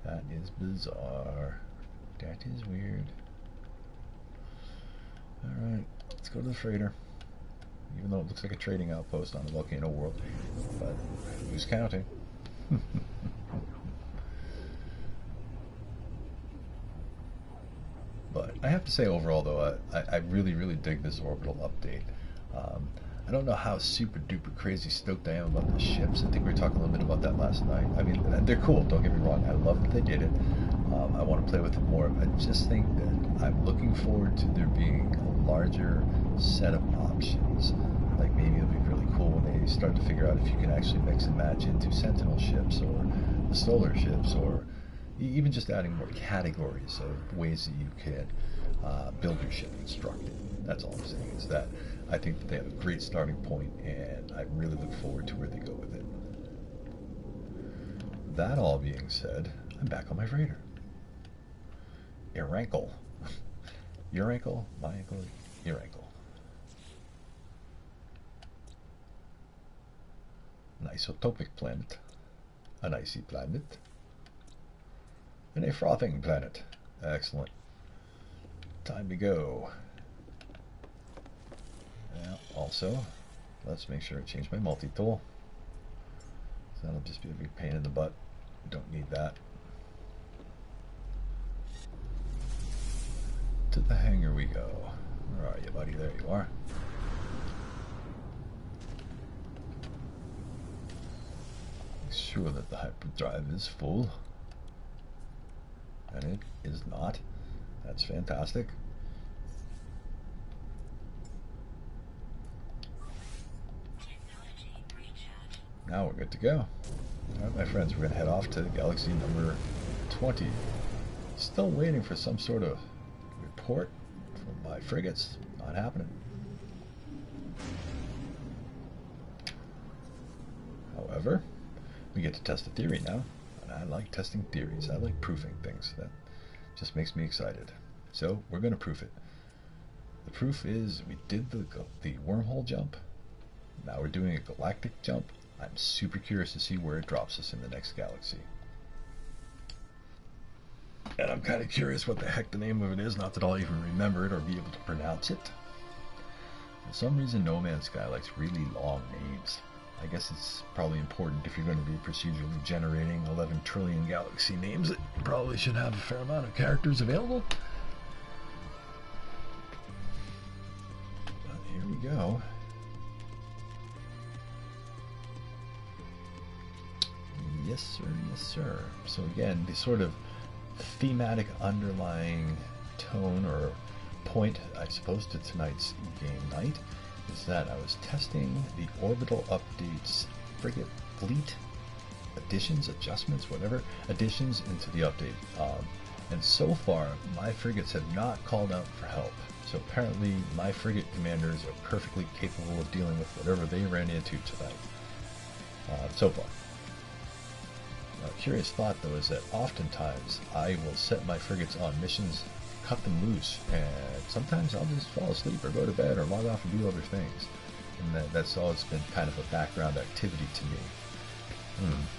That is bizarre. That is weird. Alright, let's go to the freighter. Even though it looks like a trading outpost on a volcano world. But who's counting? But I have to say, overall, though, I really, really dig this Orbital update. I don't know how super duper crazy stoked I am about the ships. I think we were talking a little bit about that last night. I mean, they're cool, don't get me wrong. I love that they did it. I want to play with it more. I just think that I'm looking forward to there being a larger set of options. Like, maybe it'll be really cool when they start to figure out if you can actually mix and match into Sentinel ships or the Solar ships, or, Even just adding more categories of ways that you can build your ship, construct it. That's all I'm saying, is that I think that they have a great starting point, and I really look forward to where they go with it. That all being said, I'm back on my freighter. Your ankle. Your ankle, my ankle, your ankle. An isotopic planet. An icy planet. And a frothing planet. Excellent. Time to go. Well, also, let's make sure I change my multi-tool. So that'll just be a big pain in the butt. Don't need that. To the hangar we go. Where are you, buddy? There you are. Make sure that the hyperdrive is full. And it is not. That's fantastic. Now we're good to go. Alright, my friends, we're going to head off to galaxy number 20. Still waiting for some sort of report from my frigates. Not happening. However, we get to test a theory now. And I like testing theories. I like proofing things. That just makes me excited. So we're going to proof it. The proof is we did the wormhole jump. Now we're doing a galactic jump. I'm super curious to see where it drops us in the next galaxy. And I'm kind of curious what the heck the name of it is. Not that I'll even remember it or be able to pronounce it. For some reason, No Man's Sky likes really long names. I guess it's probably important if you're going to be procedurally generating 11 trillion galaxy names that you probably should have a fair amount of characters available. But here we go. Yes, sir. Yes, sir. So again, the sort of thematic underlying tone or point, I suppose, to tonight's game night is that I was testing the Orbital updates, Frigate Fleet additions, adjustments, whatever, additions into the update. And so far, my frigates have not called out for help. So apparently, my frigate commanders are perfectly capable of dealing with whatever they ran into tonight. So far. A curious thought, though, is that oftentimes I will set my frigates on missions, cut them loose, and sometimes I'll just fall asleep or go to bed or log off and do other things. And that's always been kind of a background activity to me.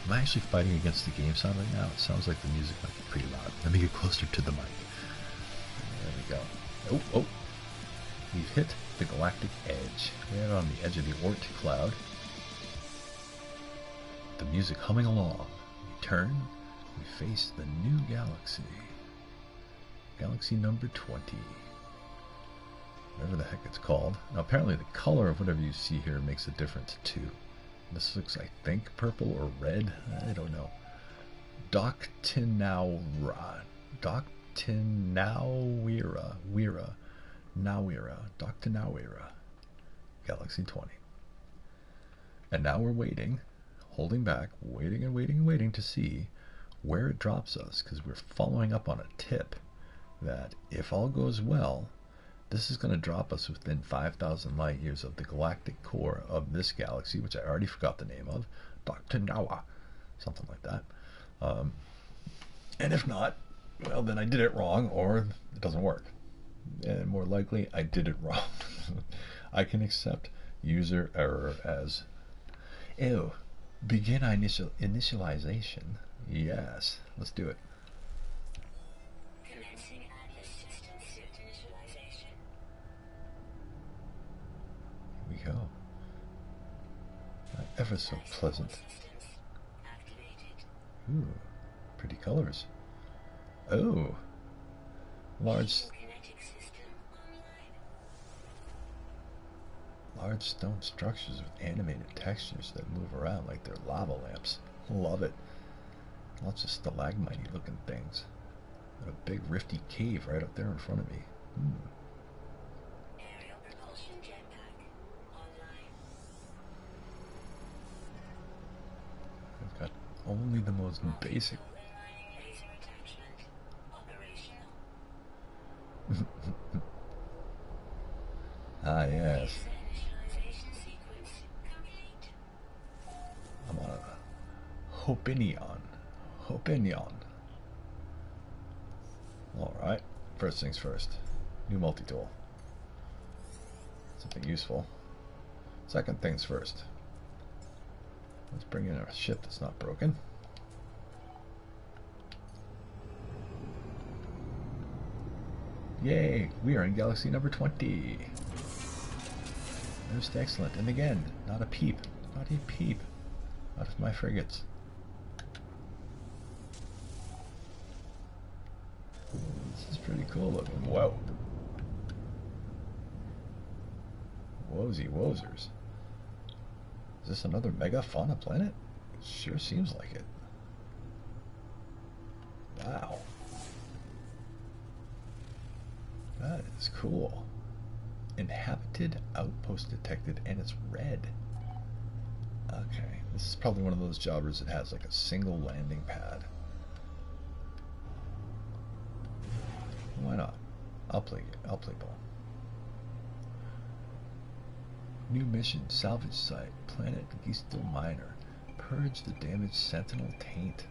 Am I actually fighting against the game sound right now? It sounds like the music might be pretty loud. Let me get closer to the mic. There we go. Oh! We've hit the galactic edge. We're on the edge of the Oort cloud. The music humming along. Turn, we face the new galaxy. Galaxy number 20. Whatever the heck it's called. Now apparently the color of whatever you see here makes a difference too. This looks, I think, purple or red. I don't know. Doctinawira. Doctinawira. Galaxy 20. And now we're waiting. Holding back, waiting and waiting and waiting to see where it drops us, because we're following up on a tip that if all goes well, this is going to drop us within 5,000 light years of the galactic core of this galaxy, which I already forgot the name of, Doctinawa, something like that. And if not, well, then I did it wrong, or it doesn't work. And more likely, I did it wrong. I can accept user error as, ew. Begin initialization. Yes, let's do it. Commencing Atlas system suit initialization. Here we go. Ever so pleasant. Ooh, pretty colors. Oh, large stone structures with animated textures that move around like they're lava lamps. Love it. Lots of stalagmite looking things. And a big rifty cave right up there in front of me. Aerial propulsion jetpack online. I've got only the most basic. Opinion. Opinion. Alright, first things first. New multi-tool. Something useful. Second things first. Let's bring in a ship that's not broken. Yay! We are in galaxy number 20. Most excellent. And again, not a peep. Not a peep out of my frigates. This is pretty cool looking. Whoa. Wozy wozers. Is this another mega fauna planet? It sure seems like it. Wow. That is cool. Inhabited outpost detected, and it's red. Okay, this is probably one of those jobbers that has like a single landing pad. Why not? I'll play ball. New mission, salvage site, planet Gisto Minor. Purge the damaged sentinel taint.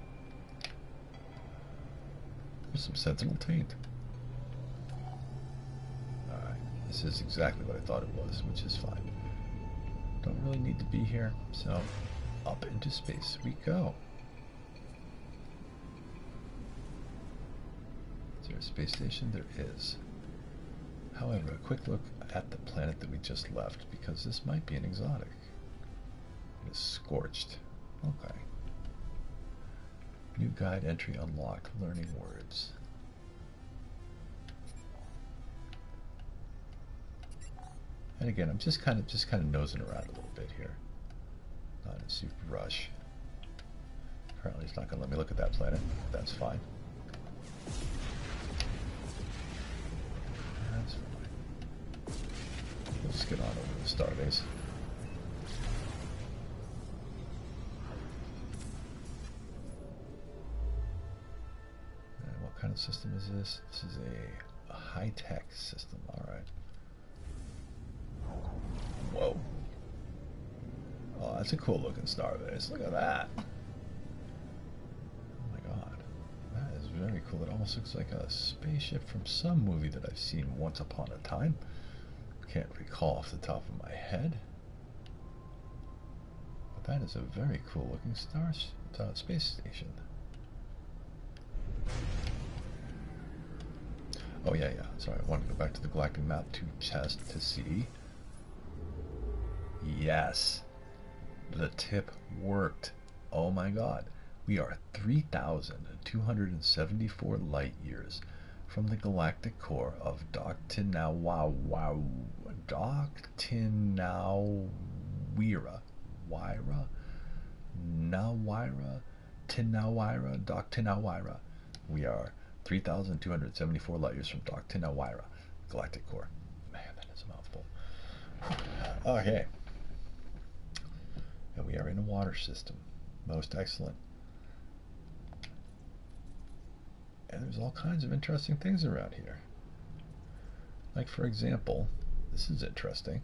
There's some sentinel taint. Alright, this is exactly what I thought it was, which is fine. Don't really need to be here, so up into space we go. Is there a space station? There is. However, a quick look at the planet that we just left, because this might be an exotic. It is scorched. Okay. New guide entry unlocked. Learning words. And again, I'm just kind of nosing around a little bit here. Not in a super rush. Apparently, it's not going to let me look at that planet. That's fine. That's fine. We'll just get on over to the starbase. And what kind of system is this? This is a high-tech system. All right. Whoa. Oh, that's a cool looking starbase. Look at that. Oh my god. That is very cool. It almost looks like a spaceship from some movie that I've seen once upon a time. Can't recall off the top of my head. But that is a very cool looking space station. Oh yeah. Sorry, I wanted to go back to the galactic map to test to see. Yes, the tip worked. Oh my god. We are 3,274 light years from the galactic core of Doctinawira. Doctinawira. We are 3,274 light years from Doctinawira, galactic core. Man, that is a mouthful. Okay. And we are in a water system. Most excellent. And there's all kinds of interesting things around here. Like, for example, this is interesting.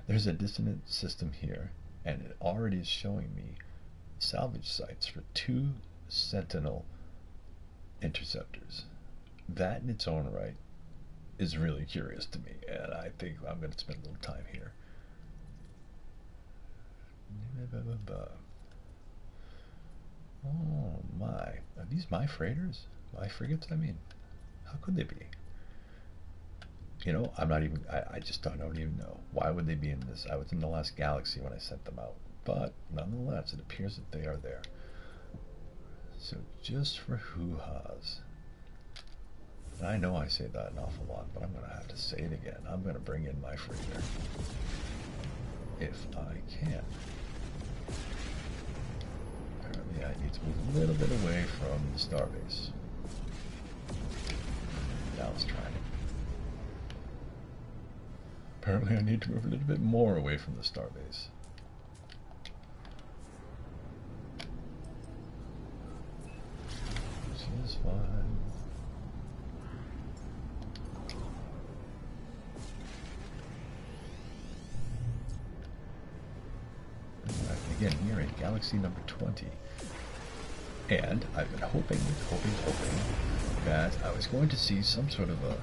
There's a dissonant system here, and it already is showing me salvage sites for 2 Sentinel interceptors. That in its own right is really curious to me, and I think I'm going to spend a little time here. Oh my. Are these my freighters? My frigates, I mean? How could they be? You know, I'm not even, I just don't even know. Why would they be in this? I was in the last galaxy when I sent them out. But, nonetheless, it appears that they are there. So, just for hoo-has. And I know I say that an awful lot, but I'm going to have to say it again. I'm going to bring in my freighter. If I can. Apparently I need to move a little bit away from the starbase. Now let's try it. Apparently I need to move a little bit more away from the starbase. This is fine. again here in Galaxy number 20. And I've been hoping that I was going to see some sort of a...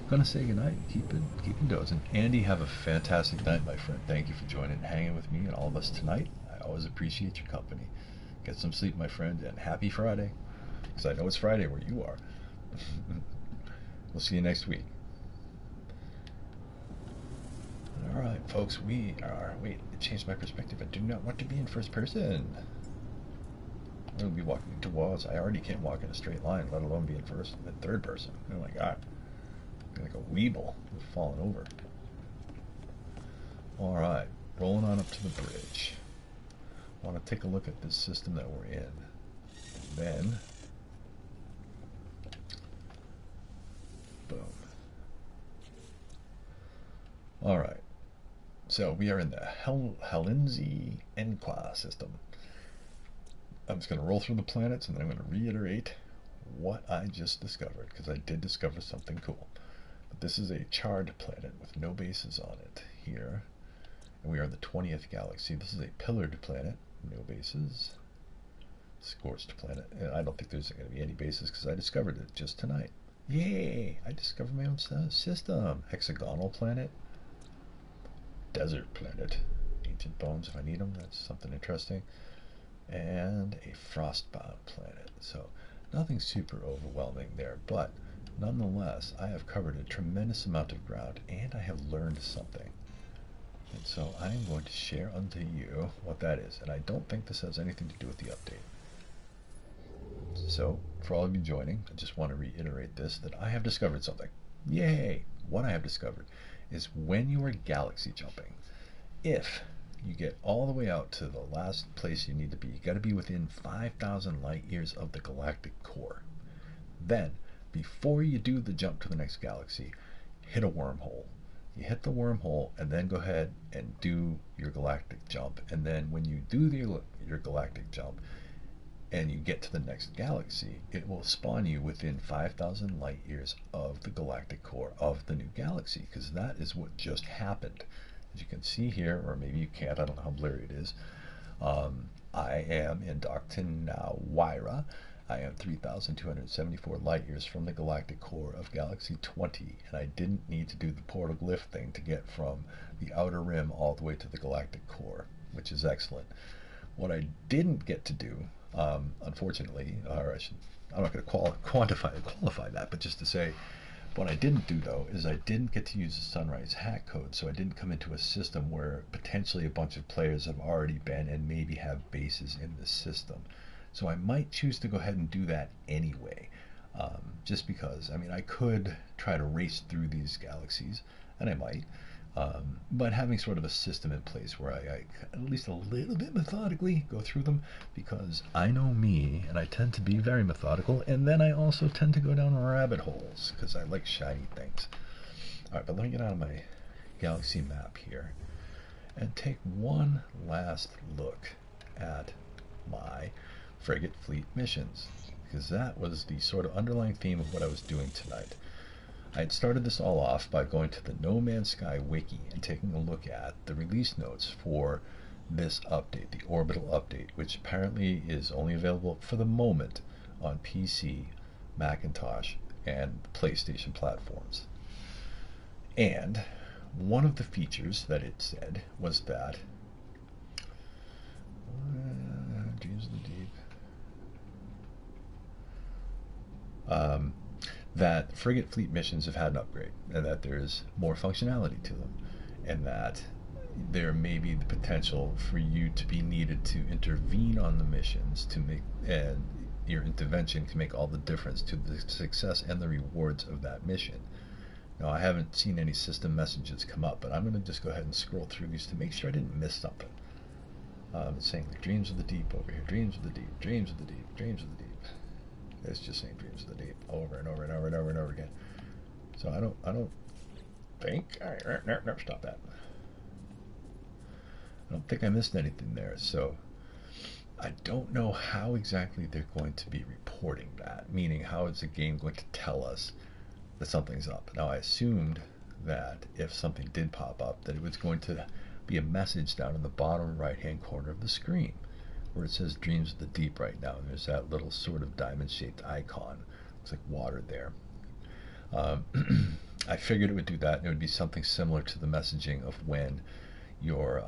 Gonna say goodnight, keep it dozing. Andy, have a fantastic night, my friend. Thank you for joining and hanging with me and all of us tonight. I always appreciate your company. Get some sleep, my friend, and happy Friday. Because I know it's Friday where you are. We'll see you next week. Alright, folks, we are... Wait, it changed my perspective. I do not want to be in first person. I'm going to be walking towards... I already can't walk in a straight line, let alone be in third person. Oh my god. I'm like a weeble. I've fallen over. Alright, rolling on up to the bridge. I want to take a look at this system that we're in. Then... boom. Alright. So we are in the Helenzi Enqua system. I'm just going to roll through the planets and then I'm going to reiterate what I just discovered, because I did discover something cool. But this is a charred planet with no bases on it here. And we are in the 20th galaxy. This is a pillared planet, no bases. Scorched planet. And I don't think there's going to be any bases because I discovered it just tonight. Yay! I discovered my own system. Hexagonal planet. Desert planet. Ancient bones if I need them. That's something interesting. And a frostbound planet. So nothing super overwhelming there, but nonetheless I have covered a tremendous amount of ground and I have learned something. And so I am going to share unto you what that is. And I don't think this has anything to do with the update. So for all of you joining, I just want to reiterate this, that I have discovered something. Yay! What I have discovered is when you are galaxy jumping, if you get all the way out to the last place you need to be, you got to be within 5,000 light years of the galactic core. Then, before you do the jump to the next galaxy, hit a wormhole. You hit the wormhole and then go ahead and do your galactic jump. And then when you do your galactic jump and you get to the next galaxy, it will spawn you within 5,000 light years of the galactic core of the new galaxy, because that is what just happened. As you can see here, or maybe you can't, I don't know how blurry it is. I am in Doctinawyra. I am 3,274 light years from the galactic core of Galaxy 20, and I didn't need to do the portal glyph thing to get from the outer rim all the way to the galactic core, which is excellent. What I didn't get to do, unfortunately, or I'm not going to qualify that, but just to say, what I didn't do though is I didn't get to use the Sunrise hack code, so I didn't come into a system where potentially a bunch of players have already been and maybe have bases in the system. So I might choose to go ahead and do that anyway, just because, I mean, I could try to race through these galaxies, and I might, but having sort of a system in place where I at least a little bit methodically go through them, because I know me and I tend to be very methodical, and then I also tend to go down rabbit holes because I like shiny things. Alright, but let me get out of my galaxy map here and take one last look at my Frigate Fleet Missions, because that was the sort of underlying theme of what I was doing tonight. I had started this all off by going to the No Man's Sky Wiki and taking a look at the release notes for this update, the Orbital update, which apparently is only available for the moment on PC, Macintosh, and PlayStation platforms. And one of the features that it said was that Dreams of the Deep, that Frigate Fleet Missions have had an upgrade, and that there's more functionality to them, and that there may be the potential for you to be needed to intervene on the missions to make, and your intervention can make all the difference to the success and the rewards of that mission. Now, I haven't seen any system messages come up, but I'm going to just go ahead and scroll through these to make sure I didn't miss something. It's saying like, Dreams of the Deep over here, Dreams of the Deep, Dreams of the Deep, Dreams of the Deep. It's just saying Dreams of the Deep over and over and over and over and over again. So I don't think, alright, no, stop that. I don't think I missed anything there, so I don't know how exactly they're going to be reporting that, meaning how is the game going to tell us that something's up. Now, I assumed that if something did pop up, that it was going to be a message down in the bottom right hand corner of the screen where it says Dreams of the Deep right now. And there's that little sort of diamond shaped icon. Looks like water there. I figured it would do that, and it would be something similar to the messaging of when your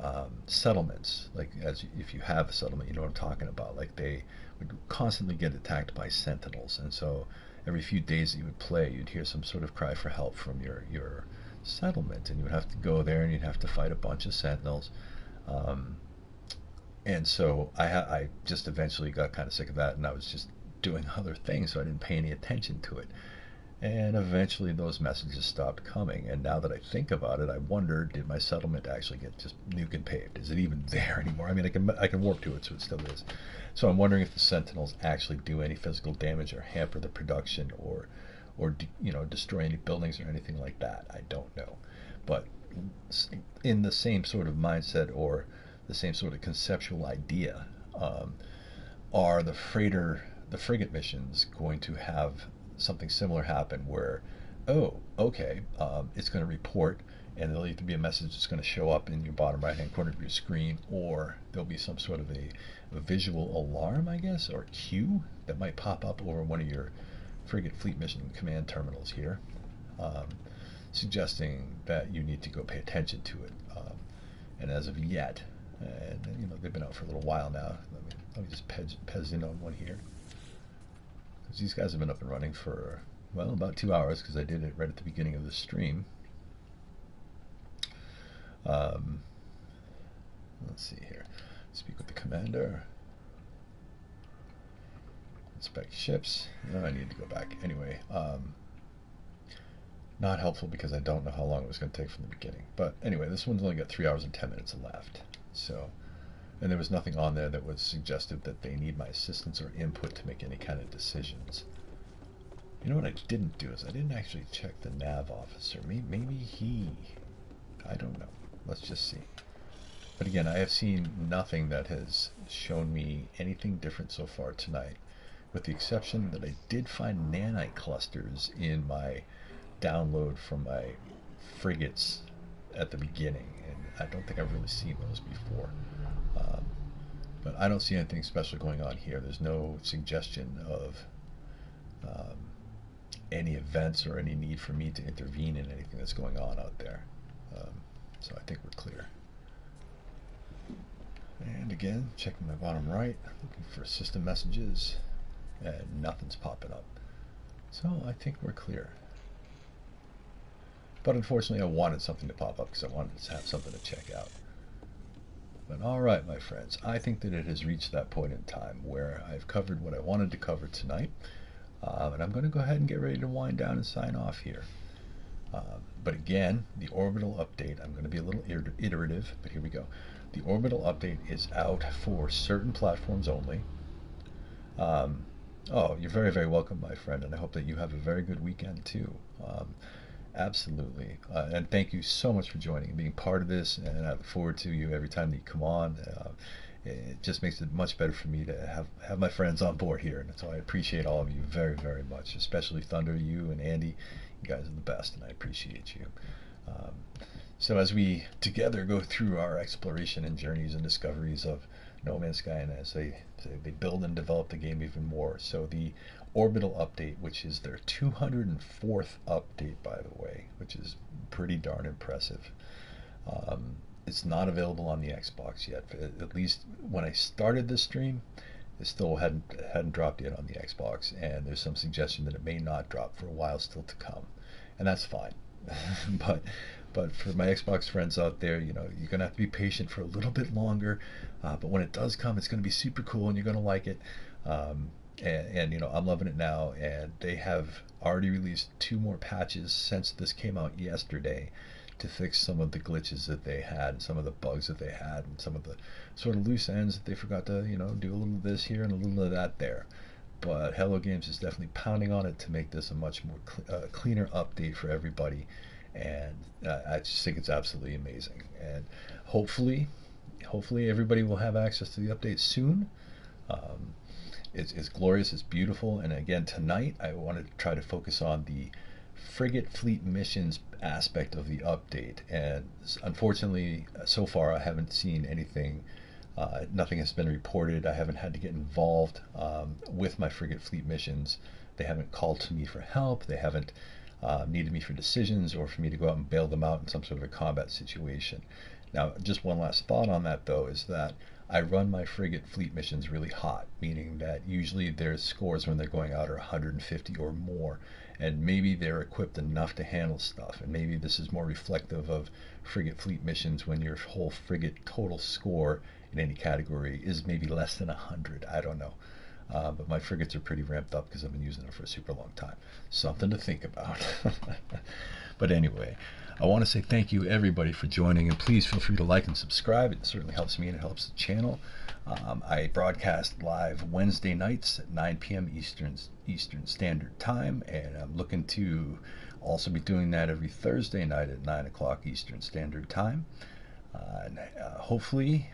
settlements, like if you have a settlement, you know what I'm talking about, like they would constantly get attacked by sentinels, and so every few days that you would play, you'd hear some sort of cry for help from your settlement, and you would have to go there and you'd have to fight a bunch of sentinels. And so I just eventually got kind of sick of that, and I was just doing other things, so I didn't pay any attention to it. And eventually those messages stopped coming. And now that I think about it, I wonder, did my settlement actually get just nuke and paved? Is it even there anymore? I mean, I can warp to it, so it still is. So I'm wondering if the sentinels actually do any physical damage or hamper the production or destroy any buildings or anything like that. I don't know. But in the same sort of mindset or the same sort of conceptual idea, are the frigate missions going to have something similar happen where, oh, okay, it's going to report, and there'll either be a message that's going to show up in your bottom right hand corner of your screen, or there'll be some sort of a visual alarm, I guess, or cue that might pop up over one of your Frigate Fleet Mission command terminals here, suggesting that you need to go pay attention to it. And as of yet, and they've been out for a little while now. Let me just pez in on one here. These guys have been up and running for, well, about 2 hours, because I did it right at the beginning of the stream. Let's see here. Speak with the commander. Inspect ships. I need to go back. Anyway, not helpful because I don't know how long it was going to take from the beginning. But anyway, this one's only got 3 hours and 10 minutes left. So, and there was nothing on there that was suggestive that they need my assistance or input to make any kind of decisions. You know what I didn't do is I didn't actually check the nav officer. Maybe he... I don't know. Let's just see. But again, I have seen nothing that has shown me anything different so far tonight, with the exception that I did find nanite clusters in my download from my frigates at the beginning, and I don't think I've really seen those before. But I don't see anything special going on here. There's no suggestion of any events or any need for me to intervene in anything that's going on out there. So I think we're clear. And again, checking my bottom right, looking for system messages, and nothing's popping up. So I think we're clear. But unfortunately, I wanted something to pop up because I wanted to have something to check out. But alright, my friends, I think that it has reached that point in time where I've covered what I wanted to cover tonight. And I'm going to go ahead and get ready to wind down and sign off here. But again, the Orbital update, I'm going to be a little iterative, but here we go. The Orbital update is out for certain platforms only. Oh, you're very, very welcome, my friend, and I hope that you have a very good weekend too. Absolutely. And thank you so much for joining and being part of this, and I look forward to you every time that you come on. It just makes it much better for me to have my friends on board here, and so I appreciate all of you very, very much, especially Thunder, you and Andy. You guys are the best, and I appreciate you. So as we together go through our exploration and journeys and discoveries of No Man's Sky, and as they build and develop the game even more, so the Orbital update, which is their 204th update, by the way, which is pretty darn impressive. It's not available on the Xbox yet. At least when I started this stream, it still hadn't dropped yet on the Xbox, and there's some suggestion that it may not drop for a while still to come, and that's fine. but for my Xbox friends out there, you're gonna have to be patient for a little bit longer. But when it does come, it's gonna be super cool, and you're gonna like it. And I'm loving it now, and they have already released 2 more patches since this came out yesterday to fix some of the glitches that they had, some of the bugs that they had, and some of the sort of loose ends that they forgot to do a little of this here and a little of that there. But Hello Games is definitely pounding on it to make this a much more cleaner update for everybody, and I just think it's absolutely amazing. And hopefully everybody will have access to the update soon. It's glorious, it's beautiful, and again, tonight I wanted to try to focus on the Frigate Fleet Missions aspect of the update, and unfortunately, so far I haven't seen anything. Nothing has been reported. I haven't had to get involved with my Frigate Fleet Missions. They haven't called to me for help. They haven't needed me for decisions or for me to go out and bail them out in some sort of a combat situation. Now, just one last thought on that, though, is that I run my Frigate Fleet Missions really hot, meaning that usually their scores when they're going out are 150 or more, and maybe they're equipped enough to handle stuff, and maybe this is more reflective of Frigate Fleet Missions when your whole frigate total score in any category is maybe less than 100. I don't know. But my frigates are pretty ramped up because I've been using them for a super long time. Something to think about. But anyway, I want to say thank you everybody for joining, and please feel free to like and subscribe. It certainly helps me and it helps the channel. I broadcast live Wednesday nights at 9 p.m. Eastern Standard Time, and I'm looking to also be doing that every Thursday night at 9 o'clock Eastern Standard Time. Hopefully,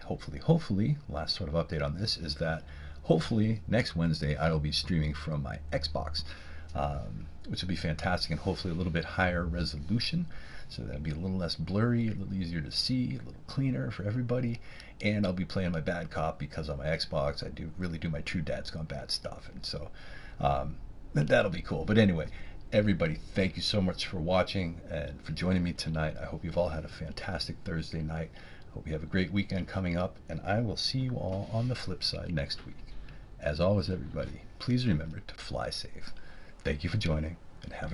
last sort of update on this is that hopefully next Wednesday I will be streaming from my Xbox, which will be fantastic, and hopefully a little bit higher resolution, so that'll be a little less blurry, a little easier to see, a little cleaner for everybody. And I'll be playing my bad cop because on my Xbox I really do my true dad's gone bad stuff, and so that'll be cool. But anyway, everybody, thank you so much for watching and for joining me tonight. I hope you've all had a fantastic Thursday night. Hope you have a great weekend coming up, and I will see you all on the flip side next week. As always, everybody, please remember to fly safe. Thank you for joining, and have a